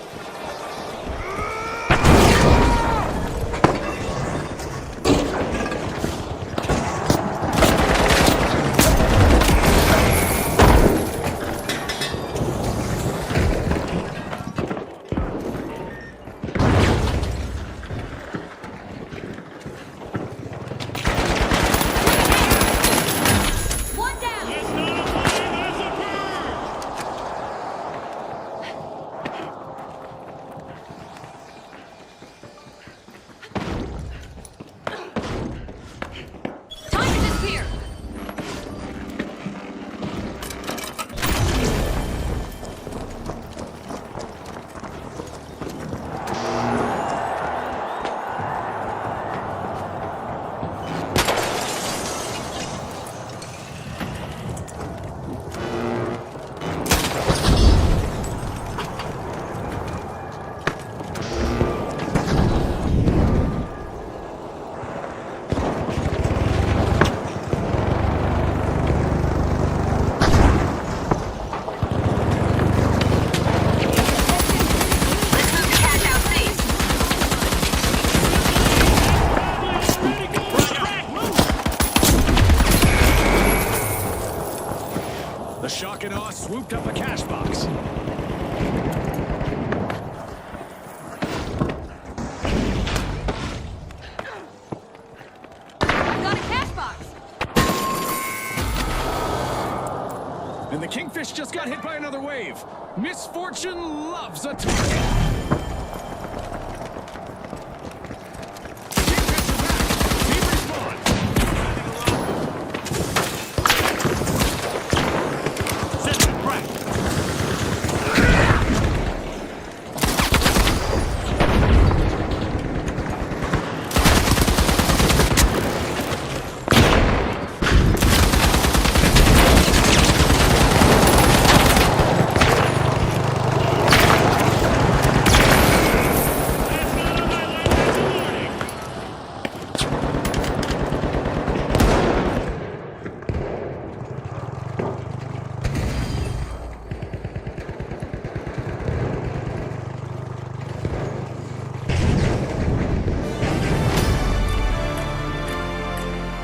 S6: One down! Time to disappear!
S10: The Shock and Awe swooped up a cash box.
S6: Got a cash box!
S10: And the Kingfish just got hit by another wave. Misfortune loves a target.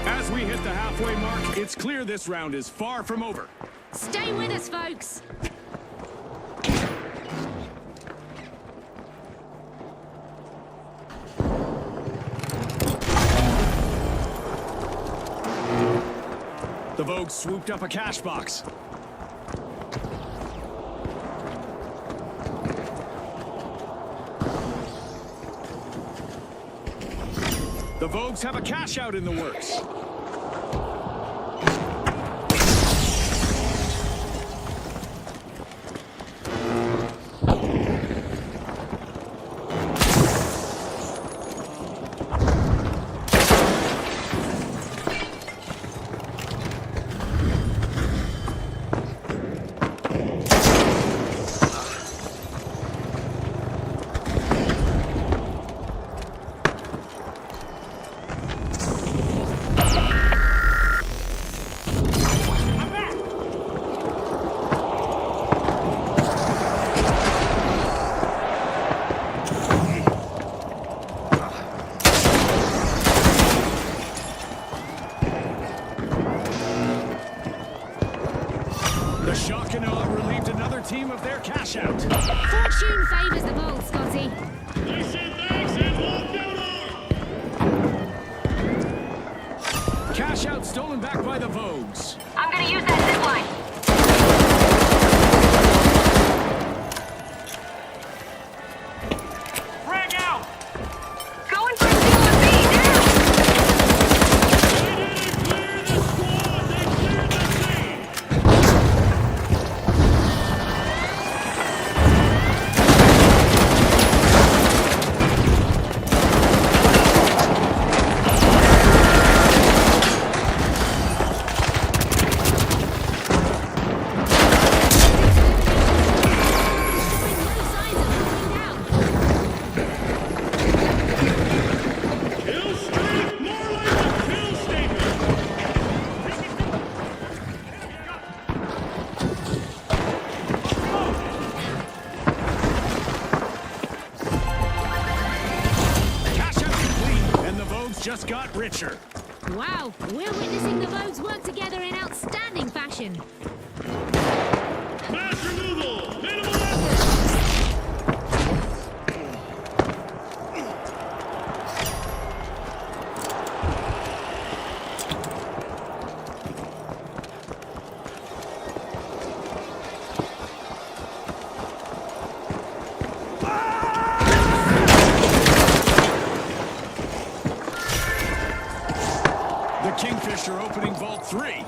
S10: As we hit the halfway mark, it's clear this round is far from over.
S6: Stay with us, folks!
S10: The Vogue swooped up a cash box. The Vogues have a cash out in the works. The Shock and Awe relieved another team of their cash out.
S6: Fortune favors the bold, Scotty.
S11: They said thanks and walked out.
S10: Cash out stolen back by the Vogues.
S6: I'm gonna use that zip line.
S11: Frag out.
S6: Going for Zilla B now!
S11: They didn't clear
S10: just got richer.
S6: Wow, we're witnessing the Vogues work together in outstanding fashion.
S11: Mass removal! Minimal effort!
S10: The Kingfisher opening Vault 3.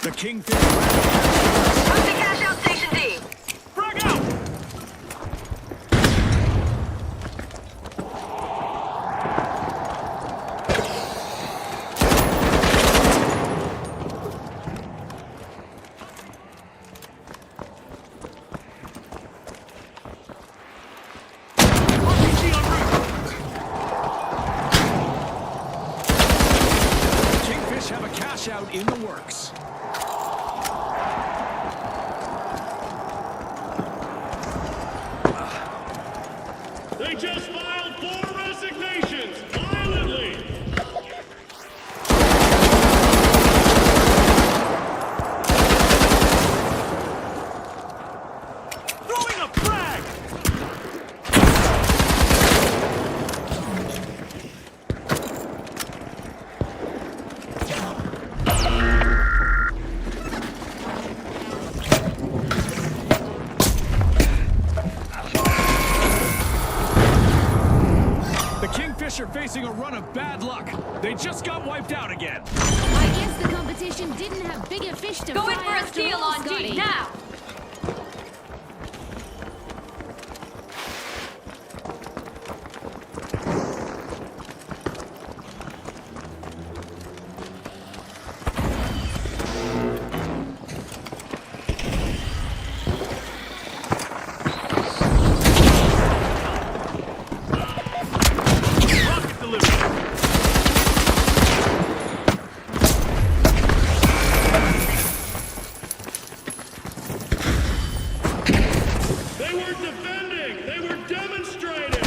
S10: The Kingfisher.
S9: Come to cash out station D.
S10: Frag out! RPG en route. Kingfish have a cash out in the works.
S11: They just filed 4 resignations violently!
S10: Throwing a frag! The Kingfisher facing a run of bad luck. They just got wiped out again.
S6: I guess the competition didn't have bigger fish to
S9: Go in
S6: fry
S9: for a
S6: after
S9: steal
S6: all,
S9: on
S6: Scotty.
S9: D now.
S10: Rocket delivery.
S11: They weren't defending! They were demonstrating!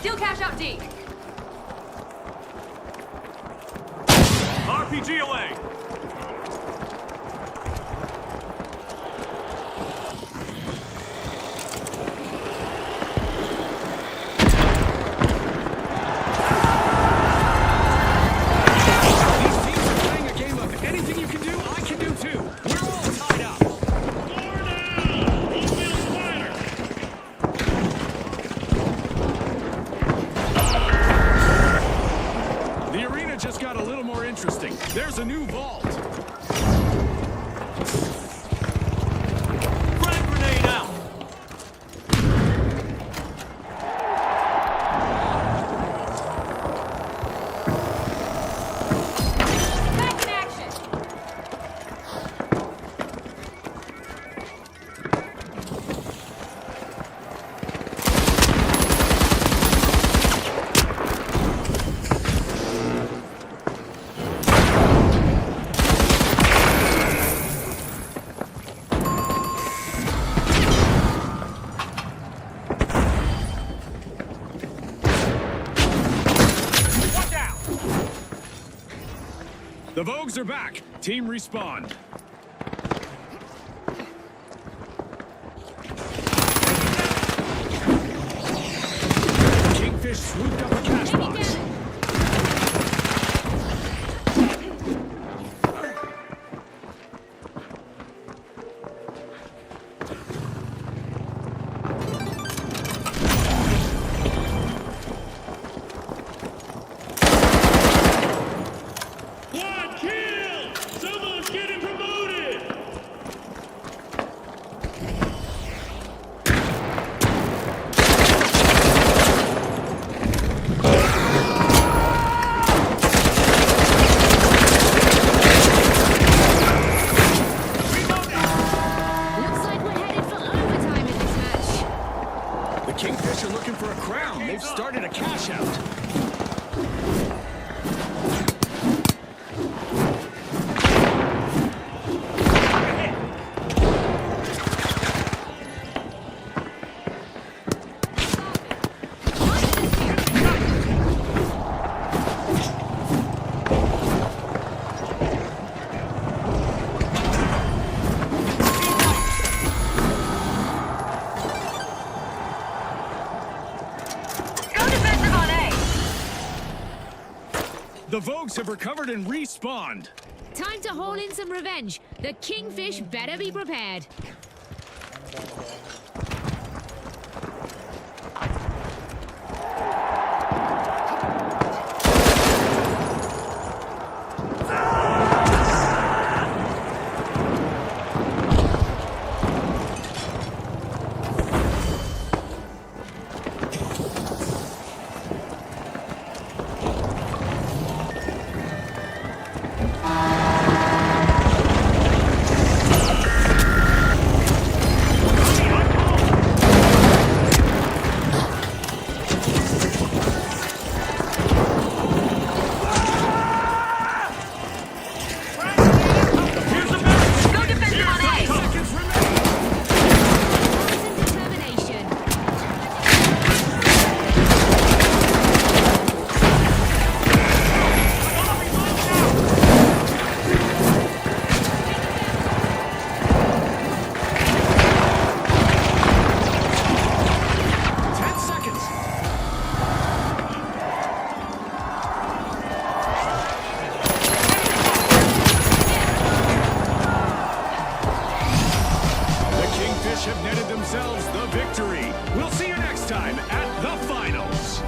S9: Still cash out D.
S10: RPG away. These teams are playing a game of anything you can do, I can do too. We're all tied up.
S11: Score down! Oatmeal spider!
S10: The arena just got a little more interesting. There's a new vault. Frag grenade out.
S9: Back in action.
S10: Watch out! The Vogues are back. Team respawn. Kingfish swooped up a cash box.
S11: Quad kill!
S10: looking for a crown. They've started a cash out. The Vogues have recovered and respawned.
S6: Time to haul in some revenge. The Kingfish better be prepared.
S10: Have netted themselves the victory. We'll see you next time at the finals.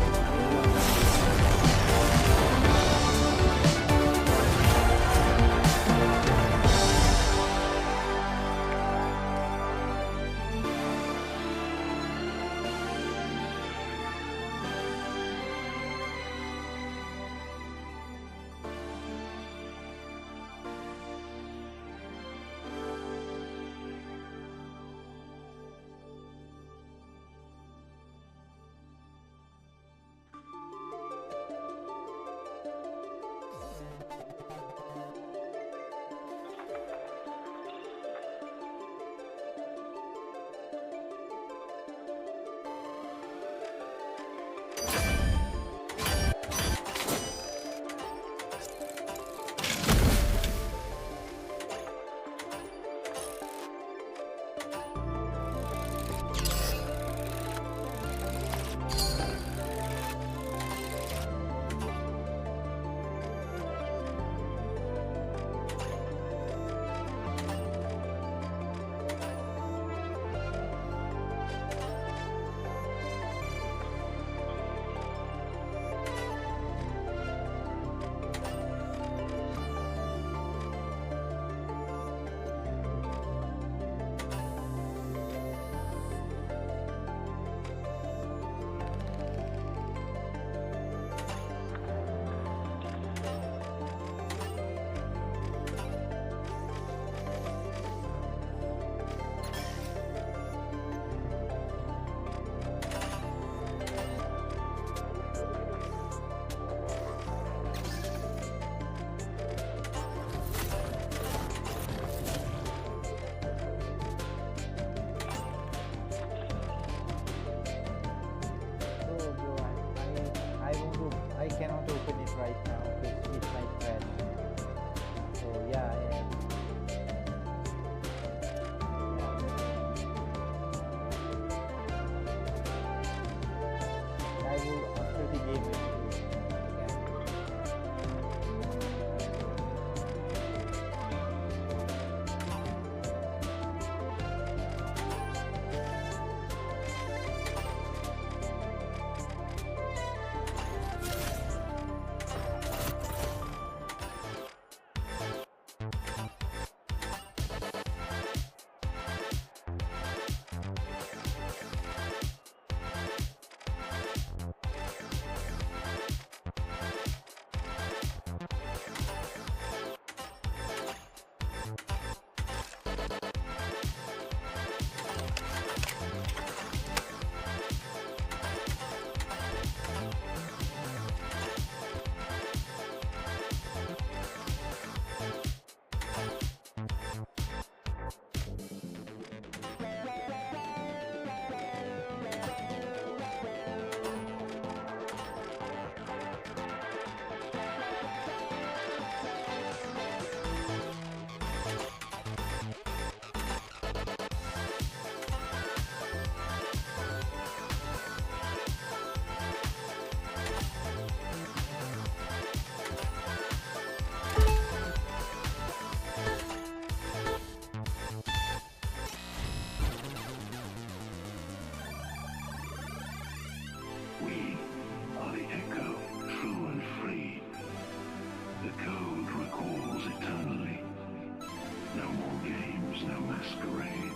S14: masquerade.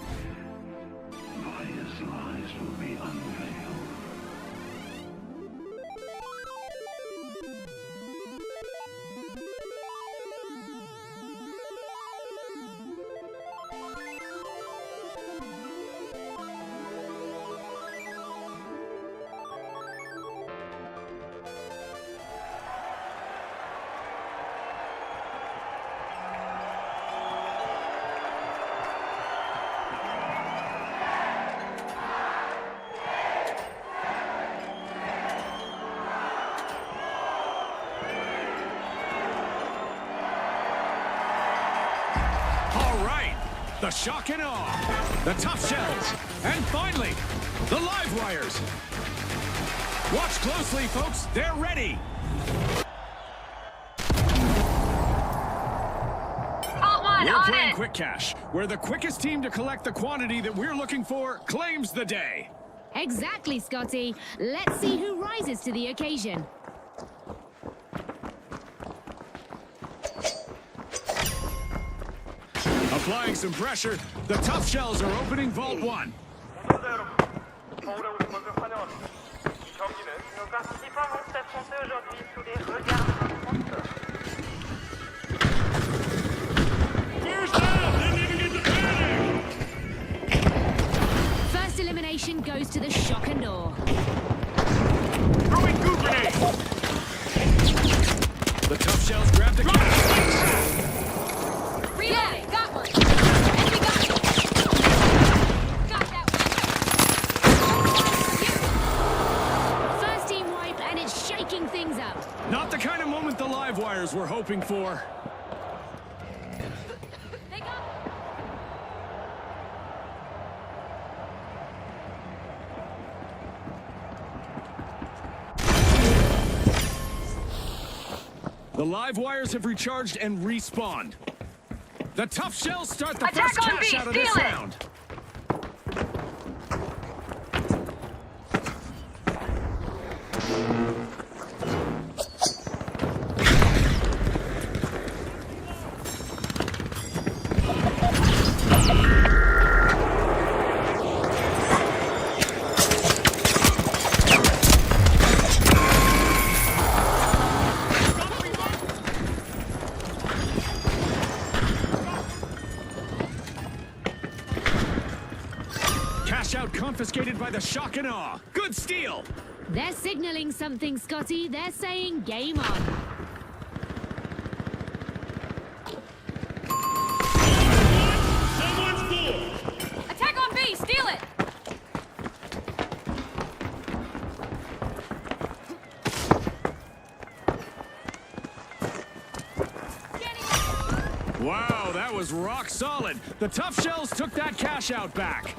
S14: Vaya's lies will be unveiled.
S10: The shock and awe, the tough shells, and finally, the live wires. Watch closely, folks. They're ready. We're playing Quick Cash, where the quickest team to collect the quantity that we're looking for claims the day.
S6: Exactly, Scotty. Let's see who rises to the occasion.
S10: Applying some pressure, the tough shells are opening Vault 1.
S6: First elimination goes to the shock and awe.
S10: Throwing goo grenade! The tough shells grab the cash.
S6: Reloading! Got one! Enemy got you! Got that one! First team wipe, and it's shaking things up.
S10: Not the kind of moment the live wires were hoping for.
S6: They got...
S10: The live wires have recharged and respawned. The tough shells start the
S9: Attack
S10: first
S9: on
S10: cash
S9: B,
S10: out of this
S9: steal it!
S10: round. Cash out confiscated by the shock and awe. Good steal.
S6: They're signaling something, Scotty. They're saying game on.
S11: Someone's full.
S6: Attack on B! Steal it!
S10: Wow, that was rock solid. The tough shells took that cash out back.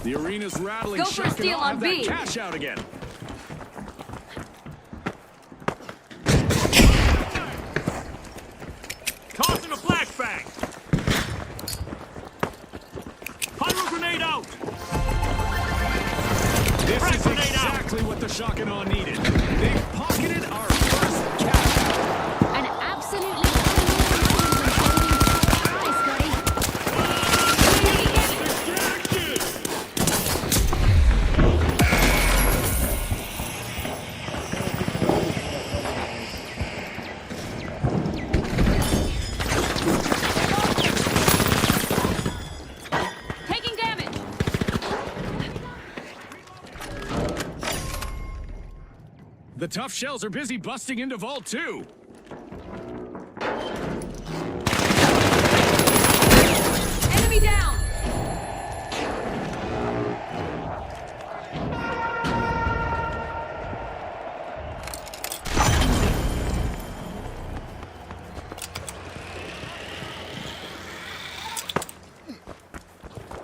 S10: The arena's rattling.
S9: Go for a
S10: shock and
S9: steal
S10: awe,
S9: on
S10: have that
S9: B.
S10: cash out again.
S11: Tossing a flashbang. Pyro grenade out.
S10: This
S11: Frag
S10: is
S11: grenade out.
S10: exactly what the shock and awe needed. They've pocketed our first cash out.
S6: An absolutely Hi, Scotty. Taking damage.
S10: The tough shells are busy busting into Vault 2.
S9: Enemy down!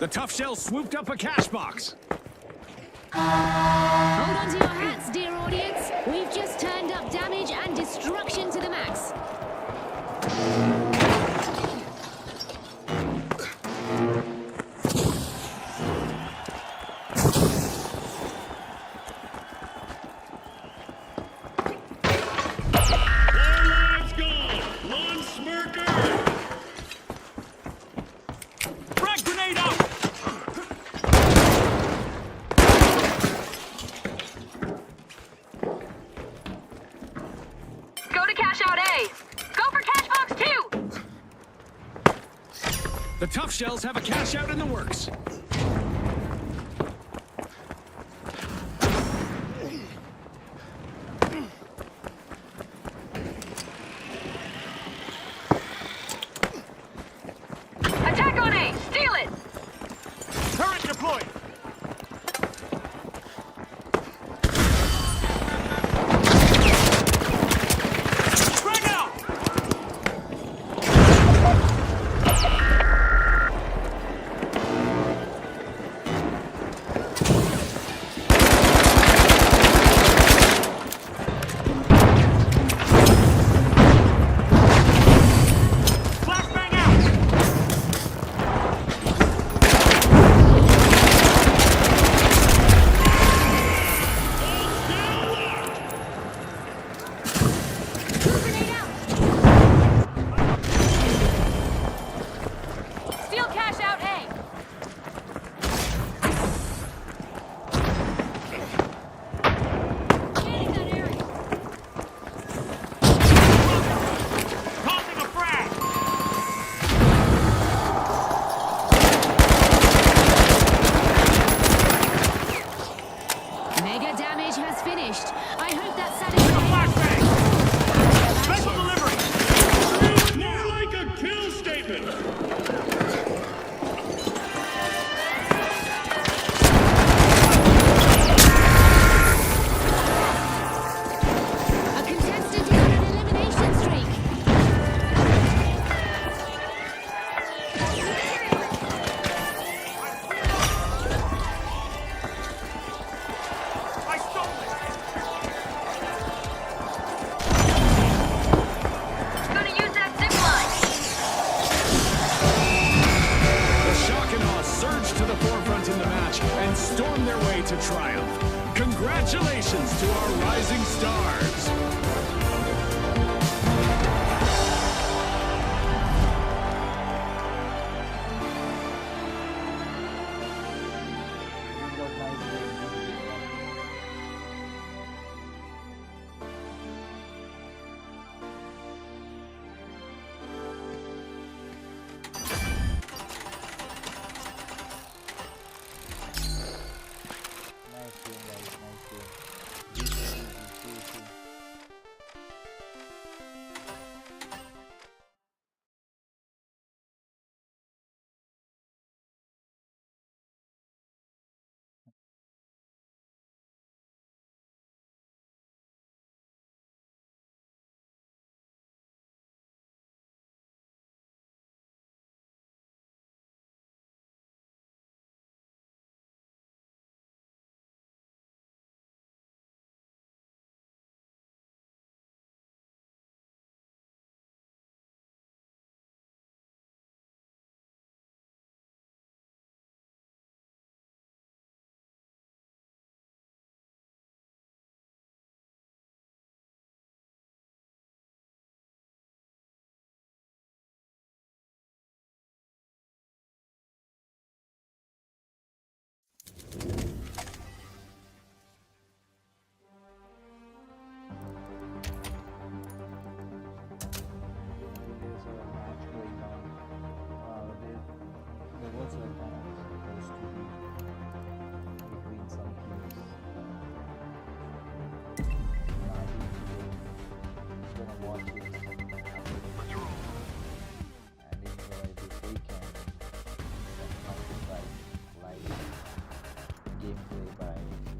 S10: The tough shell swooped up a cash box.
S6: Hold on to your hats, dear audience. We've just turned up damage and destruction to the max.
S10: The tough shells have a cash out in the works.
S6: Attack on A! Steal it!
S10: Turret deployed! Congratulations to our rising stars.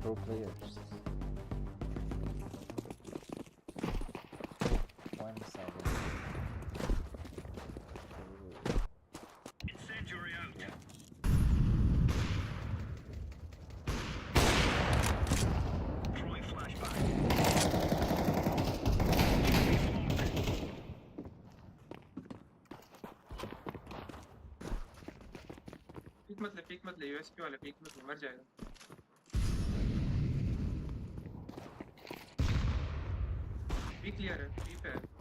S1: Pro players. One-sided. Incendiary out.
S16: Peak मत ले USP वाला peak मत ले मर जाएगा peak clear है P पे है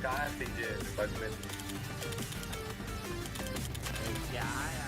S17: कहाँ सीजे बग में
S4: क्या आया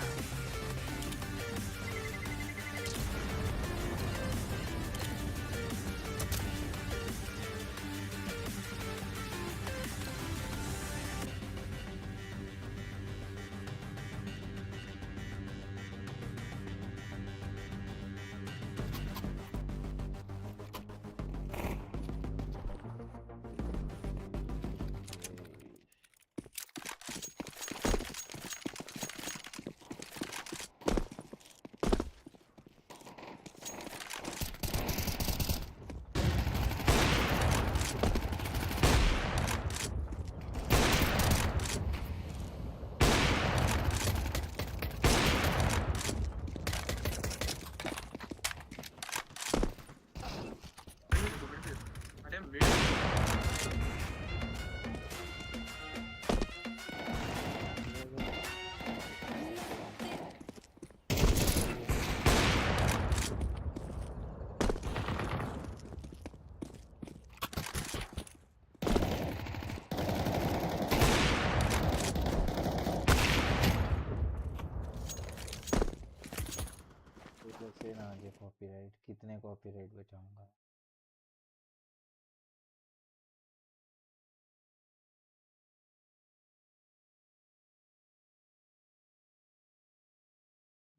S13: से ना आगे कॉपीराइट कितने copyright बचाऊंगा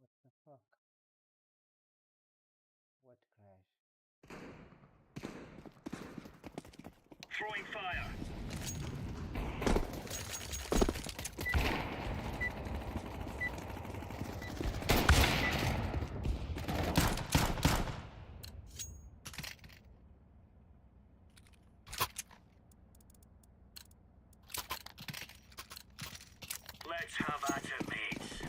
S13: What the fuck? What crash?
S11: Throwing fire. Let's have at it, mates.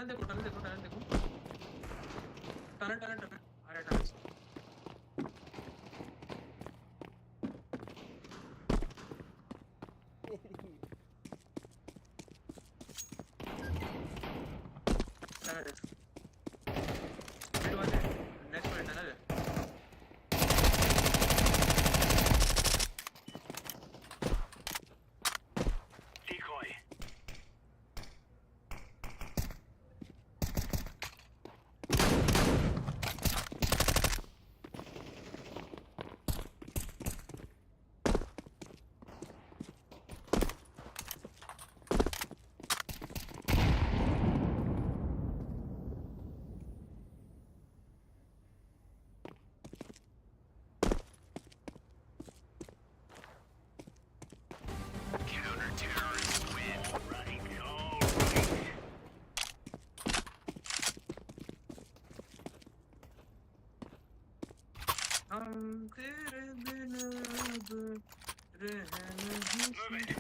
S16: Tunnel देखो टनल देखो टनल देखो टनल टनल टनल अरे टनल हम तेरे बिना अब रह नहीं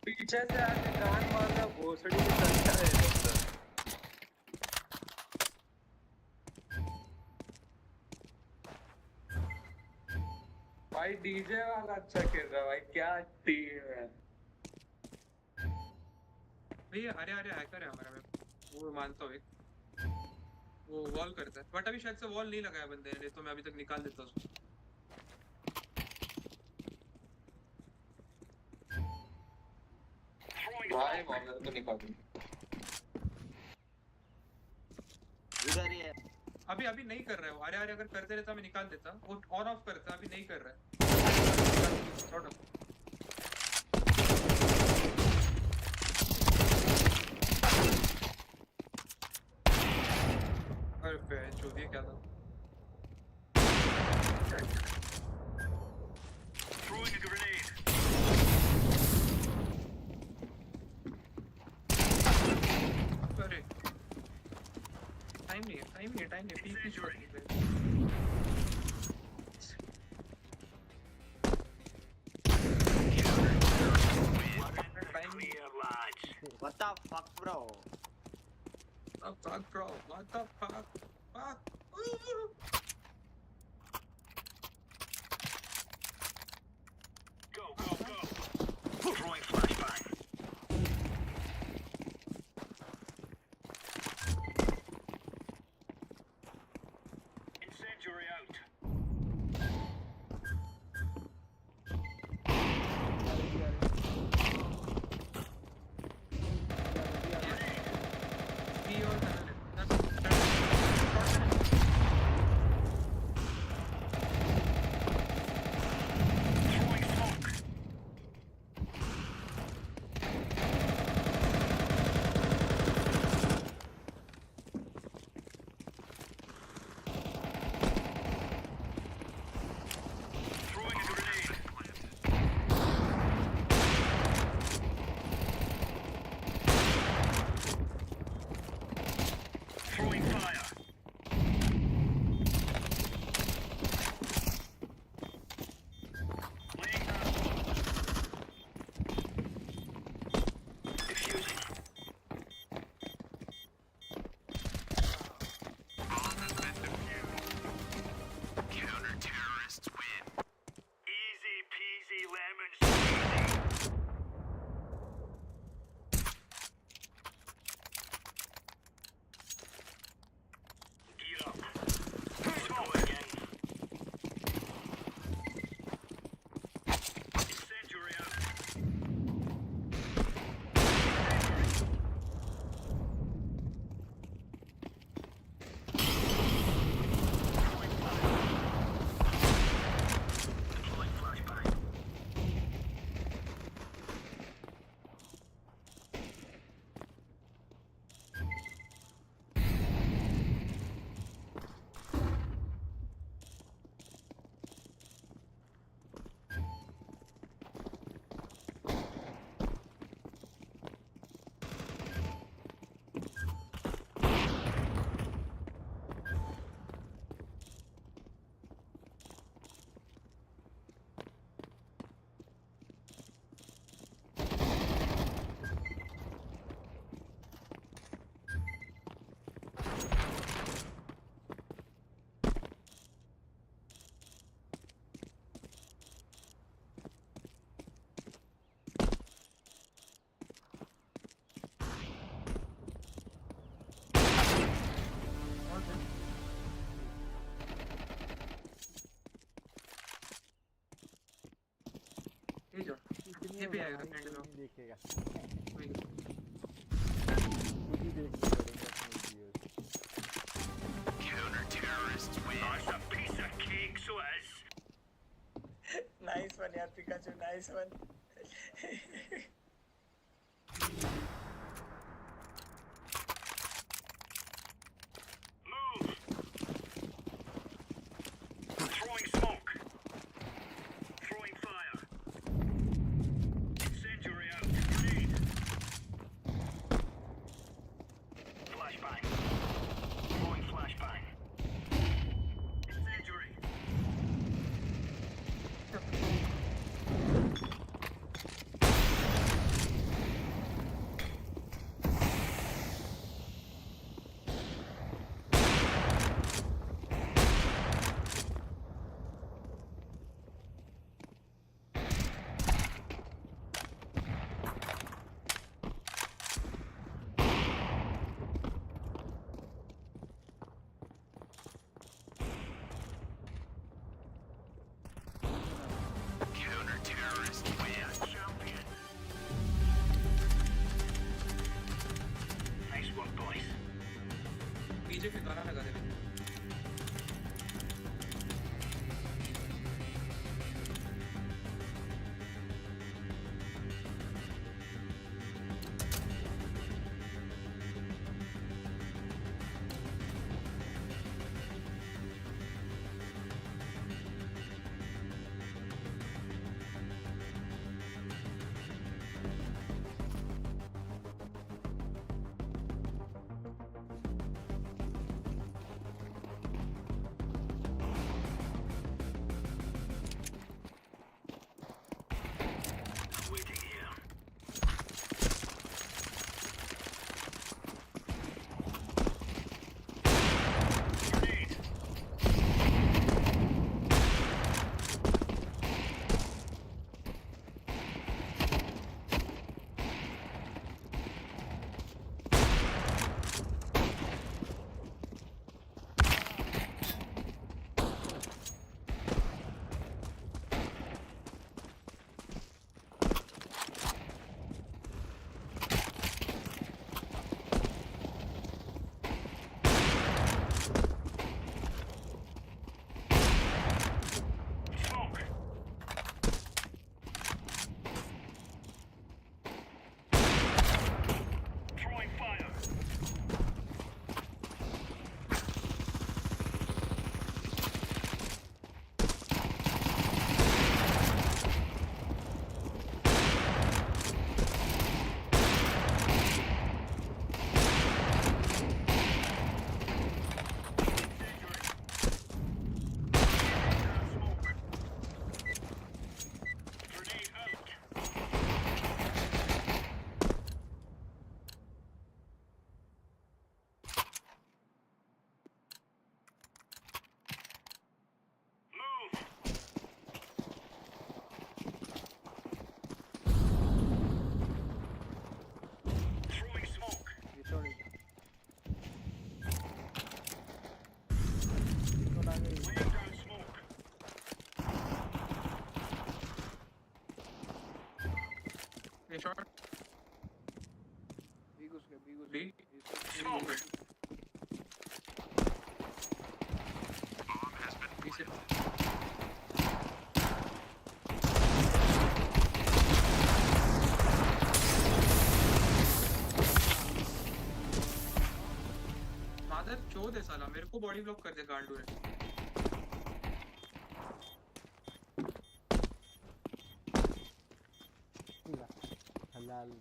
S16: पीछे से आके कान मारना भोसड़ी की संख्या है भाई डीजे वाला अच्छा खेल रहा है भाई क्या टीम है भैया अरे अरे हैकर है हमारा मैं वो मानता हूँ एक वो वॉल करता है बट अभी शायद से वॉल नहीं लगाया बंदे ने तो मैं अभी तक निकाल देता उसको भाई वॉल तो निकाल दूँ
S13: उधर ही है
S16: अभी अभी नहीं कर रहा है वो अरे अरे अगर करते रहता मैं निकाल देता वो ऑन ऑफ करता अभी नहीं कर रहा है छोड़ो अरे बेंच हो दिया क्या था
S11: Throwing a grenade.
S16: अरे टाइम नहीं पीक की शॉट है
S13: What the fuck, bro?
S16: What the fuck, bro? What the fuck? Fuck.
S11: Go, go, go. Throwing flashbang. Incendiary out.
S16: से ये जो ये भी आएगा फ्रेंड लो
S13: नहीं देखेगा
S16: कोई
S13: खुद ही देखने पड़ेंगे अपने viewers
S11: Counter terrorists win. That's a piece of cake, so as.
S17: Nice one, yaar, Pikachu. Nice one.
S11: Move. Throwing smoke. Throwing fire. Incendiary out. Grenade. Flashbang. Throwing flashbang. Incendiary. Counter terrorist win. Champion. Nice one, boys.
S16: पीछे फिकारा लगा दे
S11: Waiting here. Grenade. Smoke. Throwing fire. Smoke. Grenade out. Move. Throwing smoke.
S13: ये छोड़ दे
S11: Laying down smoke.
S16: ये shot
S13: B घुस गया
S16: B
S11: Smoke.
S16: B से मादर चोद है साला मेरे को बॉडी ब्लॉक कर दे गांडू ने
S13: हलाल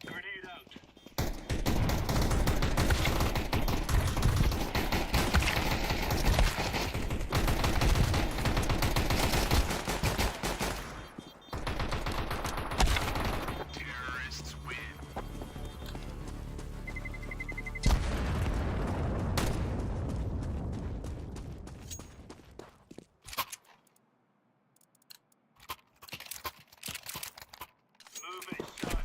S11: Grenade out. Terrorists win. Move it, son.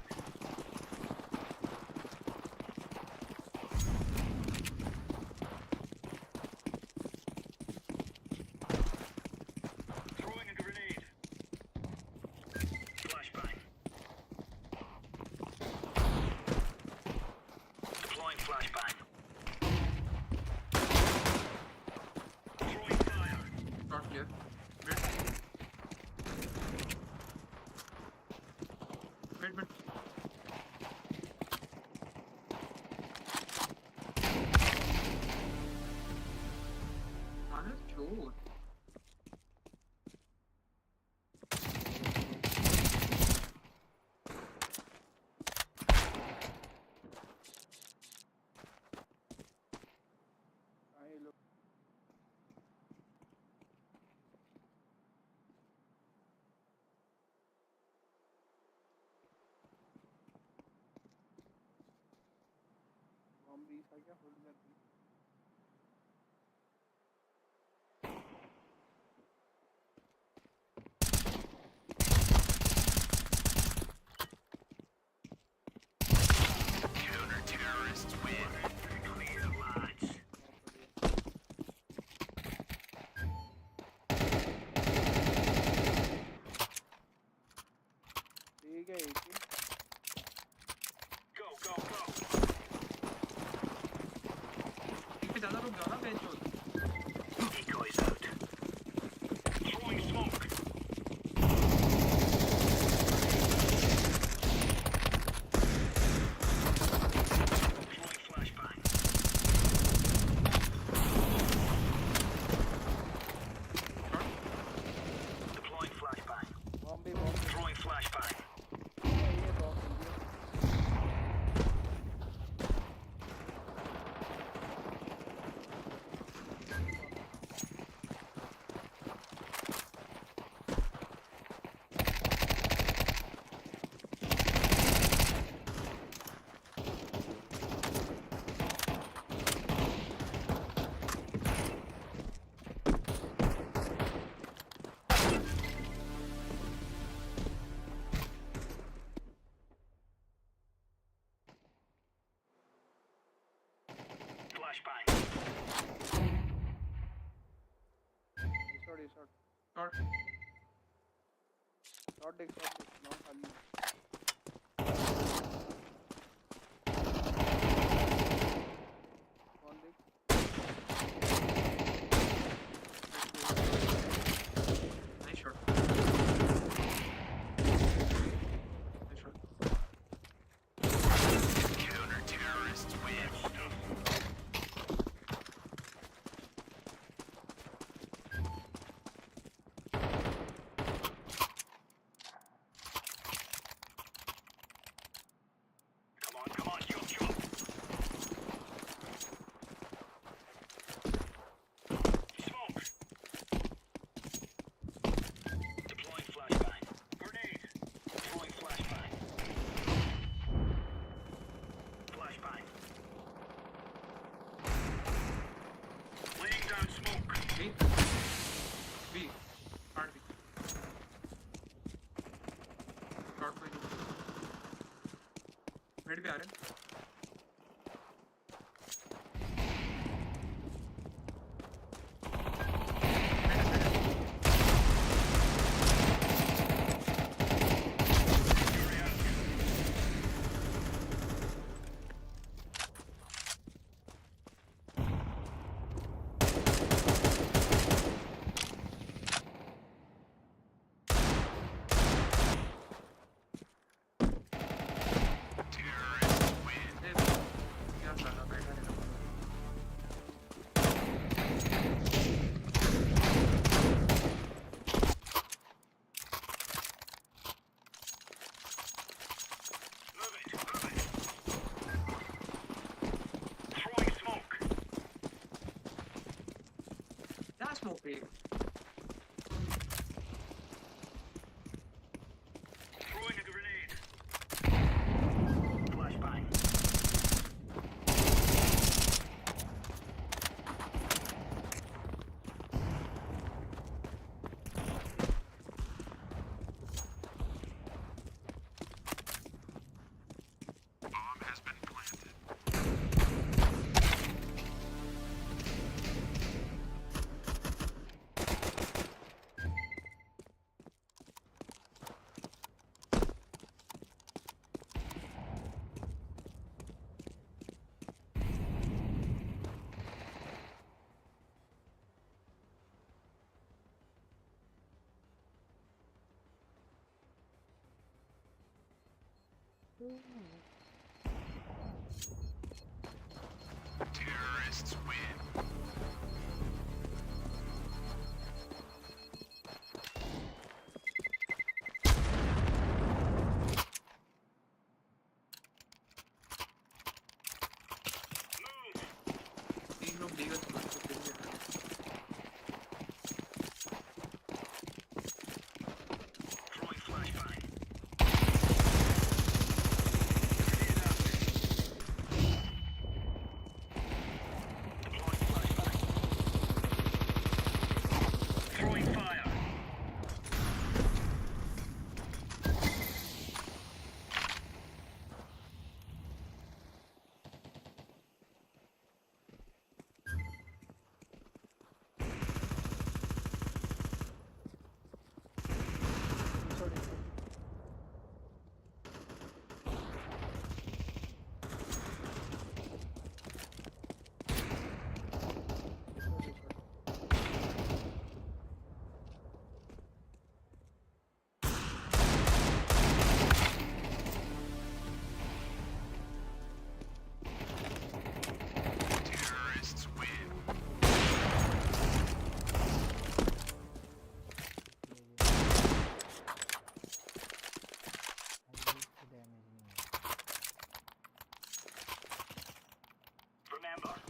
S13: बीस आ गया होल्ड कर दी
S2: Counter-terrorists win. Clear the lines.
S13: ठीक है एक ही
S2: Go, go, go.
S16: पे ज़्यादा रुक जाओ ना बेंच पे
S2: Decoys out. Throwing smoke. Throwing flashbang. Deploying flashbang.
S13: Bombay
S2: Throwing flashbang.
S13: ये बॉम्ब
S2: Flashbang.
S13: शॉट
S16: और
S13: शॉट देख नॉट खाली कौन देख
S16: nice shot
S2: Counter-terrorists win. Come on, jump, jump. Smoke. Deploying flashbang. Grenade. Deploying flashbang. Flashbang. Laying down smoke.
S16: B B hard B short पे mid पे आ रहे हैं
S2: Terrorists win.
S16: क्या साला बैठा है
S2: Move it, move it. Throwing smoke.
S16: क्या स्मोक पे
S2: Throwing a grenade. Flashbang. Bomb has been planted. Terrorists win.
S16: तीन लोग देगा तो
S2: Throwing flashbang.
S18: Yellow.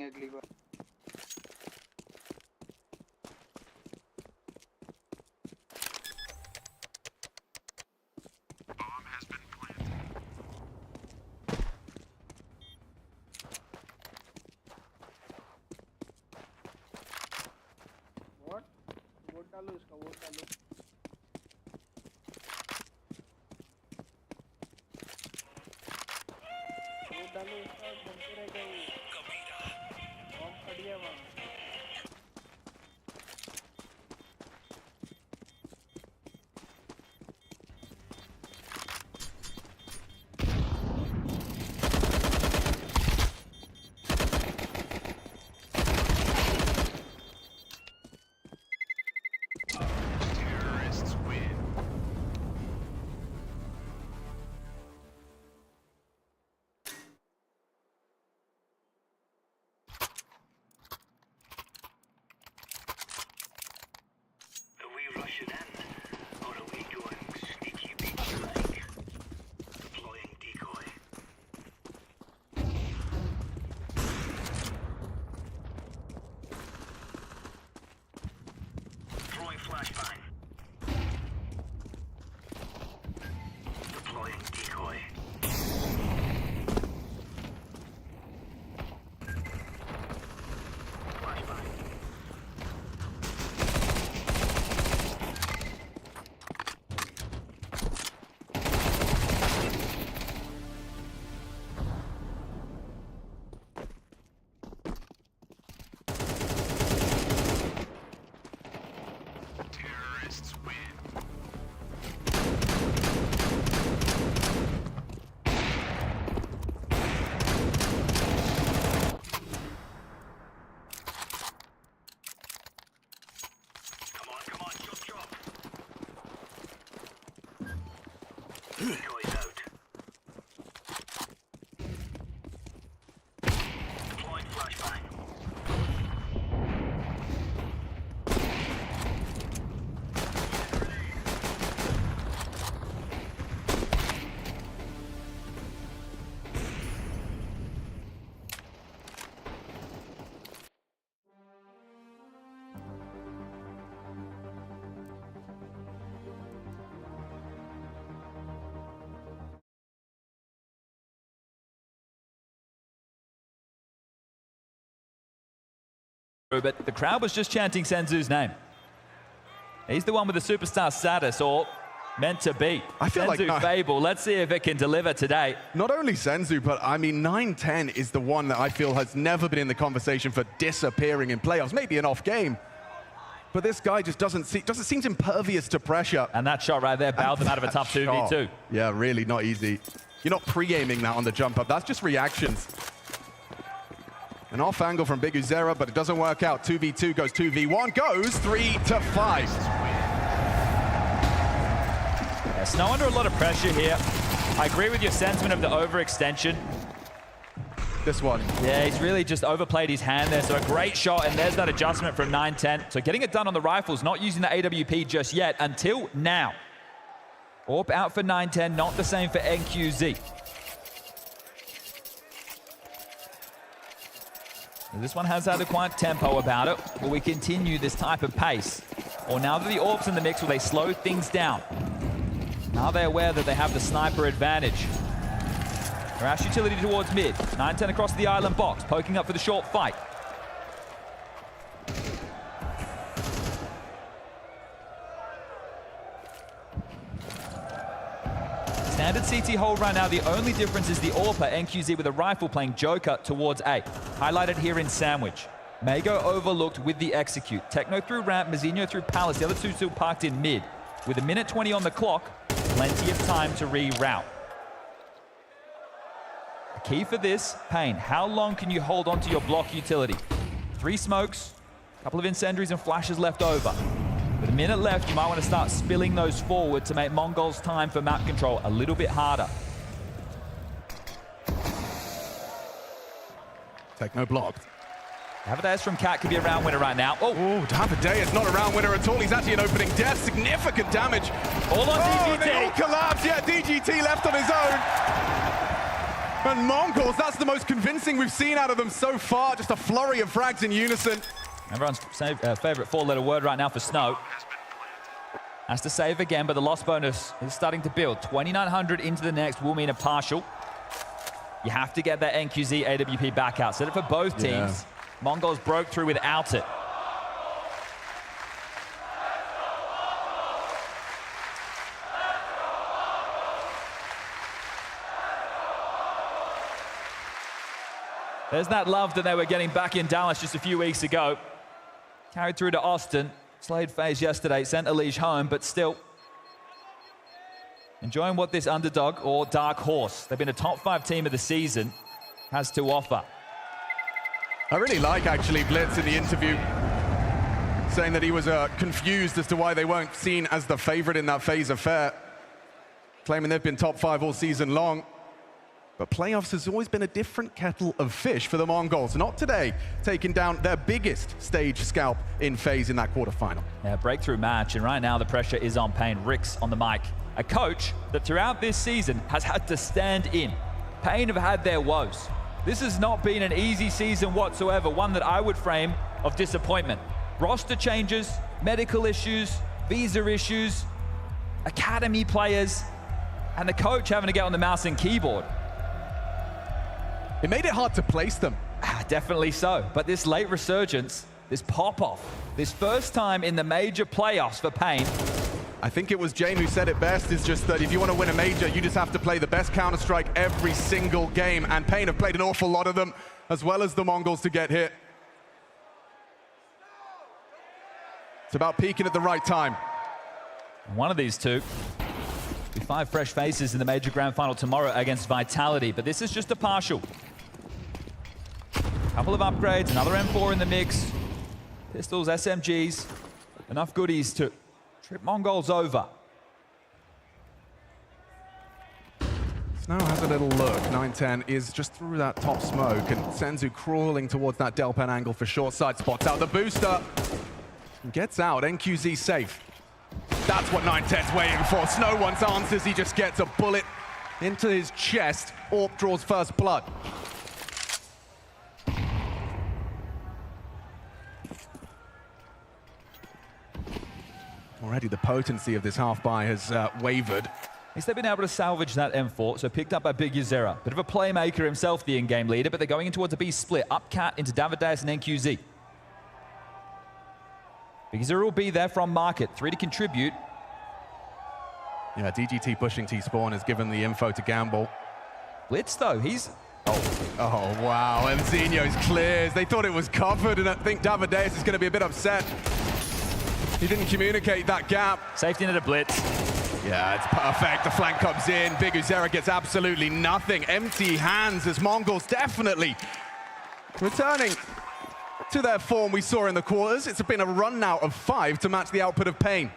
S13: अगली बार वोट डालो इसका वोट डालो इसका बनते रह गए बॉम्ब फट गया वहाँ
S18: but the crowd was just chanting Senzu's name. He's the one with the superstar status, or meant to be.
S19: I feel
S18: Senzu
S19: like
S18: Fable. Let's see if it can deliver today.
S19: Not only Senzu, but I mean 9-10 is the one that I feel has never been in the conversation for disappearing in playoffs. Maybe an off game, but this guy just doesn't seem impervious to pressure.
S18: And that shot right there bailed them out of a tough 2v2.
S19: Yeah, really not easy. You're not pre-aiming that on the jump up. That's just reactions. An off angle from Big Uzera, but it doesn't work out. 2v2 goes 2v1, goes 3-5.
S18: Yeah, Snow under a lot of pressure here. I agree with your sentiment of the overextension.
S19: This one.
S18: Yeah, he's really just overplayed his hand there. So a great shot, and there's that adjustment from 9-10. So getting it done on the rifles, not using the AWP just yet until now. Orp out for 9-10, not the same for NQZ. This one has had a quiet tempo about it. Will we continue this type of pace? Or now that the Orp's in the mix, will they slow things down? Are they aware that they have the sniper advantage? Rash utility towards mid. 9-10 across the island box, poking up for the short fight. Standard CT hold right now. The only difference is the AWPer, NQZ with a rifle playing Joker towards A. Highlighted here in Sandwich. Mago overlooked with the execute. Techno through ramp, Mazinho through Palace. The other two still parked in mid. With 1:20 on the clock, plenty of time to reroute. The key for this, Payne, how long can you hold on to your block utility? 3 smokes, a couple of incendiaries and flashes left over. With 1 minute left, you might want to start spilling those forward to make Mongol's time for map control a little bit harder.
S19: Techno blocked.
S18: Havideus from Cat could be a round winner right now. Oh,
S19: Havideus not a round winner at all. He's actually an opening death. Significant damage.
S18: All on DGT.
S19: They all collapse. Yeah, DGT left on his own. And Mongols, that's the most convincing we've seen out of them so far. Just a flurry of frags in unison.
S18: Everyone's favorite 4-letter word right now for Snow. Has to save again, but the loss bonus is starting to build. 2,900 into the next will mean a partial. You have to get that NQZ AWP back out. Set it for both teams.
S19: Yeah.
S18: Mongols broke through without it. There's that love that they were getting back in Dallas just a few weeks ago. Carried through to Austin. Slayed FaZe yesterday, sent Elige home, but still enjoying what this underdog or dark horse, they've been a top 5 team of the season, has to offer.
S19: I really like, actually, Blitz in the interview saying that he was confused as to why they weren't seen as the favorite in that FaZe affair, claiming they've been top 5 all season long. But playoffs has always been a different kettle of fish for the Mongols. Not today, taking down their biggest stage scalp in FaZe in that quarterfinal.
S18: Yeah, breakthrough match, and right now the pressure is on Payne. Ricks on the mic. A coach that throughout this season has had to stand in. Payne have had their woes. This has not been an easy season whatsoever, one that I would frame of disappointment. Roster changes, medical issues, visa issues, academy players, and the coach having to get on the mouse and keyboard.
S19: It made it hard to place them.
S18: Definitely so. But this late resurgence, this pop-off, this first time in the major playoffs for Payne.
S19: I think it was Jane who said it best, is just that if you want to win a major, you just have to play the best Counter-Strike every single game. And Payne have played an awful lot of them, as well as the Mongols, to get hit. It's about peaking at the right time.
S18: One of these two. 5 fresh faces in the major grand final tomorrow against Vitality, but this is just a partial. Couple of upgrades, another M4 in the mix. Pistols, SMGs, enough goodies to trip Mongols over.
S19: Snow has a little look. 9-10 is just through that top smoke, and Senzu crawling towards that Delpan angle for short side. Spots out the booster. Gets out. NQZ safe. That's what 9-10's waiting for. Snow wants answers. He just gets a bullet into his chest. Orp draws first blood. Already the potency of this half-buy has wavered.
S18: At least they've been able to salvage that M4, so picked up by Big Uzera. Bit of a playmaker himself, the in-game leader, but they're going in towards a B split. Up Cat into Davideus and NQZ. Because there will be there from market. 3 to contribute.
S19: Yeah, DGT pushing T-Spawn has given the info to Gamble.
S18: Blitz, though, he's...
S19: Oh, wow. Mzinho's clears. They thought it was covered, and I think Davideus is going to be a bit upset. He didn't communicate that gap.
S18: Safety net a blitz.
S19: Yeah, it's perfect. The flank comes in. Big Uzera gets absolutely nothing. Empty hands as Mongols definitely returning to their form we saw in the quarters. It's been a run now of 5 to match the output of Pain.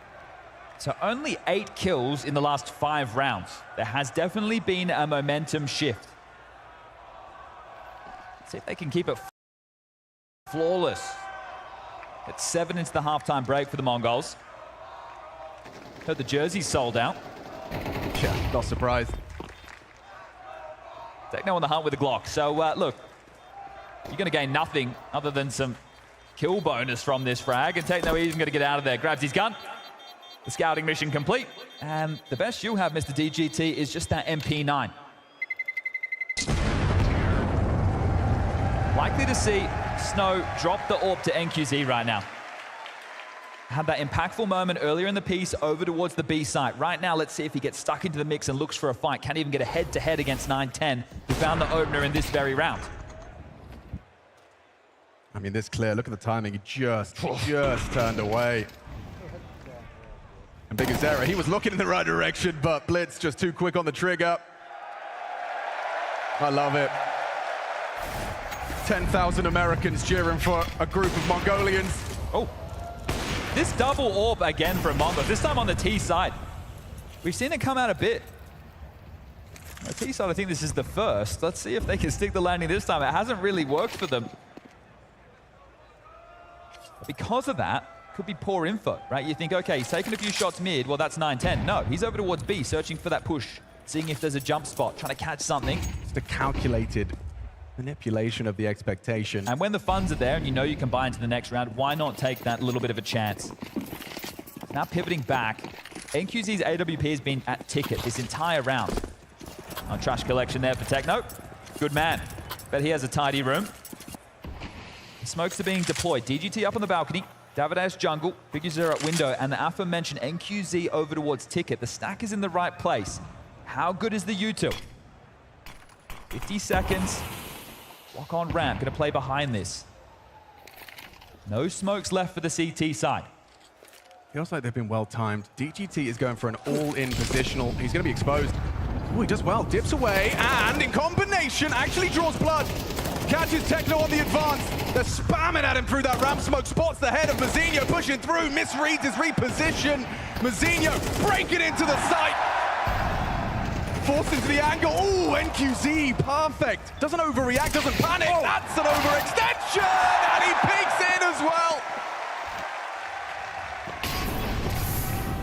S18: So only 8 kills in the last 5 rounds. There has definitely been a momentum shift. See if they can keep it flawless. It's 7 into the halftime break for the Mongols. Heard the jersey's sold out.
S19: Yeah, not surprised.
S18: Techno on the hunt with a Glock. So look, you're going to gain nothing other than some kill bonus from this frag, and Techno isn't going to get out of there. Grabs his gun. The scouting mission complete. And the best you'll have, Mr. DGT, is just that MP9. Likely to see Snow drop the AWP to NQZ right now. Had that impactful moment earlier in the piece over towards the B site. Right now, let's see if he gets stuck into the mix and looks for a fight. Can't even get a head-to-head against 910, who found the opener in this very round.
S19: I mean, this clear. Look at the timing. He just turned away. And Big Uzera, he was looking in the right direction, but Blitz just too quick on the trigger. I love it. 10,000 Americans cheering for a group of Mongolians.
S18: Oh. This double AWP again from Mongo, this time on the T side. We've seen it come out a bit. On the T side, I think this is the first. Let's see if they can stick the landing this time. It hasn't really worked for them. Because of that, could be poor info, right? You think, okay, he's taken a few shots mid. Well, that's 910. No, he's over towards B, searching for that push, seeing if there's a jump spot, trying to catch something.
S19: It's the calculated manipulation of the expectation.
S18: And when the funds are there and you know you can buy into the next round, why not take that little bit of a chance? Now pivoting back, NQZ's AWP has been at ticket this entire round. On trash collection there for Techno. Good man. Bet he has a tidy room. The smokes are being deployed. DGT up on the balcony. Davideus jungle. Big Uzera at window. And the aforementioned NQZ over towards ticket. The stack is in the right place. How good is the U2? 50 seconds. Walk on ramp, gonna play behind this. No smokes left for the CT side.
S19: Feels like they've been well timed. DGT is going for an all-in positional. He's gonna be exposed. Oh, he does well, dips away, and in combination, actually draws blood. Catches Techno on the advance. They're spamming at him through that ramp smoke. Spots the head of Mytime, pushing through, misreads his reposition. Mytime breaking into the site. Forced into the angle. Ooh, NQZ, perfect. Doesn't overreact, doesn't panic. Oh. That's an overextension, and he peeks in as well.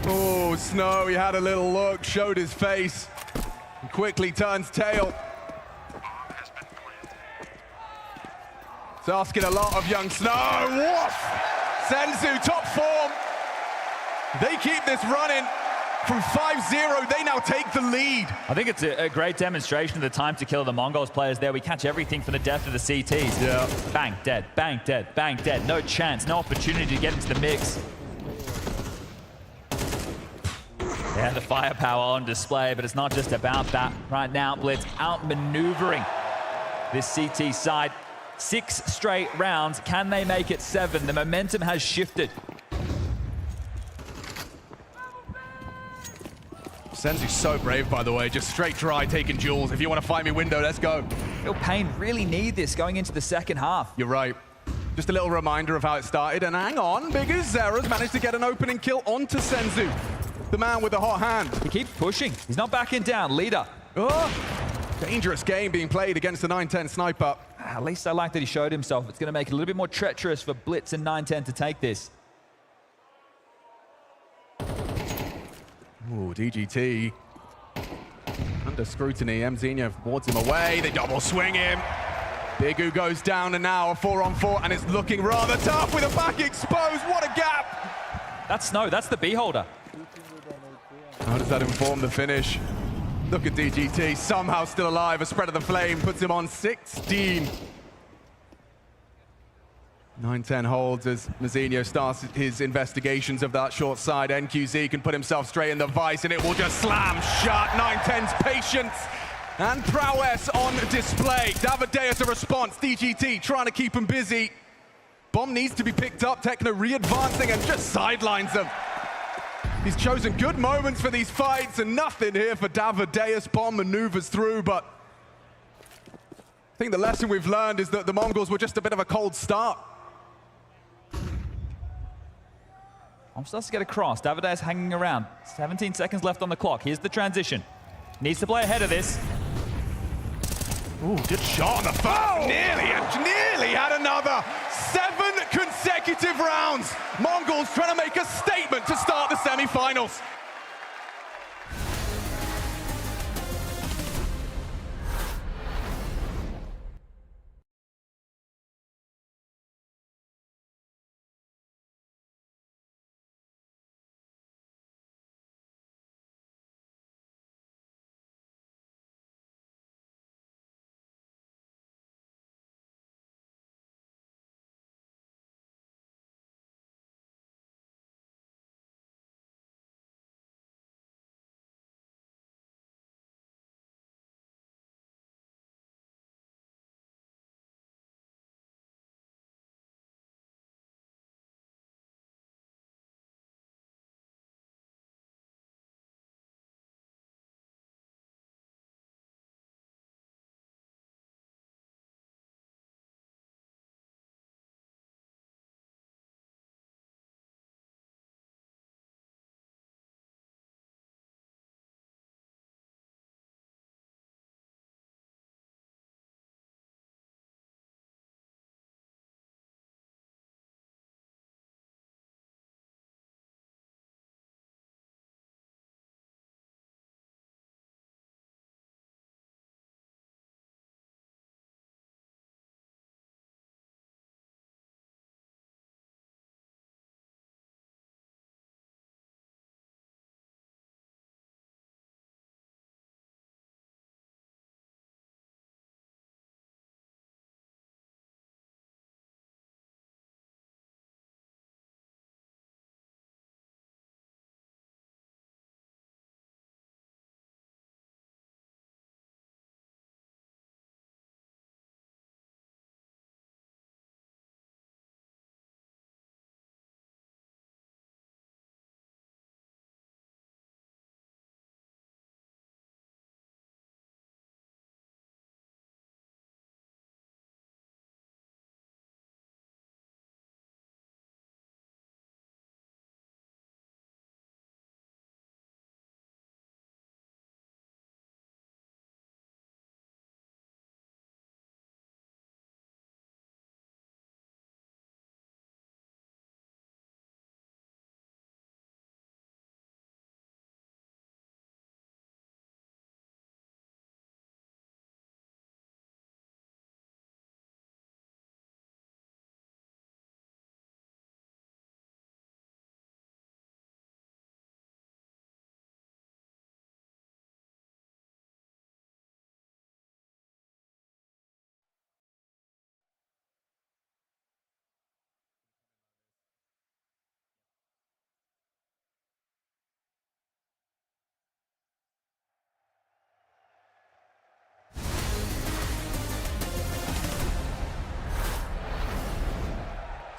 S19: Oh, Snow, he had a little look, showed his face, and quickly turns tail. It's asking a lot of young Snow. Woof! Senzu, top form. They keep this running. From 5-0, they now take the lead.
S18: I think it's a great demonstration of the time to kill the Mongols players there. We catch everything from the death of the CTs.
S19: Yeah.
S18: Bang, dead, bang, dead, bang, dead. No chance, no opportunity to get into the mix. Yeah, the firepower on display, but it's not just about that. Right now, Blitz outmaneuvering this CT side. 6 straight rounds. Can they make it 7? The momentum has shifted.
S19: Senzu's so brave, by the way. Just straight dry, taking duels. If you want to fight me window, let's go.
S18: Feel Pain really need this going into the second half.
S19: You're right. Just a little reminder of how it started. And hang on, Big Uzera's managed to get an opening kill onto Senzu. The man with the hot hand.
S18: He keeps pushing. He's not backing down. Leader.
S19: Oh, dangerous game being played against the 910 sniper.
S18: At least I like that he showed himself. It's going to make it a little bit more treacherous for Blitz and 910 to take this.
S19: Ooh, DGT. Under scrutiny, Mzinho wards him away. They double swing him. Big U goes down and now a 4-on-4, and it's looking rather tough with a back exposed. What a gap!
S18: That's Snow, that's the beholder.
S19: How does that inform the finish? Look at DGT, somehow still alive. A spread of the flame puts him on 16. 9-10 holds as Mazinho starts his investigations of that short side. NQZ can put himself straight in the vice and it will just slam shut. 9-10's patience and prowess on display. Davideus a response. DGT trying to keep him busy. Bomb needs to be picked up. Techno re-advancing and just sidelines them. He's chosen good moments for these fights and nothing here for Davideus. Bomb maneuvers through, but I think the lesson we've learned is that the Mongols were just a bit of a cold start.
S18: Bomb starts to get across. Davideus hanging around. 17 seconds left on the clock. Here's the transition. Needs to play ahead of this.
S19: Ooh, good shot on the first. Nearly had another. 7 consecutive rounds. Mongols trying to make a statement to start the semi-finals.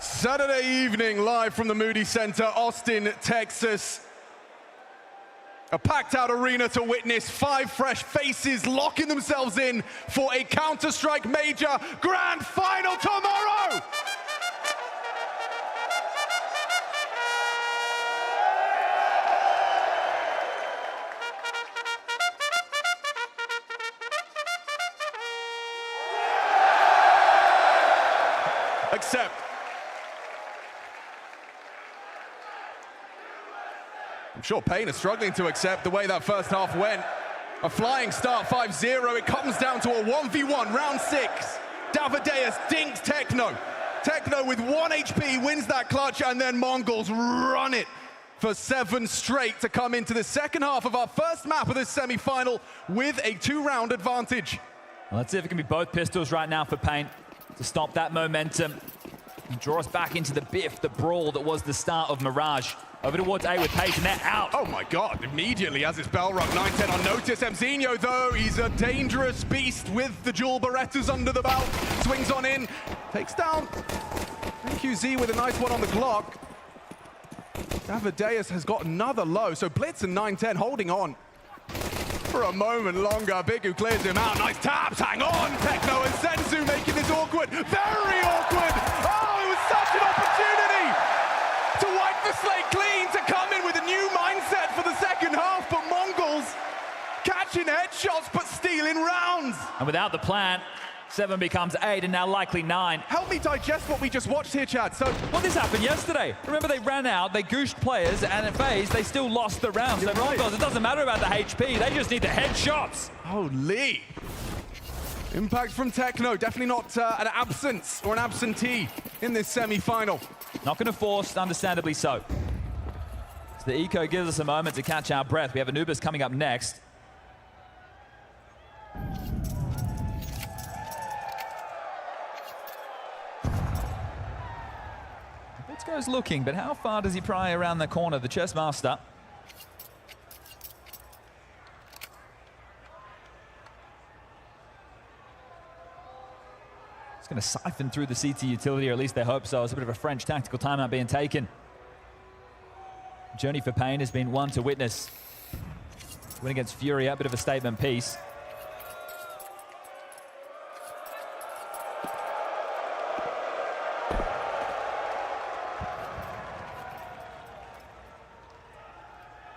S19: Saturday evening, live from the Moody Center, Austin, Texas. A packed-out arena to witness 5 fresh faces locking themselves in for a Counter-Strike Major Grand Final tomorrow! Accept. I'm sure Pain is struggling to accept the way that first half went. A flying start, 5-0. It comes down to a 1v1, round 6. Davideus dinks Techno. Techno with 1 HP wins that clutch, and then Mongols run it for 7 straight to come into the second half of our first map of this semi-final with a 2-round advantage.
S18: Well, let's see if it can be both pistols right now for Pain to stop that momentum. Draw us back into the biff, the brawl that was the start of Mirage. Over towards A with pace, and they're out.
S19: Oh my God, immediately as it's bell rung, 9-10 on notice. Mzinho, though, he's a dangerous beast with the dual Berettas under the belt. Swings on in, takes down NQZ with a nice one on the clock. Davideus has got another low, so Blitz and 9-10 holding on for a moment longer. Bigu clears him out, nice taps, hang on! Techno and Senzu making this awkward, very awkward! Oh, it was such an opportunity to wipe the slate clean, to come in with a new mindset for the second half, but Mongols catching headshots but stealing rounds.
S18: And without the plant, 7 becomes 8 and now likely 9.
S19: Help me digest what we just watched here, Chad. So,
S18: well, this happened yesterday. Remember, they ran out, they gooshed players, and at phase, they still lost the round. So Mongols, it doesn't matter about the HP, they just need the headshots.
S19: Holy. Impact from Techno, definitely not an absence or an absentee in this semi-final.
S18: Not going to force, understandably so. So the eco gives us a moment to catch our breath. We have Anubis coming up next. Blitzko's looking, but how far does he pry around the corner? The chess master. It's going to siphon through the CT utility, or at least they hope so. It's a bit of a French tactical timeout being taken. Journey for Pain has been one to witness. Win against Furia, a bit of a statement piece.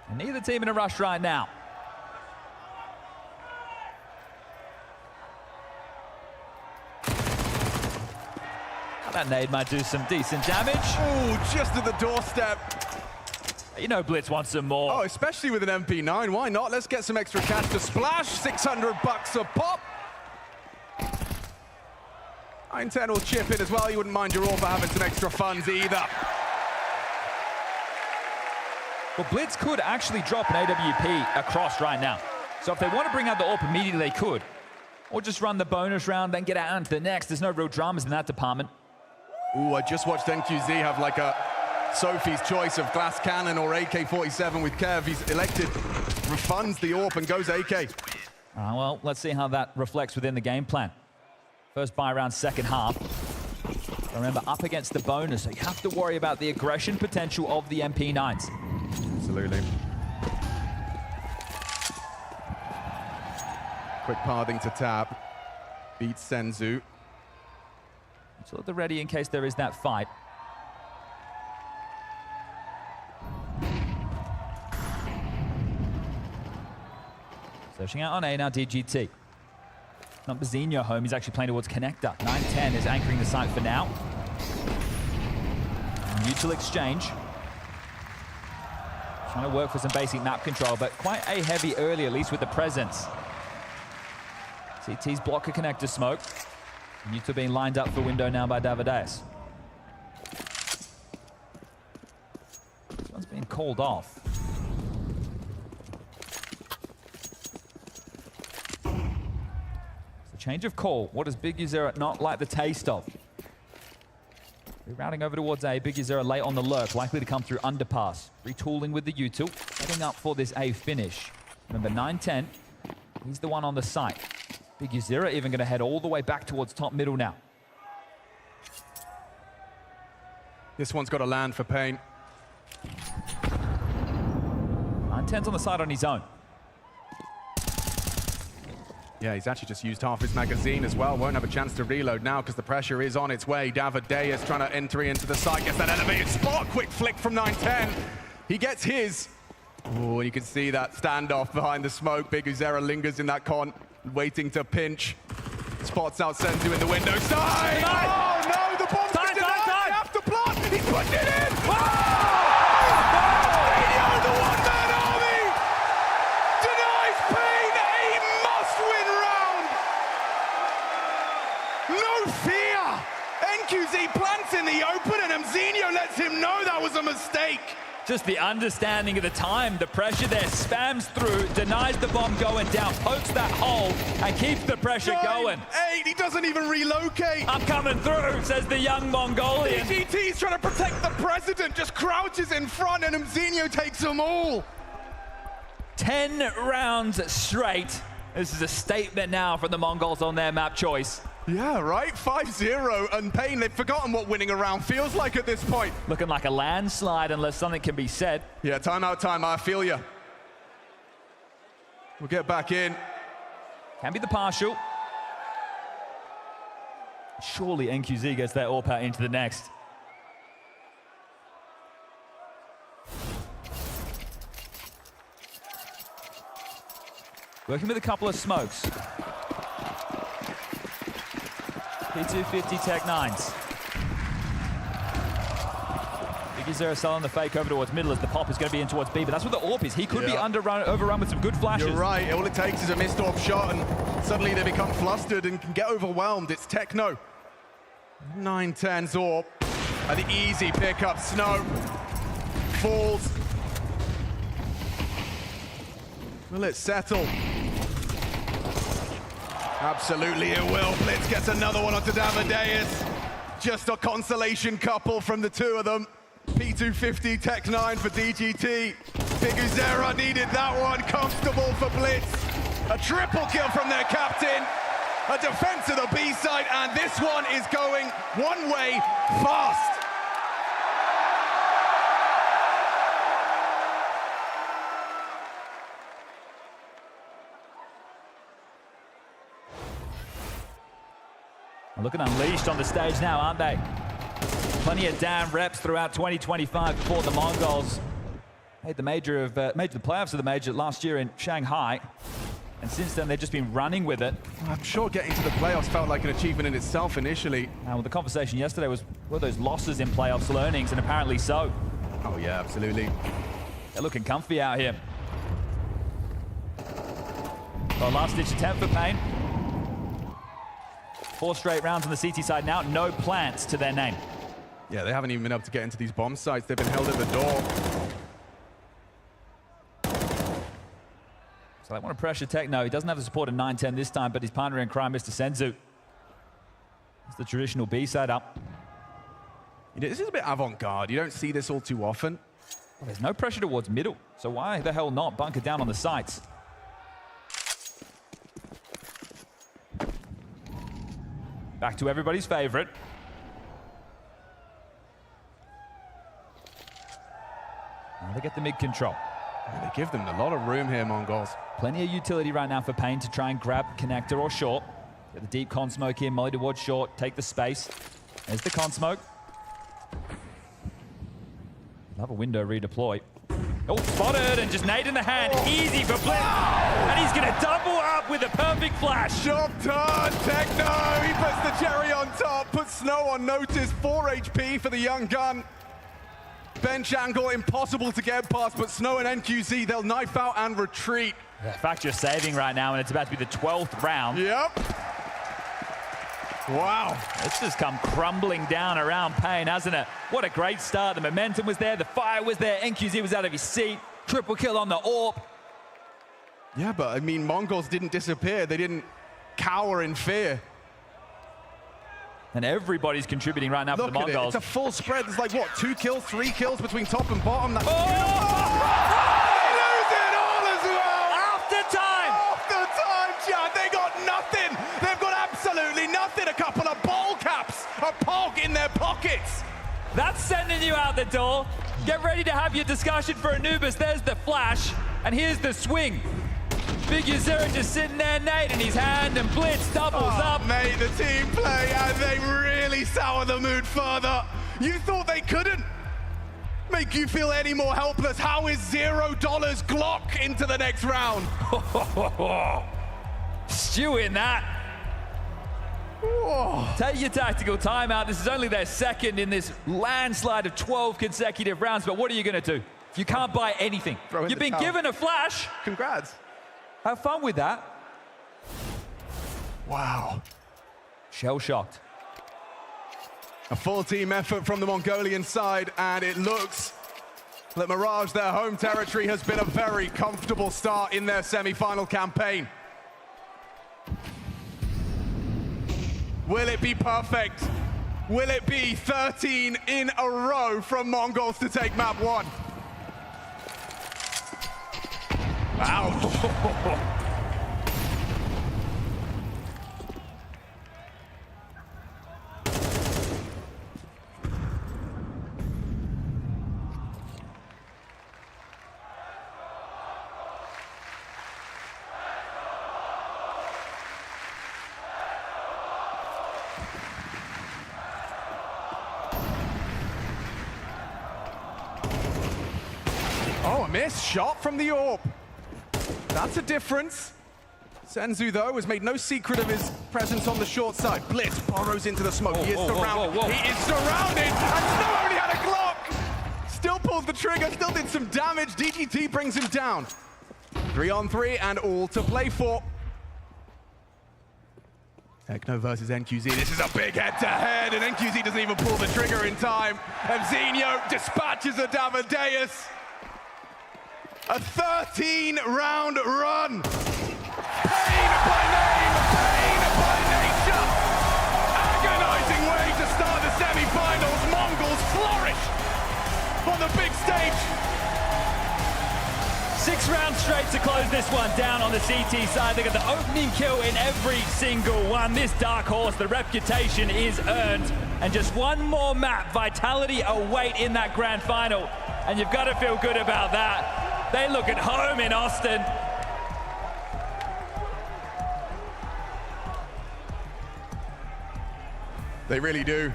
S18: And neither team in a rush right now. That nade might do some decent damage.
S19: Oh, just at the doorstep.
S18: You know Blitz wants some more.
S19: Oh, especially with an MP9. Why not? Let's get some extra cash to splash. $600 a pop. 9-10 will chip in as well. You wouldn't mind your all for having some extra funds either.
S18: Well, Blitz could actually drop an AWP across right now. So if they want to bring out the AWP immediately, they could. Or just run the bonus round, then get out into the next. There's no real dramas in that department.
S19: Ooh, I just watched NQZ have like a Sophie's choice of glass cannon or AK-47 with Kev. He's elected, refunds the AWP and goes AK.
S18: Well, let's see how that reflects within the game plan. First buy round, second half. Remember, up against the bonus, so you have to worry about the aggression potential of the MP9s.
S19: Absolutely. Quick pathing to tap. Beats Senzu.
S18: So at the ready in case there is that fight. Searching out on A now, DGT. Not Bazinho home, he's actually playing towards Connector. 9-10 is anchoring the site for now. Mutual exchange. Trying to work for some basic map control, but quite a heavy early, at least with the presence. CT's blocker connector smoke. Muta being lined up for window now by Davideus. This one's being called off. It's a change of call. What does Big Uzera not like the taste of? Rerouting over towards A. Big Uzera late on the lurk, likely to come through underpass. Retooling with the util, setting up for this A finish. Remember, 9-10, he's the one on the site. Big Uzera even going to head all the way back towards top middle now.
S19: This one's got to land for Pain.
S18: 9-10's on the side on his own.
S19: Yeah, he's actually just used half his magazine as well. Won't have a chance to reload now because the pressure is on its way. Davideus trying to enter into the site, gets that elevated spot. Quick flick from 9-10. He gets his. Oh, you can see that standoff behind the smoke. Big Uzera lingers in that con, waiting to pinch. Spots out Senzu in the window side. Oh no, the bomb's been denied. They have to plant. He's putting it in. Oh! The one-man army denies Pain a must-win round. No fear. NQZ plants in the open, and Mzinho lets him know that was a mistake.
S18: Just the understanding of the time, the pressure there, spams through, denies the bomb going down, pokes that hole, and keeps the pressure going.
S19: 8, he doesn't even relocate.
S18: I'm coming through, says the young Mongolian.
S19: DGT's trying to protect the president, just crouches in front, and Mzinho takes them all.
S18: 10 rounds straight. This is a statement now from the Mongols on their map choice.
S19: Yeah, right? 5-0, and Payne, they've forgotten what winning a round feels like at this point.
S18: Looking like a landslide unless something can be said.
S19: Yeah, timeout time, I feel you. We'll get back in.
S18: Can be the partial. Surely NQZ gets their AWP out into the next. Working with a couple of smokes. P250 Tech 9s. Biggie Zero selling the fake over towards middle as the pop is going to be in towards B, but that's what the AWP is. He could be overrun with some good flashes.
S19: You're right. All it takes is a missed AWP shot, and suddenly they become flustered and can get overwhelmed. It's Techno. 9-10 AWP. And the easy pickup. Snow falls. Will it settle? Absolutely it will. Blitz gets another one onto Davadeus. Just a consolation couple from the two of them. P250 Tech 9 for DGT. Big Uzera needed that one. Comfortable for Blitz. A triple kill from their captain. A defense of the B side, and this one is going one way fast.
S18: Looking unleashed on the stage now, aren't they? Plenty of damn reps throughout 2025 before the Mongols made the made the playoffs of the major last year in Shanghai. And since then, they've just been running with it.
S19: I'm sure getting to the playoffs felt like an achievement in itself initially.
S18: And well, the conversation yesterday was, were those losses in playoffs learnings? And apparently so.
S19: Oh yeah, absolutely.
S18: They're looking comfy out here. Well, last-ditch attempt for Payne. 4 straight rounds on the CT side now. No plants to their name.
S19: Yeah, they haven't even been able to get into these bomb sites. They've been held at the door.
S18: So they want to pressure Techno. He doesn't have the support of 9-10 this time, but his partner in crime, Mr. Senzu. It's the traditional B side up.
S19: You know, this is a bit avant-garde. You don't see this all too often.
S18: Well, there's no pressure towards middle, so why the hell not bunker down on the sites? Back to everybody's favorite. Now they get the mid control.
S19: Yeah, they give them a lot of room here, Mongols.
S18: Plenty of utility right now for Payne to try and grab connector or short. Get the deep con smoke here, molly towards short, take the space. There's the con smoke. Love a window redeploy. Oh, spotted and just nade in the hand. Easy for Blitz. And he's going to double up with a perfect flash.
S19: Job done, Techno. He puts the cherry on top, puts Snow on notice. 4 HP for the young gun. Bench angle, impossible to get past, but Snow and NQZ, they'll knife out and retreat.
S18: The fact you're saving right now, and it's about to be the 12th round.
S19: Yep. Wow.
S18: It's just come crumbling down around Payne, hasn't it? What a great start. The momentum was there. The fire was there. NQZ was out of his seat. Triple kill on the AWP.
S19: Yeah, but I mean, Mongols didn't disappear. They didn't cower in fear.
S18: And everybody's contributing right now for the Mongols.
S19: It's a full spread. There's like, what, 2 kills, 3 kills between top and bottom? That's
S18: They lose it all as well! After time!
S19: After time, Chad. They got nothing. They've got absolutely nothing. A couple of ball caps, a pog in their pockets.
S18: That's sending you out the door. Get ready to have your discussion for Anubis. There's the flash, and here's the swing. Big Uzera just sitting there, Nate, in his hand, and Blitz doubles up.
S19: Mate, the team play, and they really sour the mood further. You thought they couldn't make you feel any more helpless. How is $0 Glock into the next round?
S18: Stew in that. Take your tactical timeout. This is only their second in this landslide of 12 consecutive rounds, but what are you going to do? You can't buy anything. You've been given a flash.
S19: Congrats.
S18: Have fun with that.
S19: Wow.
S18: Shell-shocked.
S19: A full team effort from the Mongolian side, and it looks That Mirage, their home territory, has been a very comfortable start in their semi-final campaign. Will it be perfect? Will it be 13 in a row from Mongols to take map 1? Ouch. Oh, a missed shot from the orb. That's a difference. Senzu, though, has made no secret of his presence on the short side. Blitz burrows into the smoke. He is surrounded. He is surrounded, and Snow only had a Glock. Still pulls the trigger, still did some damage. DGT brings him down. 3-on-3 and all to play for. Techno versus NQZ. This is a big head-to-head, and NQZ doesn't even pull the trigger in time. Mzinho dispatches a Damadeus. A 13-round run. Pain by name, pain by nature. Agonizing way to start the semi-finals. Mongols flourish on the big stage.
S18: 6 rounds straight to close this one down on the CT side. They got the opening kill in every single one. This Dark Horse, the reputation is earned. And just one more map, Vitality await in that grand final. And you've got to feel good about that. They look at home in Austin.
S19: They really do.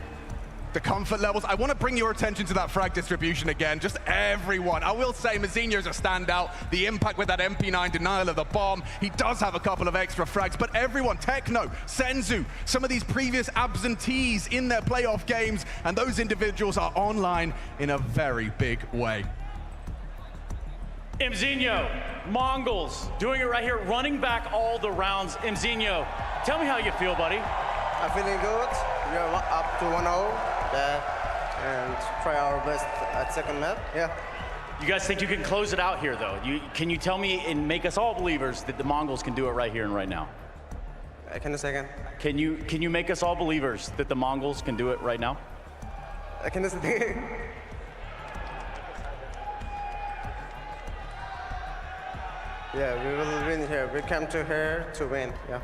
S19: The comfort levels. I want to bring your attention to that frag distribution again. Just everyone. I will say Mzinho's a standout. The impact with that MP9 denial of the bomb. He does have a couple of extra frags, but everyone, Techno, Senzu, some of these previous absentees in their playoff games, and those individuals are online in a very big way.
S20: Mzinho, Mongols, doing it right here, running back all the rounds. Mzinho, tell me how you feel, buddy.
S21: I'm feeling good. We are up to 1-0, and try our best at second map. Yeah.
S20: You guys think you can close it out here, though? Can you tell me and make us all believers that the Mongols can do it right here and right now?
S21: Can you second?
S20: Can you make us all believers that the Mongols can do it right now?
S21: Can you second? Yeah, we will win here. We come to here to win. Yeah.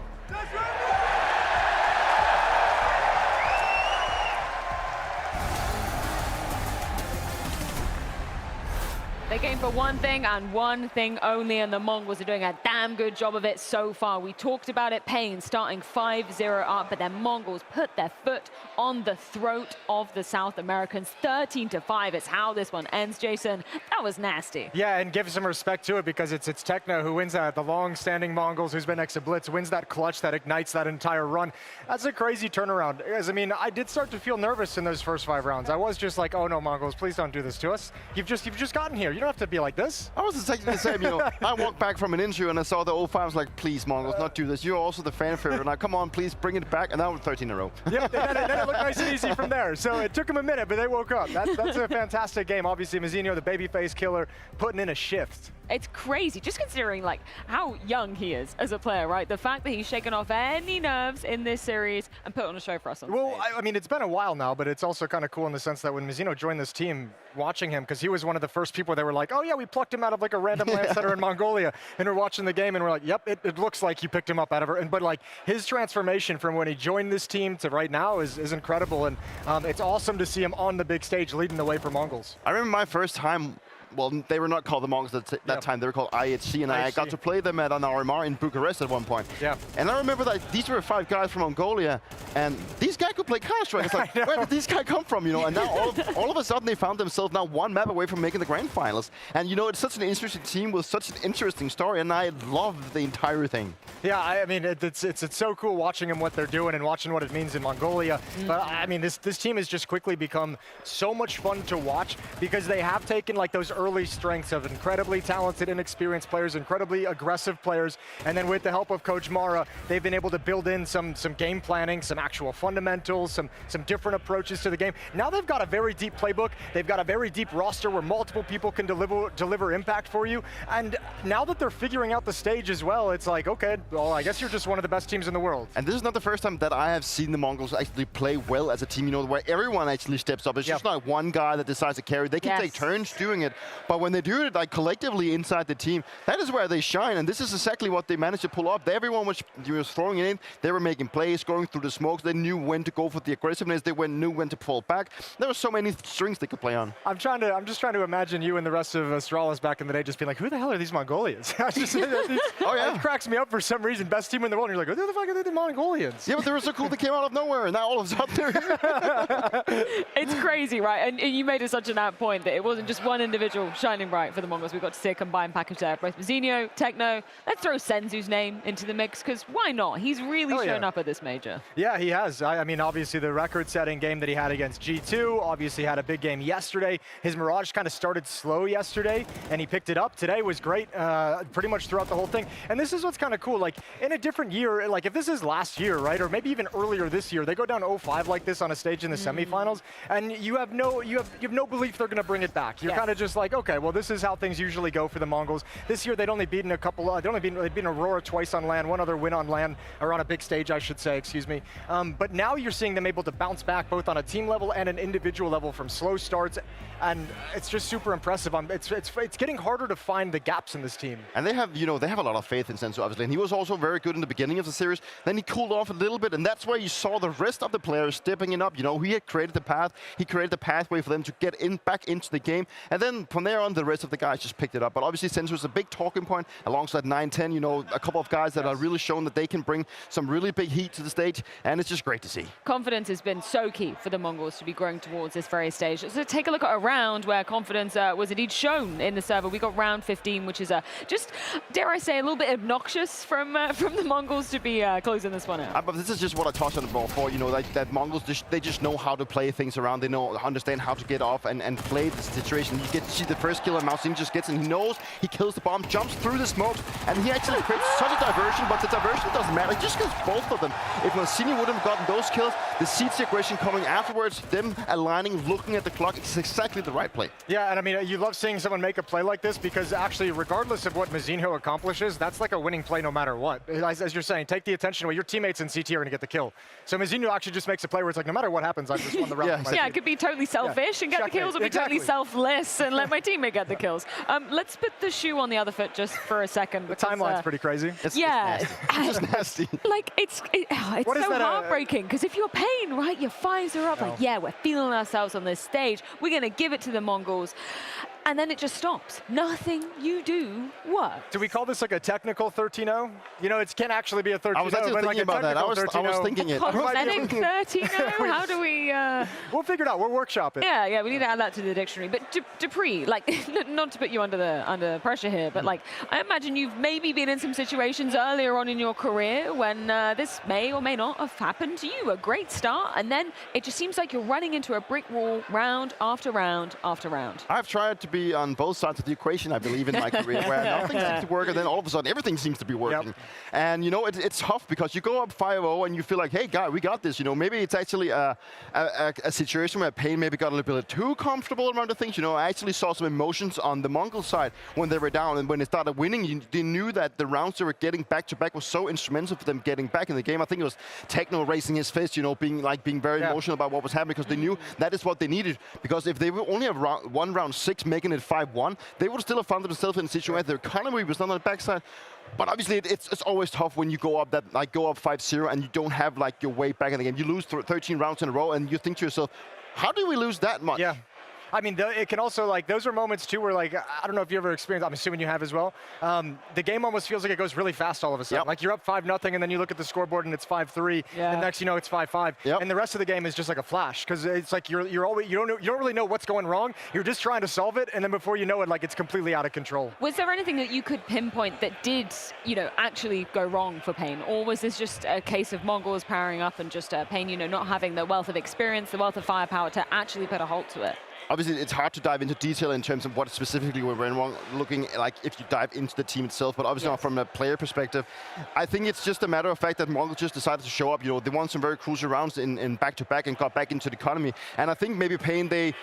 S22: They came for one thing and one thing only, and the Mongols are doing a damn good job of it so far. We talked about it, Pain starting 5-0 up, but then Mongols put their foot on the throat of the South Americans. 13-5 is how this one ends, Jason. That was nasty.
S23: Yeah, and give some respect to it because it's Techno who wins that. The long-standing Mongols who's been next to Blitz wins that clutch that ignites that entire run. That's a crazy turnaround. Because, I mean, I did start to feel nervous in those first 5 rounds. I was just like, oh no, Mongols, please don't do this to us. You've just gotten here. You don't have to be like this.
S24: I was exactly the same, you know. I walked back from an interview and I saw the 05. I was like, please, Mongols, not do this. You're also the fan favorite. Now, come on, please bring it back. And now we're 13 in a row.
S23: Yep, then it looked nice and easy from there. So it took them a minute, but they woke up. That's a fantastic game. Obviously, Mzinho, the babyface killer, putting in a shift.
S22: It's crazy, just considering like how young he is as a player, right? The fact that he's shaken off any nerves in this series and put on a show for us on
S23: Well, I mean, it's been a while now, but it's also kind of cool in the sense that when Mzinho joined this team, watching him, because he was one of the first people that were like, oh yeah, we plucked him out of like a random land center in Mongolia, and we're watching the game and we're like, yep, it looks like you picked him up out of her. But like his transformation from when he joined this team to right now is incredible, and it's awesome to see him on the big stage leading the way for Mongols.
S24: I remember my first time. Well, they were not called the Mongols at that time. They were called IHC, and I got to play them at an RMR in Bucharest at one point.
S23: Yeah.
S24: And I remember that these were 5 guys from Mongolia, and these guys could play Counter-Strike. It's like, where did these guys come from, you know? And now all of a sudden they found themselves now 1 map away from making the grand finals. And you know, it's such an interesting team with such an interesting story, and I love the entire thing.
S23: Yeah, I mean, it's so cool watching them what they're doing and watching what it means in Mongolia. But I mean, this team has just quickly become so much fun to watch because they have taken like those early strengths of incredibly talented, inexperienced players, incredibly aggressive players, and then with the help of Coach Mara, they've been able to build in some game planning, some actual fundamentals, some different approaches to the game. Now they've got a very deep playbook. They've got a very deep roster where multiple people can deliver impact for you. And now that they're figuring out the stage as well, it's like, okay, well, I guess you're just one of the best teams in the world.
S24: And this is not the first time that I have seen the Mongols actually play well as a team, you know, where everyone actually steps up. It's just not one guy that decides to carry. They can take turns doing it, but when they do it like collectively inside the team, that is where they shine, and this is exactly what they managed to pull off. Everyone was throwing it in, they were making plays, going through the smokes, they knew when to go for the aggressiveness, they knew when to fall back. There were so many strings they could play on.
S23: I'm just trying to imagine you and the rest of Astralis back in the day just being like, who the hell are these Mongolians? It cracks me up for some reason. Best team in the world, and you're like, who the fuck are they, the Mongolians?
S24: Yeah, but they were so cool, they came out of nowhere, and now all of a sudden they're here.
S22: It's crazy, right? And you made such an apt point that it wasn't just one individual shining bright for the Mongols. We got to see a combined package there. Both Mazinho, Techno. Let's throw Senzu's name into the mix, because why not? He's really shown up at this major.
S23: Yeah, he has. I mean, obviously the record-setting game that he had against G2, obviously had a big game yesterday. His Mirage kind of started slow yesterday, and he picked it up. Today was great, pretty much throughout the whole thing. And this is what's kind of cool. Like, in a different year, like if this is last year, right, or maybe even earlier this year, they go down 0-5 like this on a stage in the semifinals, and you have no belief they're going to bring it back. You're kind of just like, okay, well, this is how things usually go for the Mongols. This year, they'd only beaten a couple. They'd beaten Aurora twice on LAN, one other win on LAN, or on a big stage, I should say. Excuse me. But now you're seeing them able to bounce back both on a team level and an individual level from slow starts, and it's just super impressive. It's getting harder to find the gaps in this team.
S24: And they have, they have a lot of faith in Senzu, obviously. And he was also very good in the beginning of the series. Then he cooled off a little bit, and that's where you saw the rest of the players stepping it up. He had created the path. He created the pathway for them to get back into the game. And then from there on, the rest of the guys just picked it up. But obviously, Senzu is a big talking point alongside 9-10. A couple of guys that are really shown that they can bring some really big heat to the stage, and it's just great to see.
S22: Confidence has been so key for the Mongols to be growing towards this very stage. So take a look at a round where confidence was indeed shown in the server. We got round 15, which is just, dare I say, a little bit obnoxious from the Mongols to be closing this one out.
S24: But this is just what I touched on before. That Mongols, they just know how to play things around. They understand how to get off and play the situation. You get to see the first kill, and Mausin just gets in. He knows he kills the bomb, jumps through the smokes, and he actually creates such a diversion, but the diversion doesn't matter. He just kills both of them. If Mancini wouldn't have gotten those kills, the siege aggression coming afterwards, them aligning, looking at the clock, it's exactly the right play.
S23: Yeah, and I mean, you love seeing someone make a play like this, because actually, regardless of what Mazinho accomplishes, that's like a winning play no matter what. As you're saying, take the attention away. Your teammates in CT are going to get the kill. So Mazinho actually just makes a play where it's like, no matter what happens, I just won the round.
S22: Yeah, it could be totally selfish and get the kills, or be totally selfless and let my teammate get the kills. Let's put the shoe on the other foot just for a second.
S23: The timeline's pretty crazy.
S24: It's nasty.
S22: Like, it's so heartbreaking, because if you're Pain, right, your fires are up, like, yeah, we're feeling ourselves on this stage. We're going to give it to the Mongols. And then it just stops. Nothing you do works.
S23: Do we call this like a technical 13-0? It can't actually be a 13-0.
S24: I was actually thinking about that. I was thinking it.
S22: Cosmetic 13-0? How do we...
S23: We'll figure it out. We'll workshop it.
S22: Yeah, we need to add that to the dictionary. But Dupree, like, not to put you under pressure here, but like, I imagine you've maybe been in some situations earlier on in your career when this may or may not have happened to you. A great start, and then it just seems like you're running into a brick wall round after round after round.
S24: I've tried to be on both sides of the equation, I believe, in my career, where nothing seems to work, and then all of a sudden everything seems to be working. Yep. And it's tough, because you go up 5-0 and you feel like, hey, God, we got this. Maybe it's actually a situation where Pain maybe got a little bit too comfortable around the things. I actually saw some emotions on the Mongol side when they were down, and when they started winning, they knew that the rounds they were getting back to back was so instrumental for them getting back in the game. I think it was Techno raising his fist, being very emotional about what was happening, because they knew that is what they needed. Because if they would only have round 6 making it 5-1, they would still have found themselves in a situation where their economy was not on the backside. But obviously, it's always tough when you go up 5-0 and you don't have your way back in the game. You lose 13 rounds in a row, and you think to yourself, how do we lose that much?
S23: Yeah. I mean, it can also, those are moments, too, where, I don't know if you ever experienced, I'm assuming you have as well, the game almost feels like it goes really fast all of a sudden. Yep. Like, you're up 5-0, and then you look at the scoreboard, and it's 5-3, and next you know it's 5-5. Yep. And the rest of the game is just like a flash, because it's like you don't really know what's going wrong. You're just trying to solve it, and then before you know it, it's completely out of control.
S22: Was there anything that you could pinpoint that did, actually go wrong for Pain? Or was this just a case of Mongols powering up and just Pain, not having the wealth of experience, the wealth of firepower to actually put a halt to it?
S24: obviously it's hard to dive into detail in terms of what specifically went wrong, looking like if you dive into the team itself, but obviously not from a player perspective. I think it's just a matter of fact that Mongols just decided to show up. You know, they won some very crucial rounds in back-to-back and got back into the economy. And I think maybe Pain, the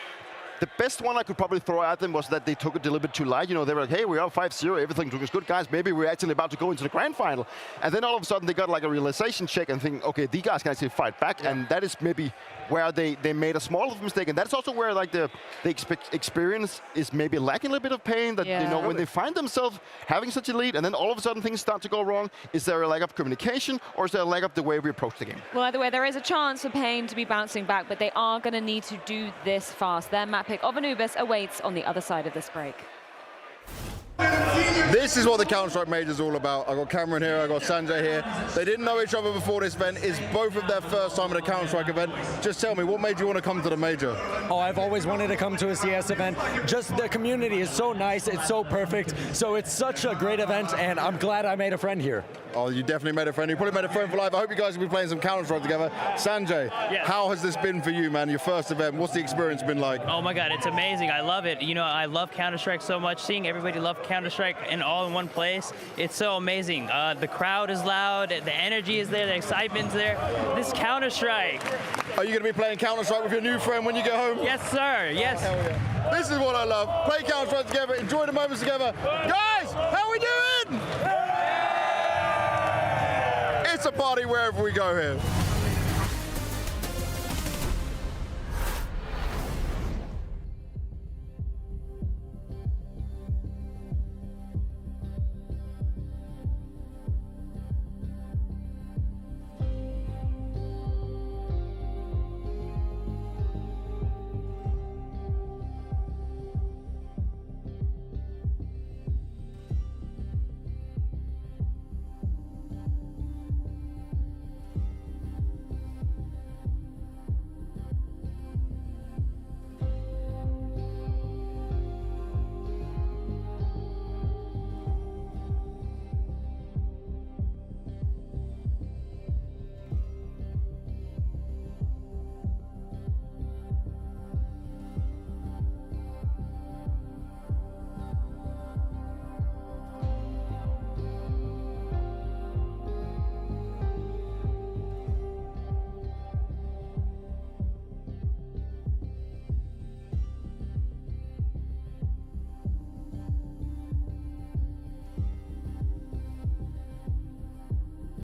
S24: best one I could probably throw at them was that they took it a little bit too light. You know, they were like, hey, we're up 5-0, everything looks good, guys. Maybe we're actually about to go into the grand final. And then all of a sudden they got like a realization check and think, okay, these guys can actually fight back. And that is maybe where they made a small mistake. And that's also where like the experience is maybe lacking a little bit of Pain. That, you know, when they find themselves having such a lead and then all of a sudden things start to go wrong, is there a lack of communication or is there a lack of the way we approach the game?
S22: Well, either way, there is a chance for Pain to be bouncing back, but they are going to need to do this fast. Their map pick of Anubis awaits on the other side of this break.
S3: This is what the Counter-Strike Major is all about. I got Cameron here, I got Sanjay here. They didn't know each other before this event. It's both of their first time at a Counter-Strike event. Just tell me, what made you want to come to the Major?
S5: Oh, I've always wanted to come to a CS event. Just the community is so nice, it's so perfect. So it's such a great event, and I'm glad I made a friend here.
S3: Oh, you definitely made a friend. You probably made a friend for life. I hope you guys will be playing some Counter-Strike together. Sanjay, how has this been for you, man? Your first event, what's the experience been like?
S7: Oh my God, it's amazing. I love it. You know, I love Counter-Strike so much. Seeing everybody love Counter-Strike and all in one place, it's so amazing. The crowd is loud, the energy is there, the excitement's there. This Counter-Strike.
S3: Are you going to be playing Counter-Strike with your new friend when you get home?
S7: Yes, sir. Yes.
S3: Oh, hell yeah. This is what I love. Play Counter-Strike together, enjoy the moments together. Guys, how we doing? It's a party wherever we go here.